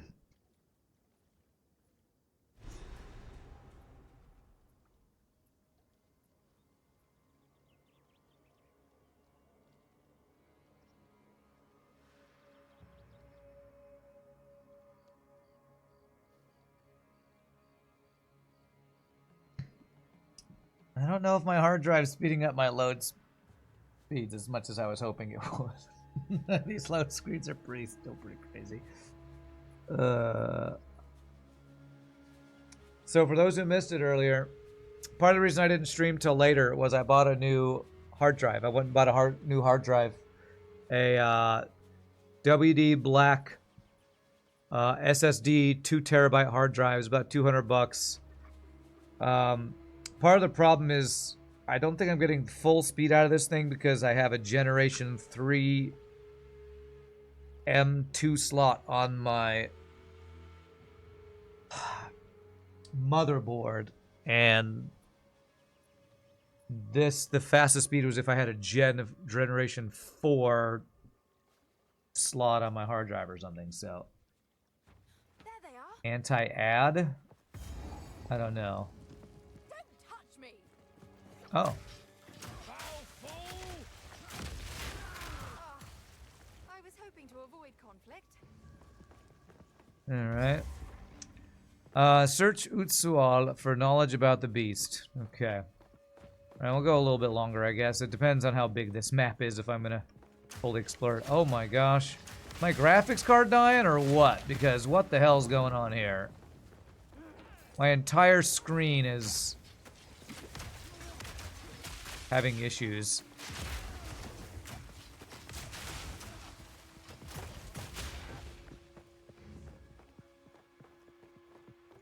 I don't know if my hard drive's speeding up my load speeds as much as I was hoping it would. These load screens are still pretty crazy. So for those who missed it earlier, part of the reason I didn't stream till later was I bought a new hard drive. I went and bought a new hard drive, a WD Black SSD 2 terabyte hard drive. It's about $200. Part of the problem is I don't think I'm getting full speed out of this thing because I have a Generation 3 M2 slot on my motherboard, and the fastest speed was if I had a Generation 4 slot on my hard drive or something. So There they are. anti-ad? I don't know. Don't touch me. Oh. I was hoping to avoid conflict. Alright. Search Utsual for knowledge about the beast. Okay. Alright, we'll go a little bit longer, I guess. It depends on how big this map is if I'm gonna fully explore it. Oh my gosh. My graphics card dying or what? Because what the hell's going on here? My entire screen is having issues.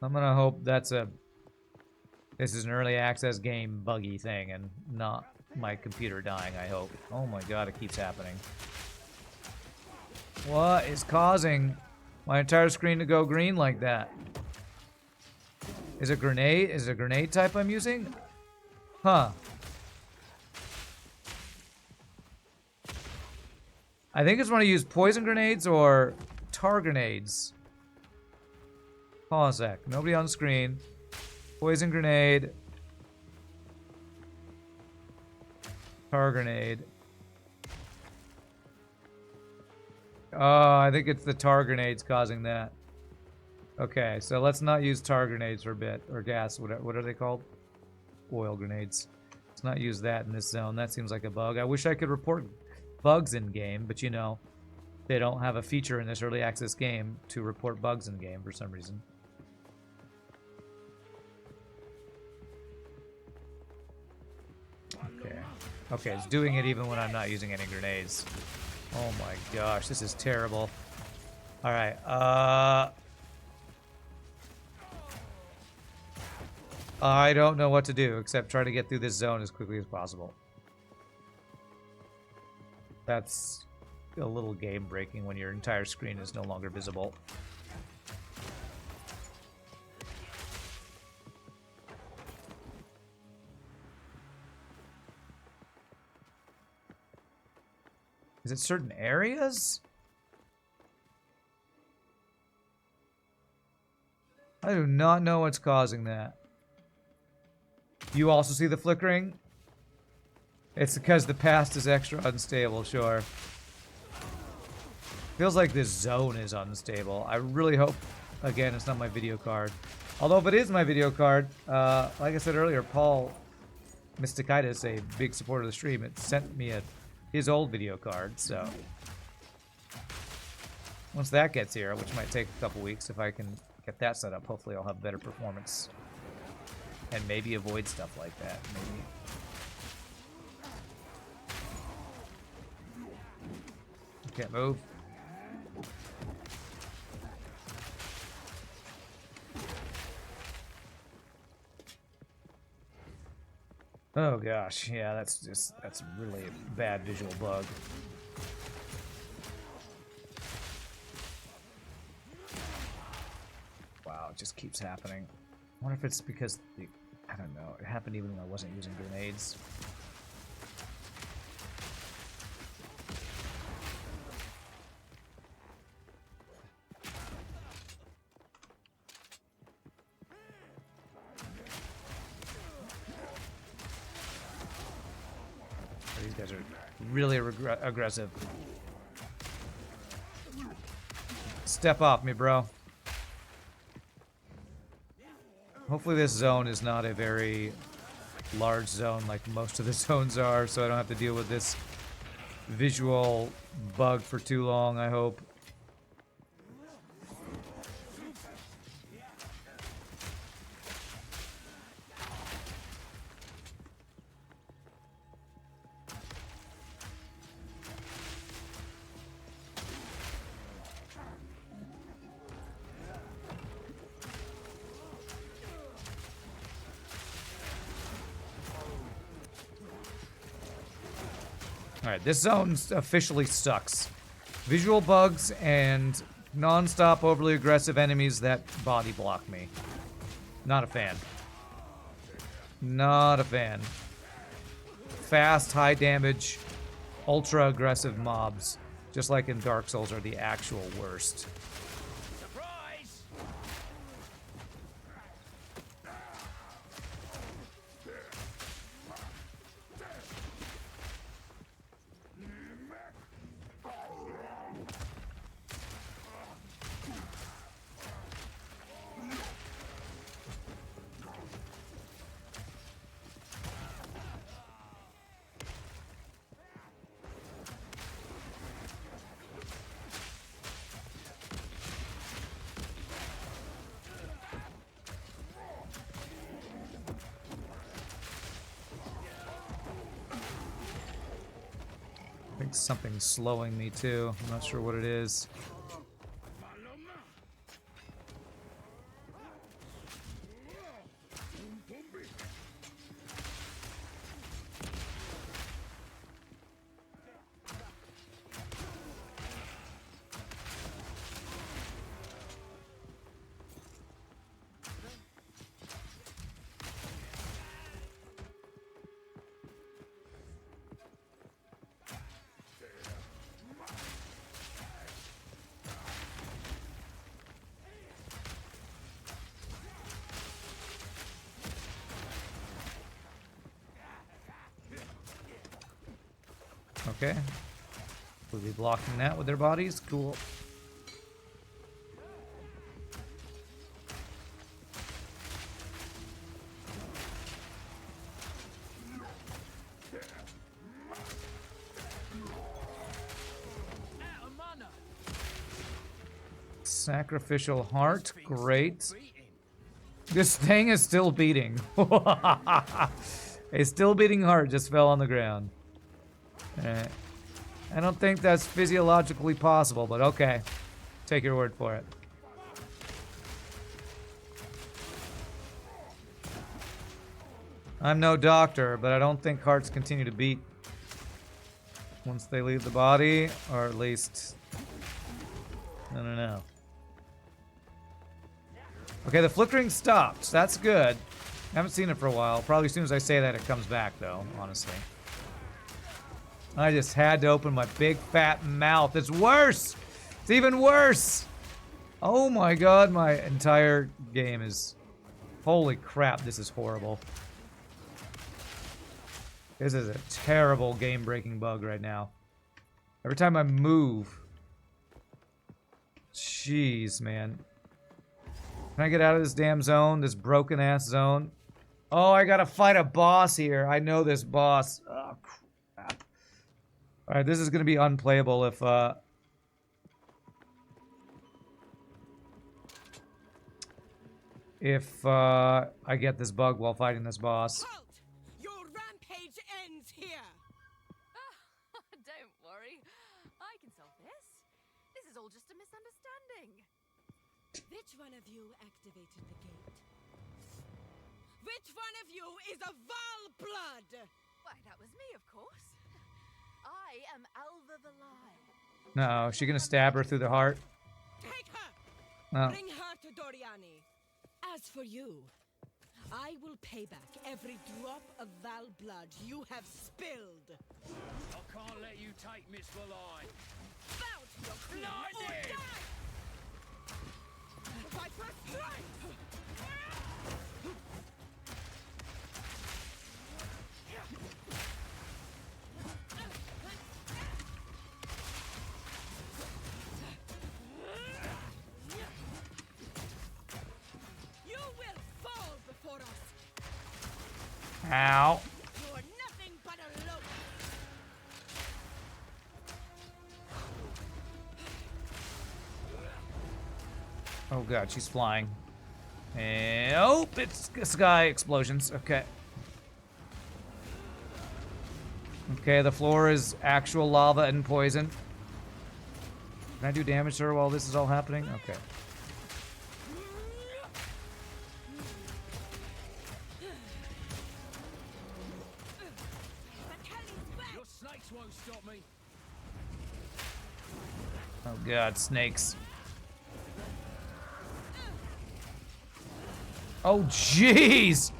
I'm gonna hope this is an early access game buggy thing and not my computer dying, I hope. Oh my god, it keeps happening. What is causing my entire screen to go green like that? Is it grenade? Is it a grenade type I'm using? Huh. I think it's when I use poison grenades or tar grenades. Pause a sec. Nobody on screen. Poison grenade. Tar grenade. Oh, I think it's the tar grenades causing that. Okay, so let's not use tar grenades for a bit. Or gas, what are they called? Oil grenades. Let's not use that in this zone. That seems like a bug. I wish I could report bugs in game, but you know, they don't have a feature in this early access game to report bugs in game for some reason. Okay. Okay, it's doing it even when I'm not using any grenades. Oh my gosh, this is terrible. Alright, I don't know what to do except try to get through this zone as quickly as possible. That's a little game breaking when your entire screen is no longer visible. Is it certain areas? I do not know what's causing that. You also see the flickering? It's because the past is extra unstable, sure. Feels like this zone is unstable. I really hope, again, it's not my video card. Although if it is my video card, like I said earlier, Paul Mystikitis, a big supporter of the stream, it sent me his old video card, so once that gets here, which might take a couple weeks, if I can get that set up, hopefully I'll have better performance and maybe avoid stuff like that. Maybe. Can't move. Oh gosh, yeah, that's really a bad visual bug. Wow, it just keeps happening. I wonder if it's because I don't know, it happened even when I wasn't using grenades. These guys are really aggressive. Step off me, bro. Hopefully this zone is not a very large zone like most of the zones are, so I don't have to deal with this visual bug for too long, I hope. Alright, this zone officially sucks. Visual bugs and non-stop overly aggressive enemies that body block me. Not a fan. Not a fan. Fast, high damage, ultra aggressive mobs, just like in Dark Souls, are the actual worst. Surprise! I think something's slowing me too. I'm not sure what it is. Okay. We'll be blocking that with their bodies. Cool. Sacrificial heart. Great. This thing is still beating. A still beating heart just fell on the ground. I don't think that's physiologically possible, but okay. Take your word for it. I'm no doctor, but I don't think hearts continue to beat once they leave the body, or at least... I don't know. Okay, the flickering stopped. That's good. I haven't seen it for a while. Probably as soon as I say that, it comes back, though, honestly. I just had to open my big fat mouth. It's worse! It's even worse! Oh my god, my entire game is... Holy crap, this is horrible. This is a terrible game-breaking bug right now. Every time I move... Jeez, man. Can I get out of this damn zone? This broken-ass zone? Oh, I gotta fight a boss here. I know this boss. Oh, crap. Alright, this is gonna be unplayable if, I get this bug while fighting this boss. Halt! Your rampage ends here! Don't worry. I can solve this. This is all just a misunderstanding. Which one of you activated the gate? Which one of you is a Val blood? Why, that was me, of course. I am Alva Valai. No, is she gonna stab her through the heart? Take her! No. Bring her to Doriani. As for you, I will pay back every drop of Val blood you have spilled. I can't let you take Miss Valai. Bow to your queen or Blinded! die! Fight for strength! You will fall before us. Ow. You are nothing but a loaf. Oh god, she's flying. And, oh, it's sky explosions. Okay. Okay, the floor is actual lava and poison. Can I do damage to her while this is all happening? Okay. Your snakes won't stop me. Oh god, snakes. Oh jeez!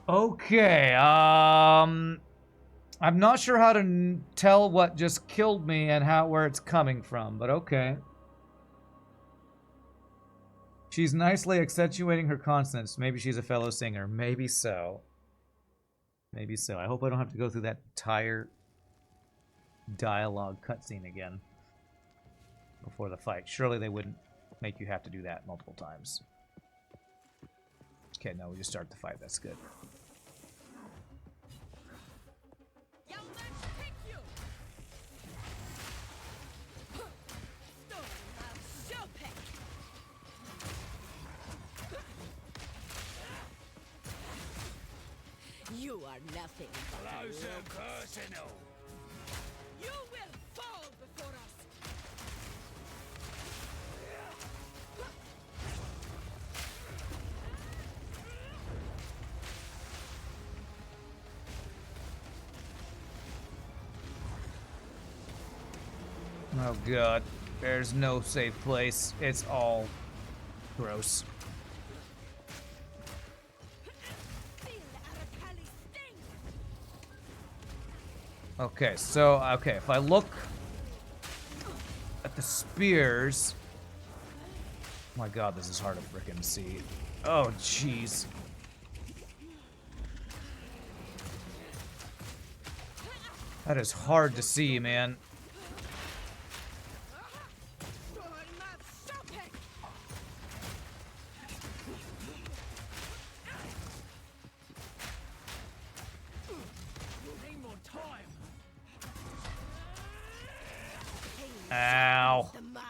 Okay, I'm not sure how to tell what just killed me and where it's coming from, but okay. She's nicely accentuating her consonants. Maybe she's a fellow singer. Maybe so. Maybe so. I hope I don't have to go through that entire dialogue cutscene again before the fight. Surely they wouldn't make you have to do that multiple times. Okay, no, we just start the fight. That's good. Young man, take you. Storm of Chopin. You are nothing but a Closer loaf. personal. You will fall before us. Oh god, there's no safe place. It's all gross. Feel Aracali's sting. Okay, so, okay, if I look at the spears... Oh my god, this is hard to frickin' see. Oh, jeez. That is hard to see, man. Need more time. Ow. The mind.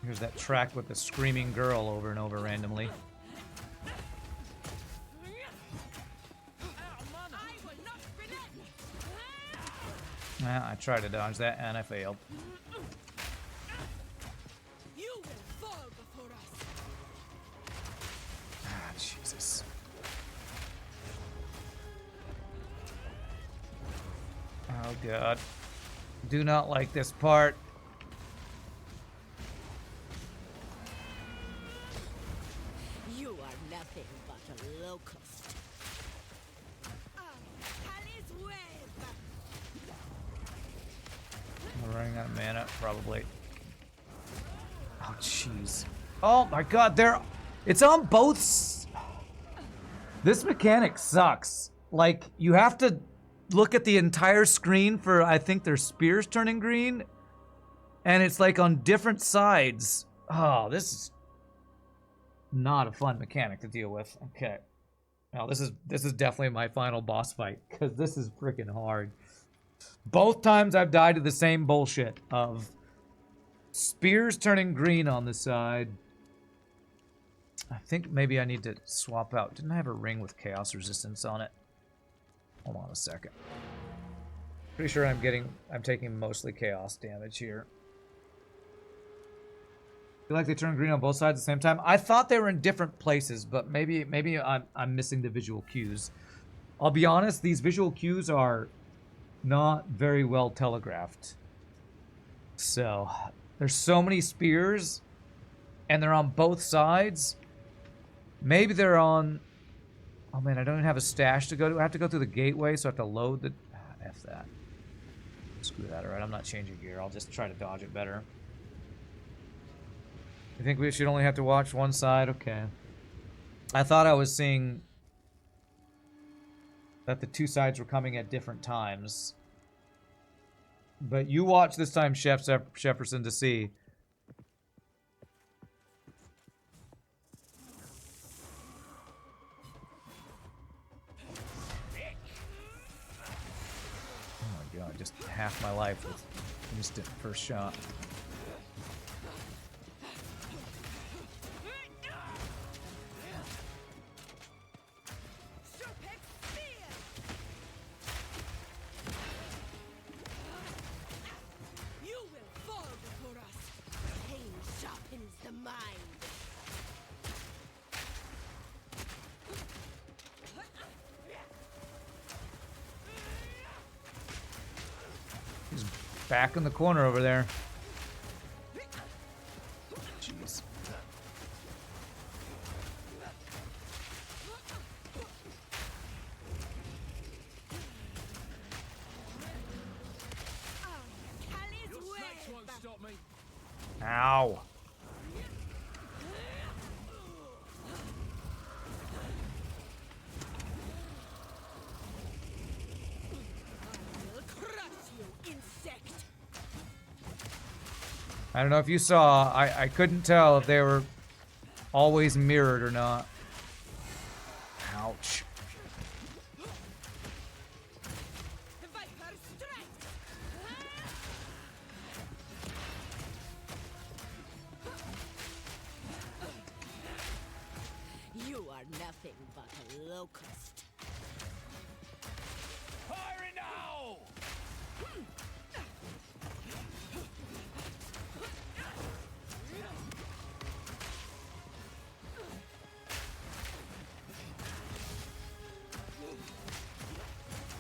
Here's that track with the screaming girl over and over randomly. I tried to dodge that and I failed. You will fall before us. Ah, Jesus. Oh, God. Do not like this part. You are nothing but a locust. Kali's wave. We're running out of mana, probably. Oh, jeez. Oh, my God. It's on both. This mechanic sucks. Like, you have to look at the entire screen for, I think, their spears turning green. And it's, like, on different sides. Oh, this is not a fun mechanic to deal with. Okay. Now, this is definitely my final boss fight, because this is freaking hard. Both times I've died to the same bullshit of spears turning green on the side. I think maybe I need to swap out. Didn't I have a ring with chaos resistance on it? Hold on a second. Pretty sure I'm taking mostly chaos damage here. Feel like they turn green on both sides at the same time. I thought they were in different places, but maybe I'm missing the visual cues. I'll be honest, these visual cues are not very well telegraphed. So, there's so many spears, and they're on both sides. Maybe they're on... Oh man, I don't even have a stash to go to. I have to go through the gateway, so I have to load the... F that. Screw that, alright. I'm not changing gear. I'll just try to dodge it better. You think we should only have to watch one side? Okay. I thought I was seeing that the two sides were coming at different times. But you watch this time, Shefferson, to see. Oh my God, just half my life with instant first shot. You will fall before us. Pain sharpens the mind. He's back in the corner over there. Jeez. Kali's Your snakes wave. won't stop me. Ow. Will crush you, insect. I don't know if you saw, I couldn't tell if they were always mirrored or not. Ouch. The viper strikes. You are nothing but a locust. Fire it now!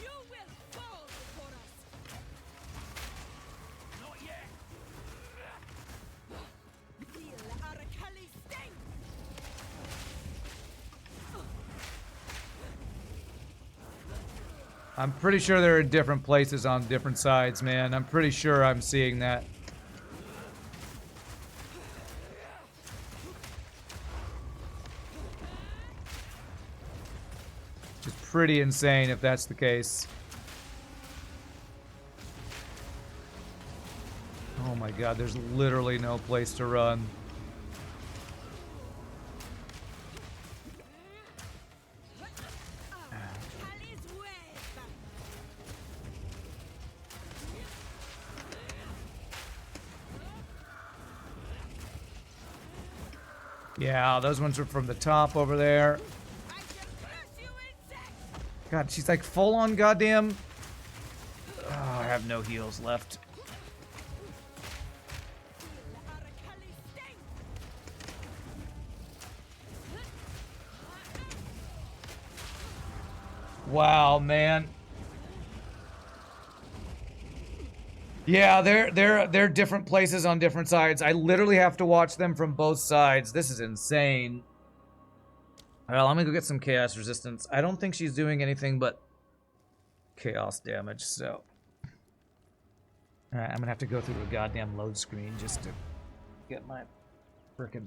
You will fall before us. Not yet. Feel Arakali sting. I'm pretty sure they're in different places on different sides, man. I'm pretty sure I'm seeing that. pretty insane if that's the case. Oh my god, there's literally no place to run. Yeah, those ones are from the top over there. God, she's like full on goddamn. Oh, I have no heals left. Wow, man. Yeah, they're different places on different sides. I literally have to watch them from both sides. This is insane. Well, I'm gonna go get some chaos resistance. I don't think she's doing anything but chaos damage, so. Alright, I'm gonna have to go through a goddamn load screen just to get my frickin'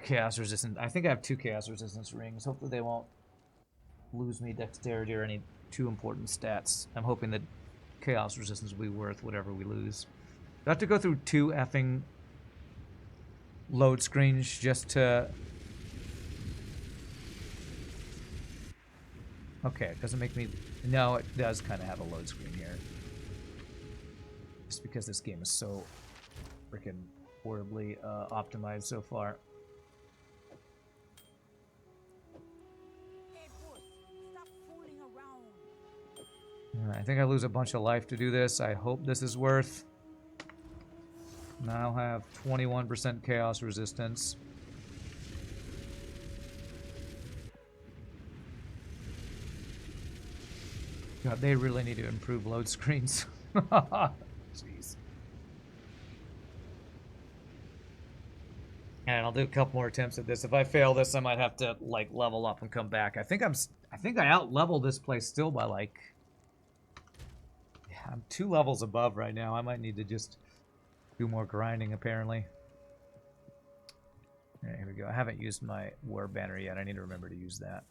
chaos resistance. I think I have 2 chaos resistance rings. Hopefully they won't lose me dexterity or any too important stats. I'm hoping that chaos resistance will be worth whatever we lose. Do I have to go through 2 effing load screens just to... Okay, it doesn't make me... No, it does kind of have a load screen here. Just because this game is so freaking horribly optimized so far. I think I lose a bunch of life to do this. I hope this is worth. Now I have 21% chaos resistance. God, they really need to improve load screens. Jeez. And I'll do a couple more attempts at this. If I fail this, I might have to like level up and come back. I think I out leveled this place still by like. Yeah, I'm 2 levels above right now. I might need to just do more grinding apparently. Alright, here we go. I haven't used my war banner yet. I need to remember to use that.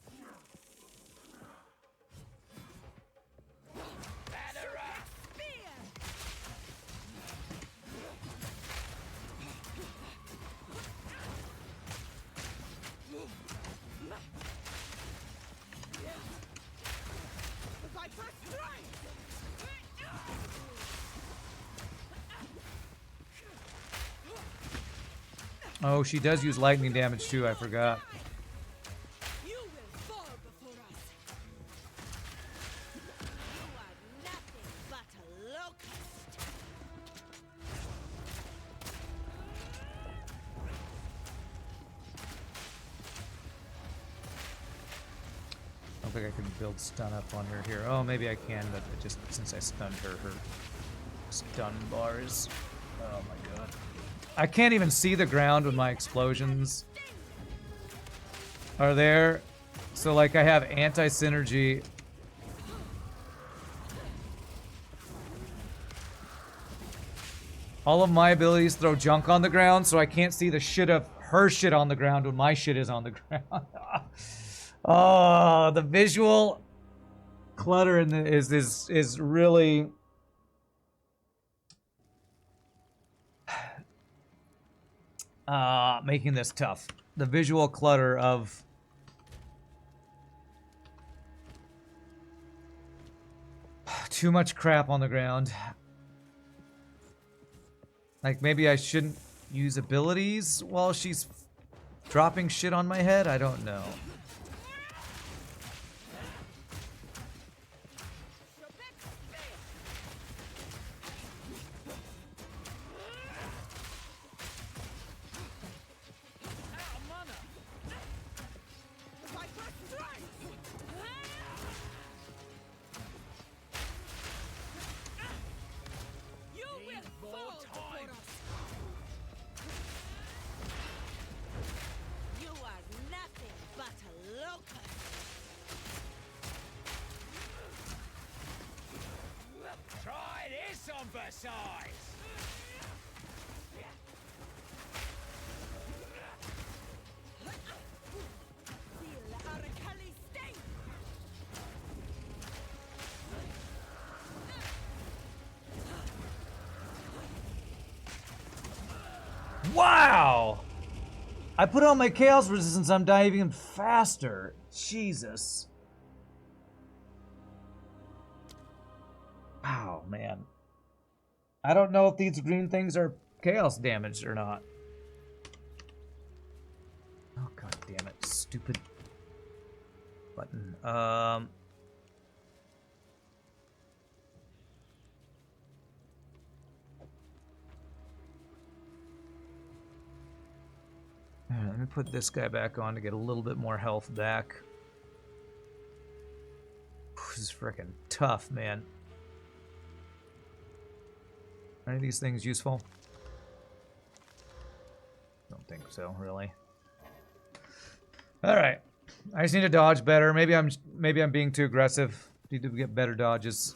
Oh, she does use lightning damage too, I forgot. You will fall before us. You are nothing but a locust. I don't think I can build stun up on her here. Oh, maybe I can, but it just since I stunned her, her stun bar is... Oh my god. I can't even see the ground when my explosions are there. So like I have anti-synergy. All of my abilities throw junk on the ground, so I can't see the shit of her shit on the ground when my shit is on the ground. Oh, the visual clutter in the, is really... making this tough. The visual clutter of too much crap on the ground. Like maybe I shouldn't use abilities while she's dropping shit on my head? I don't know. Wow! I put on my chaos resistance, I'm dying even faster. Jesus. Wow, man. I don't know if these green things are chaos damaged or not. Oh, god damn it. Stupid button. Let me put this guy back on to get a little bit more health back. This is freaking tough, man. Are any of these things useful? Don't think so, really. All right, I just need to dodge better. Maybe I'm being too aggressive. Need to get better dodges.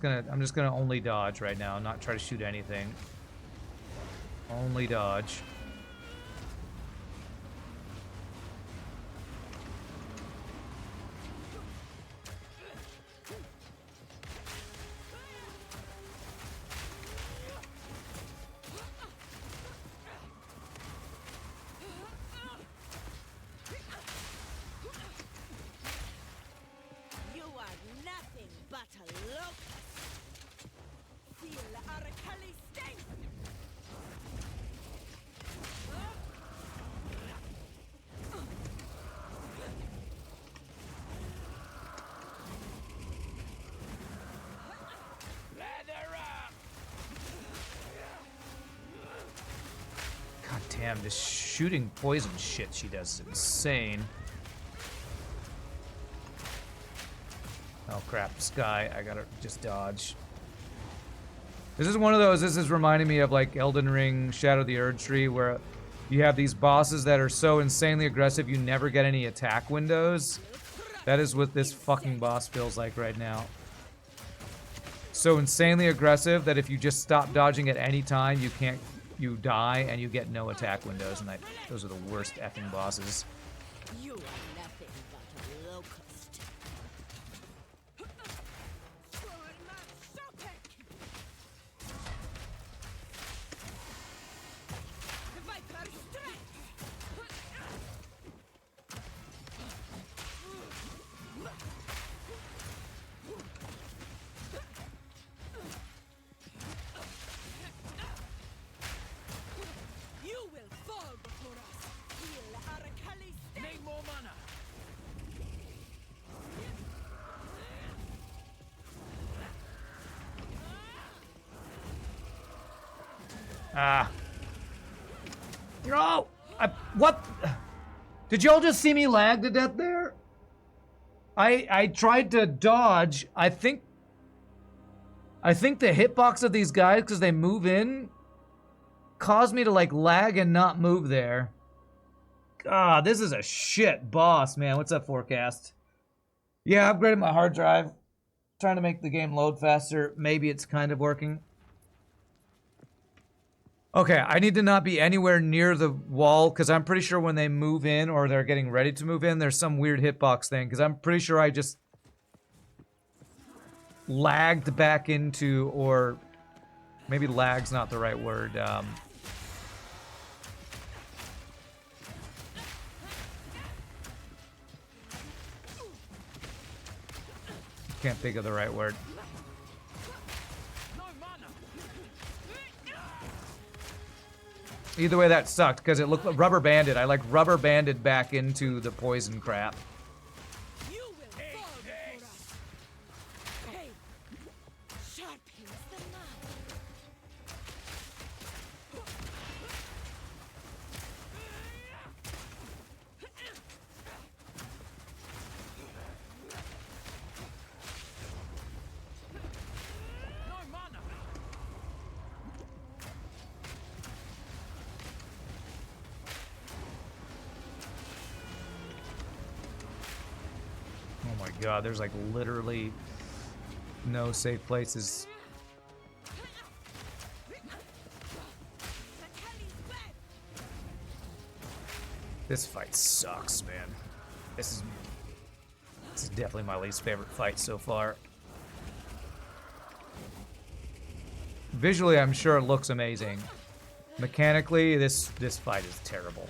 I'm just gonna only dodge right now, not try to shoot anything. Only dodge. Damn, this shooting poison shit she does is insane. Oh crap, Sky, I gotta just dodge. This is one of those, this is reminding me of like Elden Ring, Shadow of the Erdtree, where you have these bosses that are so insanely aggressive you never get any attack windows. That is what this fucking boss feels like right now. So insanely aggressive that if you just stop dodging at any time, you die and you get no attack windows, and those are the worst effing bosses. You are nothing but a locust. Ah. No! What? Did y'all just see me lag to death there? I tried to dodge. I think the hitbox of these guys, because they move in, caused me to like lag and not move there. Ah, this is a shit boss, man. What's up, Forecast? Yeah, I upgraded my hard drive. Trying to make the game load faster. Maybe it's kind of working. Okay, I need to not be anywhere near the wall, because I'm pretty sure when they move in, or they're getting ready to move in, there's some weird hitbox thing, because I'm pretty sure I just lagged back into, or maybe lag's not the right word. Can't think of the right word. Either way, that sucked, because it looked like rubber banded. I like rubber banded back into the poison crap. You will fall before us. Hey, sharpens the knife. god, there's like literally no safe places. This fight sucks, man. This is definitely my least favorite fight so far. Visually, I'm sure it looks amazing. Mechanically, this fight is terrible.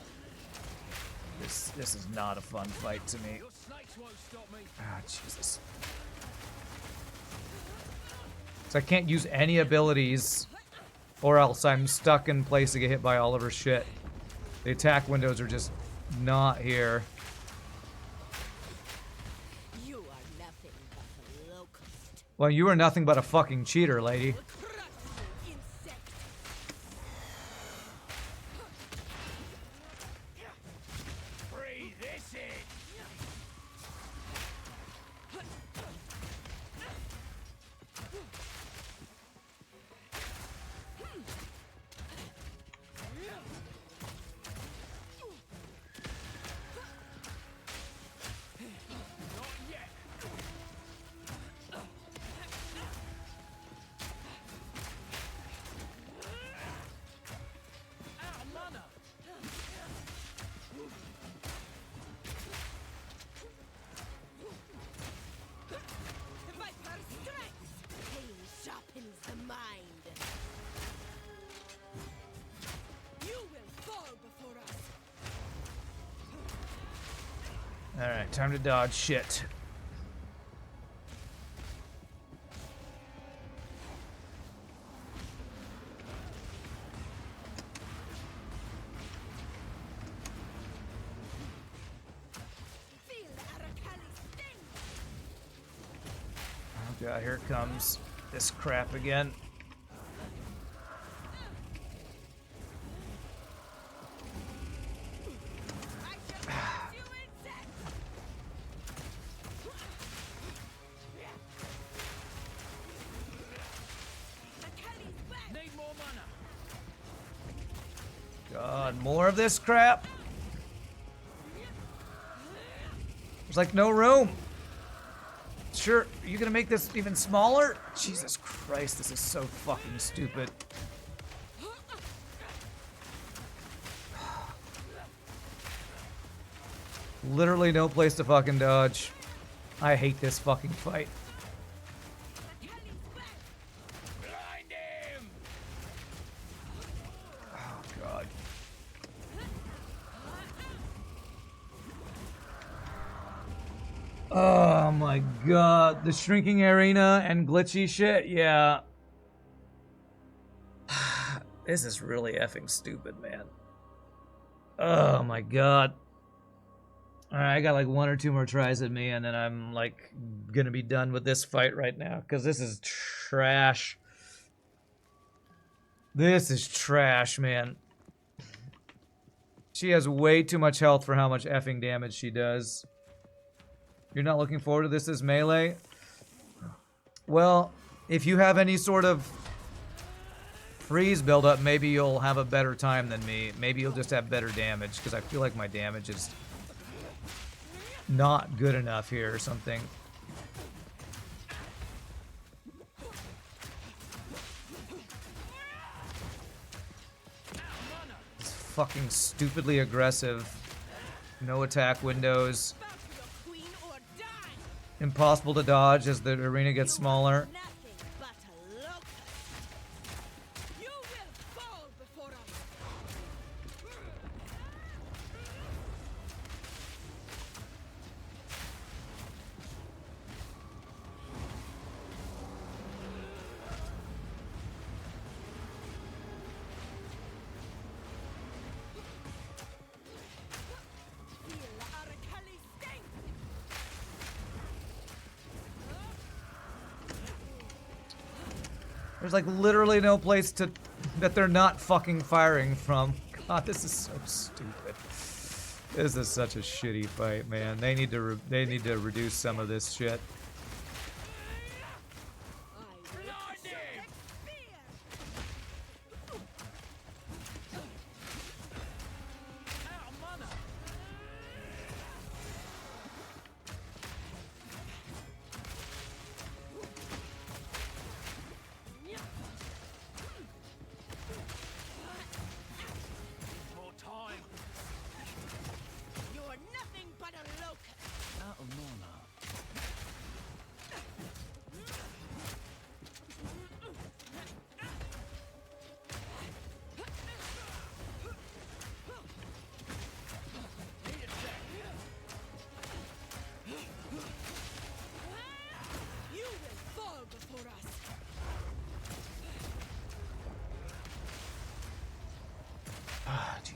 This is not a fun fight to me. Your snakes won't stop me. Ah, Jesus. So I can't use any abilities, or else I'm stuck in place to get hit by all of her shit. The attack windows are just not here. You are nothing but a locust. Well, you are nothing but a fucking cheater, lady. Crush you, insect. Breathe this in. Not yet. Out of mana. The viper strikes. Pain sharpens the mind. You will fall before us. Alright, time to dodge shit. Feel the Arakali sting. Oh god, here comes this crap again. I shall crush you, insect. Akali's back. Need more mana. God, more of this crap. There's like no room. Sure, are you gonna make this even smaller? Jesus Christ, this is so fucking stupid. Literally no place to fucking dodge. I hate this fucking fight. Akali's back. Blind him. Oh god. Oh my god, the shrinking arena and glitchy shit, yeah. This is really effing stupid, man. Oh my god. Alright, I got like one or two more tries at me, and then I'm like gonna be done with this fight right now, because this is trash. This is trash, man. She has way too much health for how much effing damage she does. You're not looking forward to this as melee? Well, if you have any sort of freeze buildup, maybe you'll have a better time than me. Maybe you'll just have better damage, because I feel like my damage is not good enough here or something. It's fucking stupidly aggressive. No attack windows. Bow to your queen or die. Impossible to dodge as the arena gets smaller. Nothing but a locust. You will fall before us. Feel the Arakali sting. There's like literally no place to that they're not fucking firing from. God, this is so stupid. This is such a shitty fight, man. They need to reduce some of this shit. I will Blind him. fear. Out of mana.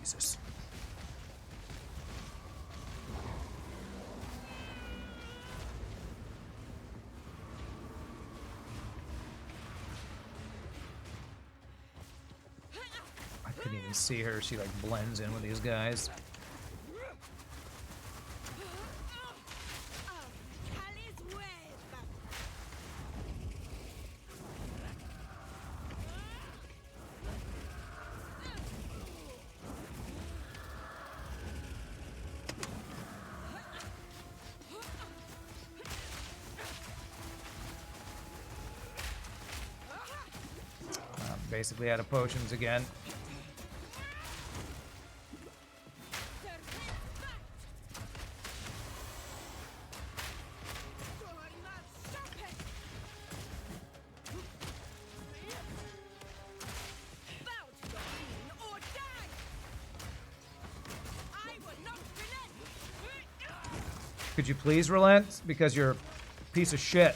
Jesus. I couldn't even see her. She like blends in with these guys. Callie's wave. Basically out of potions again. Could you please relent? Because you're a piece of shit.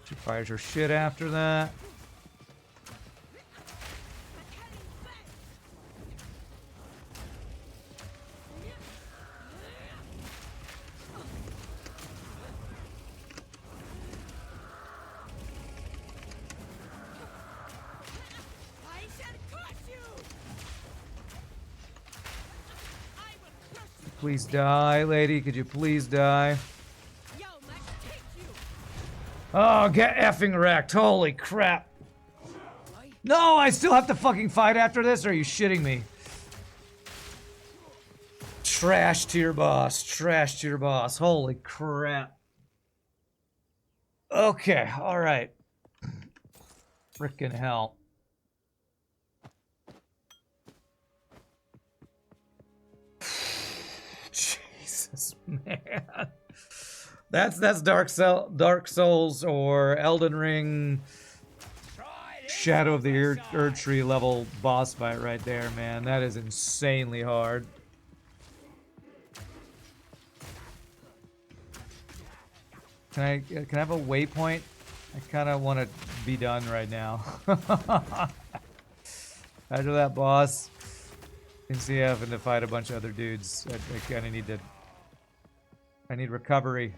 She fires her shit after that. Please die, lady. Could you please die? Oh, get effing wrecked. Holy crap. No, I still have to fucking fight after this? Or are you shitting me? Trash tier boss. Trash tier boss. Holy crap. Okay, alright. Frickin' hell. Jesus, man. That's Dark Souls or Elden Ring Shadow of the Erdtree level boss fight right there, man. That is insanely hard. Can I have a waypoint? I kind of want to be done right now. After that boss, you can see having to fight a bunch of other dudes. I kind of need to. I need recovery.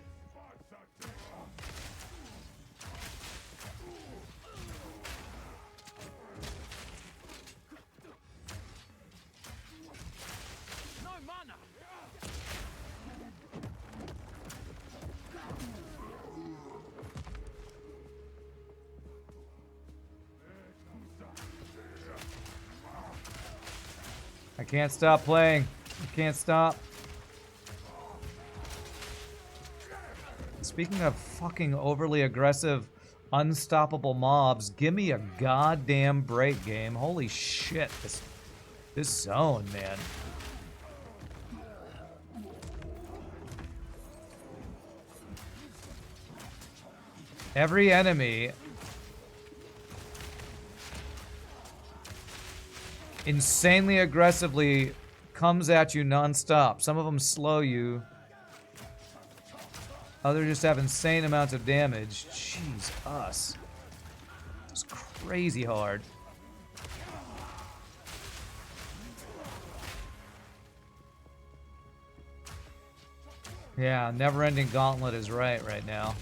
I can't stop playing. I can't stop. Speaking of fucking overly aggressive, unstoppable mobs, give me a goddamn break, game. Holy shit, this zone, man. Every enemy insanely aggressively comes at you non-stop. Some of them slow you. Others just have insane amounts of damage. Jeez, us. It's crazy hard. Yeah, never-ending gauntlet is right now.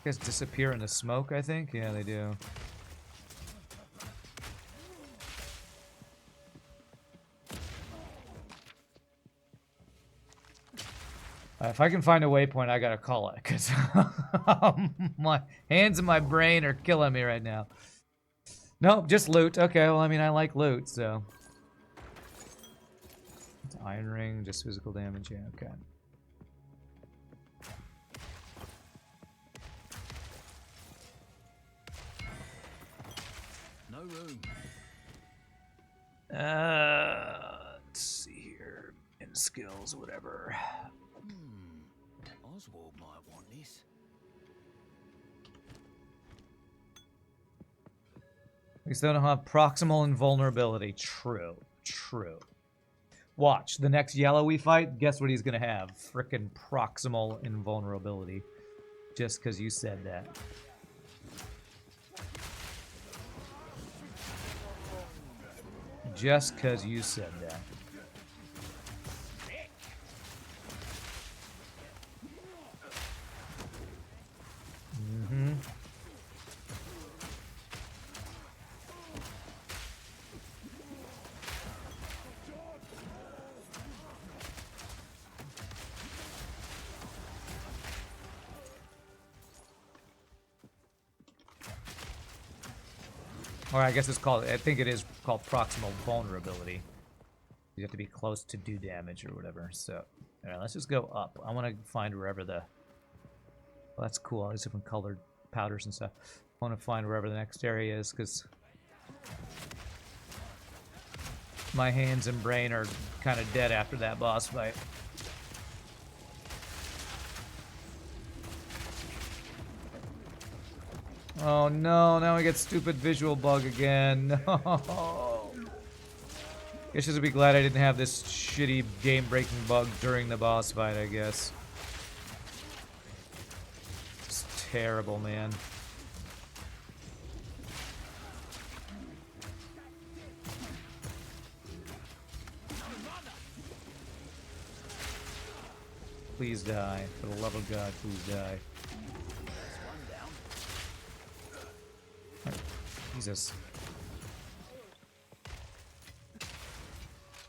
You guys disappear in the smoke, I think? Yeah, they do. If I can find a waypoint, I gotta call it, because my hands and my brain are killing me right now. Nope, just loot. Okay, well, I mean, I like loot, so. It's Iron Ring, just physical damage. Yeah, okay. No room. Let's see here. In skills, whatever. Oswald might want this. We still don't have proximal invulnerability. True. True. Watch. The next yellow we fight, guess what he's going to have? Frickin' proximal invulnerability. Just because you said that. Just because you said that. Mm-hmm. Or I guess it's called, I think it is called proximal vulnerability. You have to be close to do damage or whatever. So, alright, let's just go up. I want to find wherever the... Well, that's cool. All these different colored powders and stuff. I want to find wherever the next area is, because my hands and brain are kind of dead after that boss fight. Oh no, now I get stupid visual bug again. No. Guess just be glad I didn't have this shitty game-breaking bug during the boss fight, I guess. It's terrible, man. Please die. For the love of God, please die. Jesus.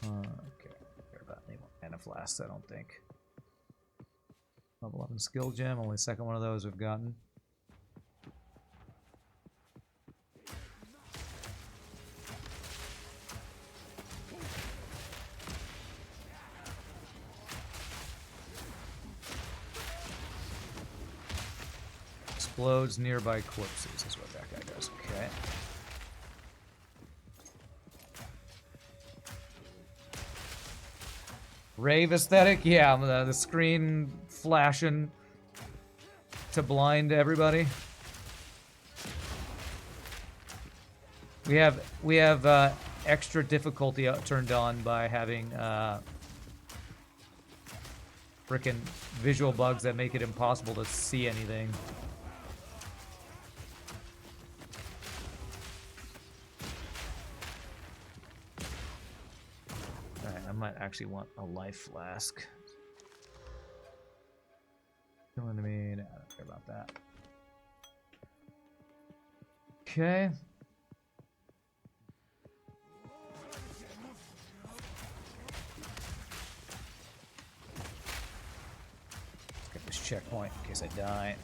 Okay. Care about any more mana flasks, I don't think. Level 11 skill gem, only second one of those we've gotten. Explodes nearby corpses is what that guy does. Okay. Rave aesthetic? Yeah, the screen flashing to blind everybody. We have extra difficulty turned on by having frickin' visual bugs that make it impossible to see anything. I might actually want a life flask. Killing me, no, I don't care about that. Okay. Let's get this checkpoint in case I die.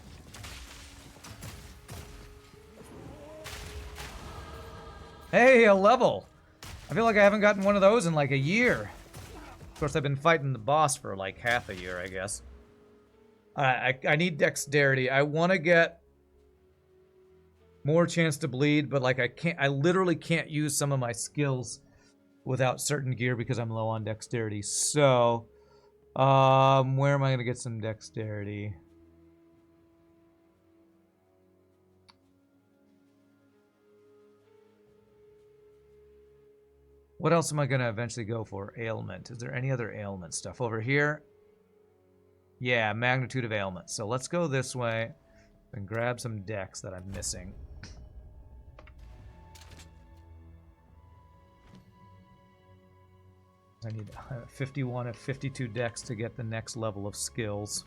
Hey, a level! I feel like I haven't gotten one of those in like a year. Of course, I've been fighting the boss for like half a year, I guess. I need dexterity. I want to get more chance to bleed, but like I literally can't use some of my skills without certain gear because I'm low on dexterity. So, where am I going to get some dexterity? What else am I going to eventually go for? Ailment. Is there any other ailment stuff over here? Yeah, magnitude of ailment. So let's go this way and grab some dex that I'm missing. I need 51 of 52 dex to get the next level of skills.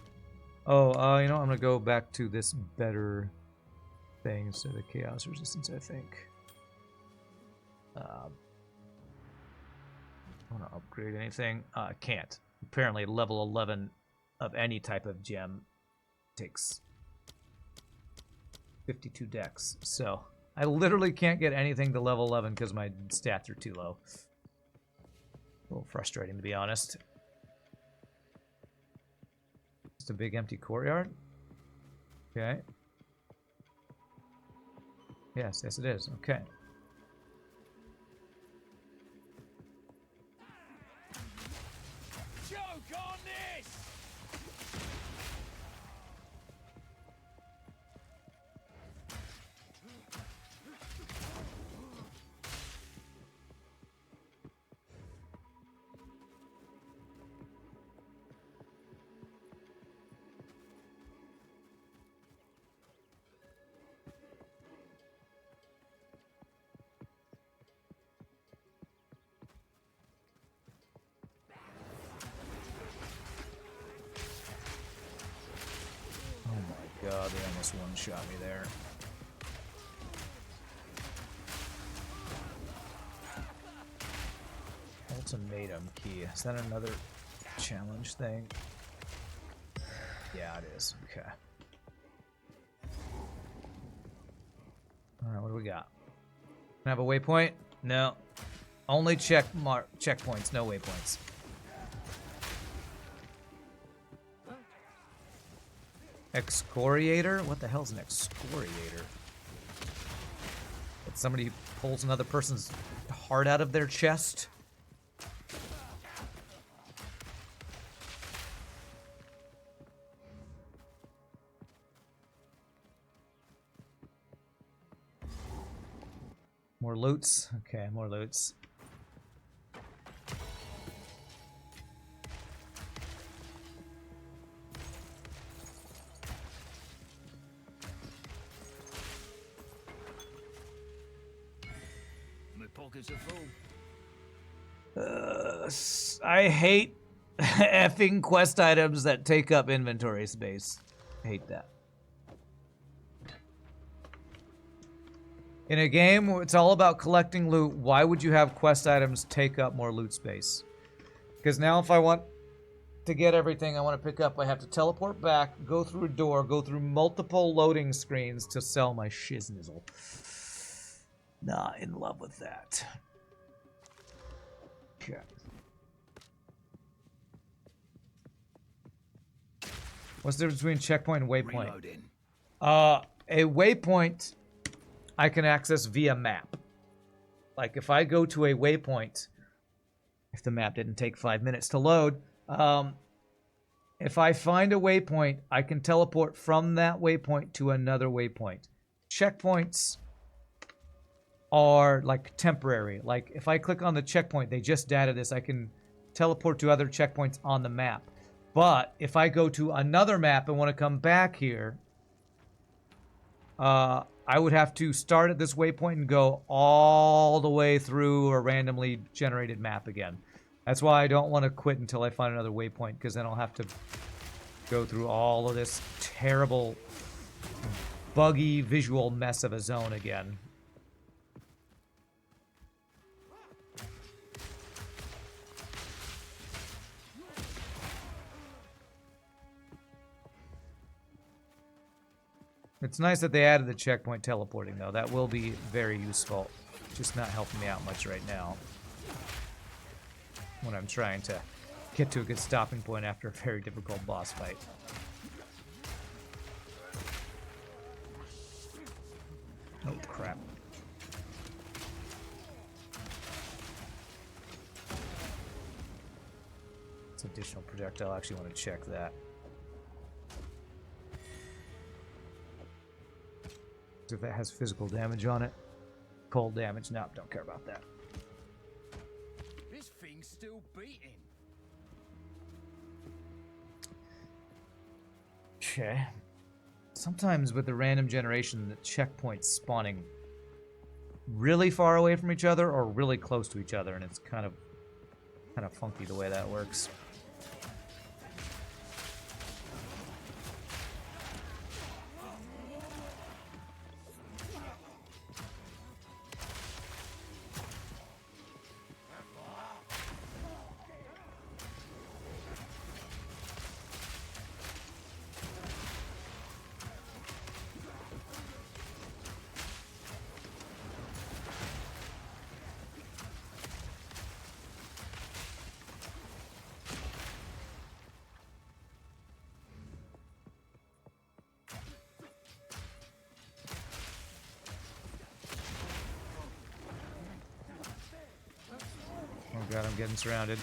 Oh, you know, I'm going to go back to this better thing instead of chaos resistance, I think. I want to upgrade anything. I can't. Apparently level 11 of any type of gem takes 52 dex. So I literally can't get anything to level 11 because my stats are too low. A little frustrating, to be honest. Just a big empty courtyard? Okay. Yes, it is. Okay. Joke on this! Oh my god, they almost one-shot me there. Ultimatum key. Is that another challenge thing? Yeah, it is. Okay. Alright, what do we got? Can I have a waypoint? No. Only checkpoints, no waypoints. Excoriator? What the hell's an excoriator? It's somebody who pulls another person's heart out of their chest? More loots? Okay, more loots. My pockets are full. I hate effing quest items that take up inventory space. I hate that. In a game where it's all about collecting loot, why would you have quest items take up more loot space? Because now if I want to get everything I want to pick up, I have to teleport back, go through a door, go through multiple loading screens to sell my shiznizzle. Not in love with that. Okay. What's the difference between checkpoint and waypoint? Reloading. A waypoint I can access via map. Like if I go to a waypoint, if the map didn't take 5 minutes to load, if I find a waypoint, I can teleport from that waypoint to another waypoint. Checkpoints are like temporary. Like if I click on the checkpoint, they just added this, I can teleport to other checkpoints on the map. But if I go to another map and want to come back here, I would have to start at this waypoint and go all the way through a randomly generated map again. That's why I don't want to quit until I find another waypoint, because then I'll have to go through all of this terrible, buggy visual mess of a zone again. It's nice that they added the checkpoint teleporting, though. That will be very useful. Just not helping me out much right now when I'm trying to get to a good stopping point after a very difficult boss fight. Oh, crap. It's additional projectile. I actually want to check that. If that has physical damage on it. Cold damage, nope, don't care about that. This thing's still beating. Okay. Sometimes with the random generation, the checkpoints spawning really far away from each other or really close to each other, and it's kind of funky the way that works. God, I'm getting surrounded.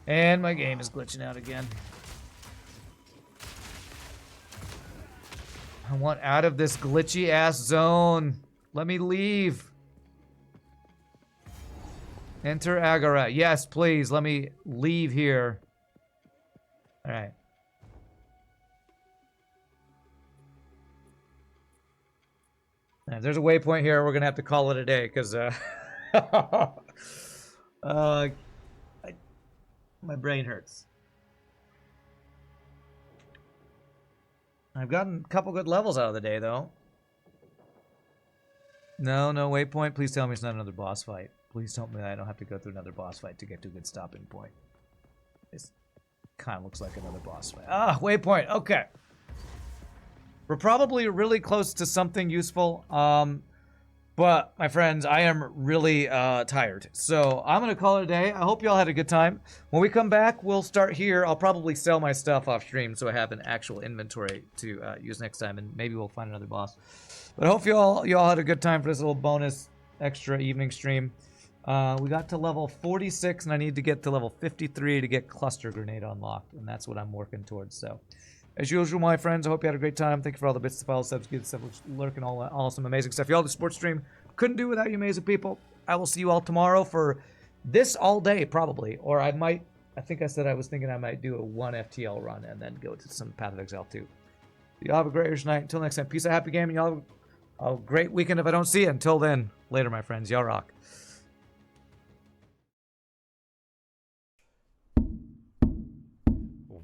And my game is glitching out again. I want out of this glitchy ass zone. Let me leave. Enter Agora. Yes, please. Let me leave here. All right. If there's a waypoint here, we're gonna have to call it a day because my brain hurts. I've gotten a couple good levels out of the day, though. No waypoint. Please tell me it's not another boss fight. Please tell me I don't have to go through another boss fight to get to a good stopping point. This kind of looks like another boss fight. Ah, waypoint. Okay. We're probably really close to something useful. But, my friends, I am really tired. So, I'm going to call it a day. I hope you all had a good time. When we come back, we'll start here. I'll probably sell my stuff off stream so I have an actual inventory to use next time. And maybe we'll find another boss. But I hope you all had a good time for this little bonus extra evening stream. We got to level 46, and I need to get to level 53 to get Cluster Grenade unlocked. And that's what I'm working towards. So, as usual, my friends, I hope you had a great time. Thank you for all the bits, the follow, subs, the stuff, lurking, all that awesome, amazing stuff. Y'all, the sports stream couldn't do without you amazing people. I will see you all tomorrow for this all day, probably. Or I think I said I was thinking I might do a 1 FTL run and then go to some Path of Exile 2. Y'all have a great rest of the night. Until next time, peace out, happy gaming. Y'all have a great weekend if I don't see you. Until then, later, my friends. Y'all rock.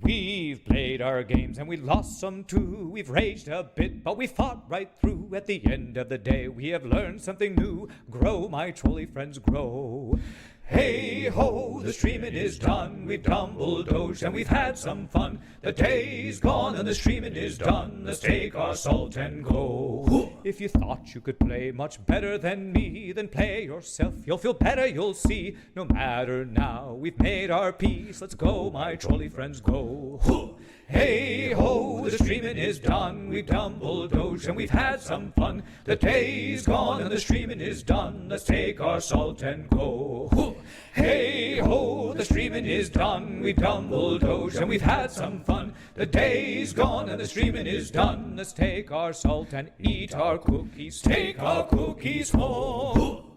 We've played our games and we lost some too. We've raged a bit, but we fought right through. At the end of the day, we have learned something new. Grow, my trolley friends, grow. Hey ho, the streaming is done. We've dumble-dozed and we've had some fun. The day's gone and the streaming is done. Let's take our salt and go. If you thought you could play much better than me, then play yourself. You'll feel better, you'll see. No matter now, we've made our peace. Let's go, my trolley friends, go. Hey ho, the streaming is done. We've dumble-dozed and we've had some fun. The day's gone and the streaming is done. Let's take our salt and go. Hey ho, the streaming is done. We've dumble-dozed and we've had some fun. The day's gone and the streaming is done. Let's take our salt and eat our cookies. Take our cookies home.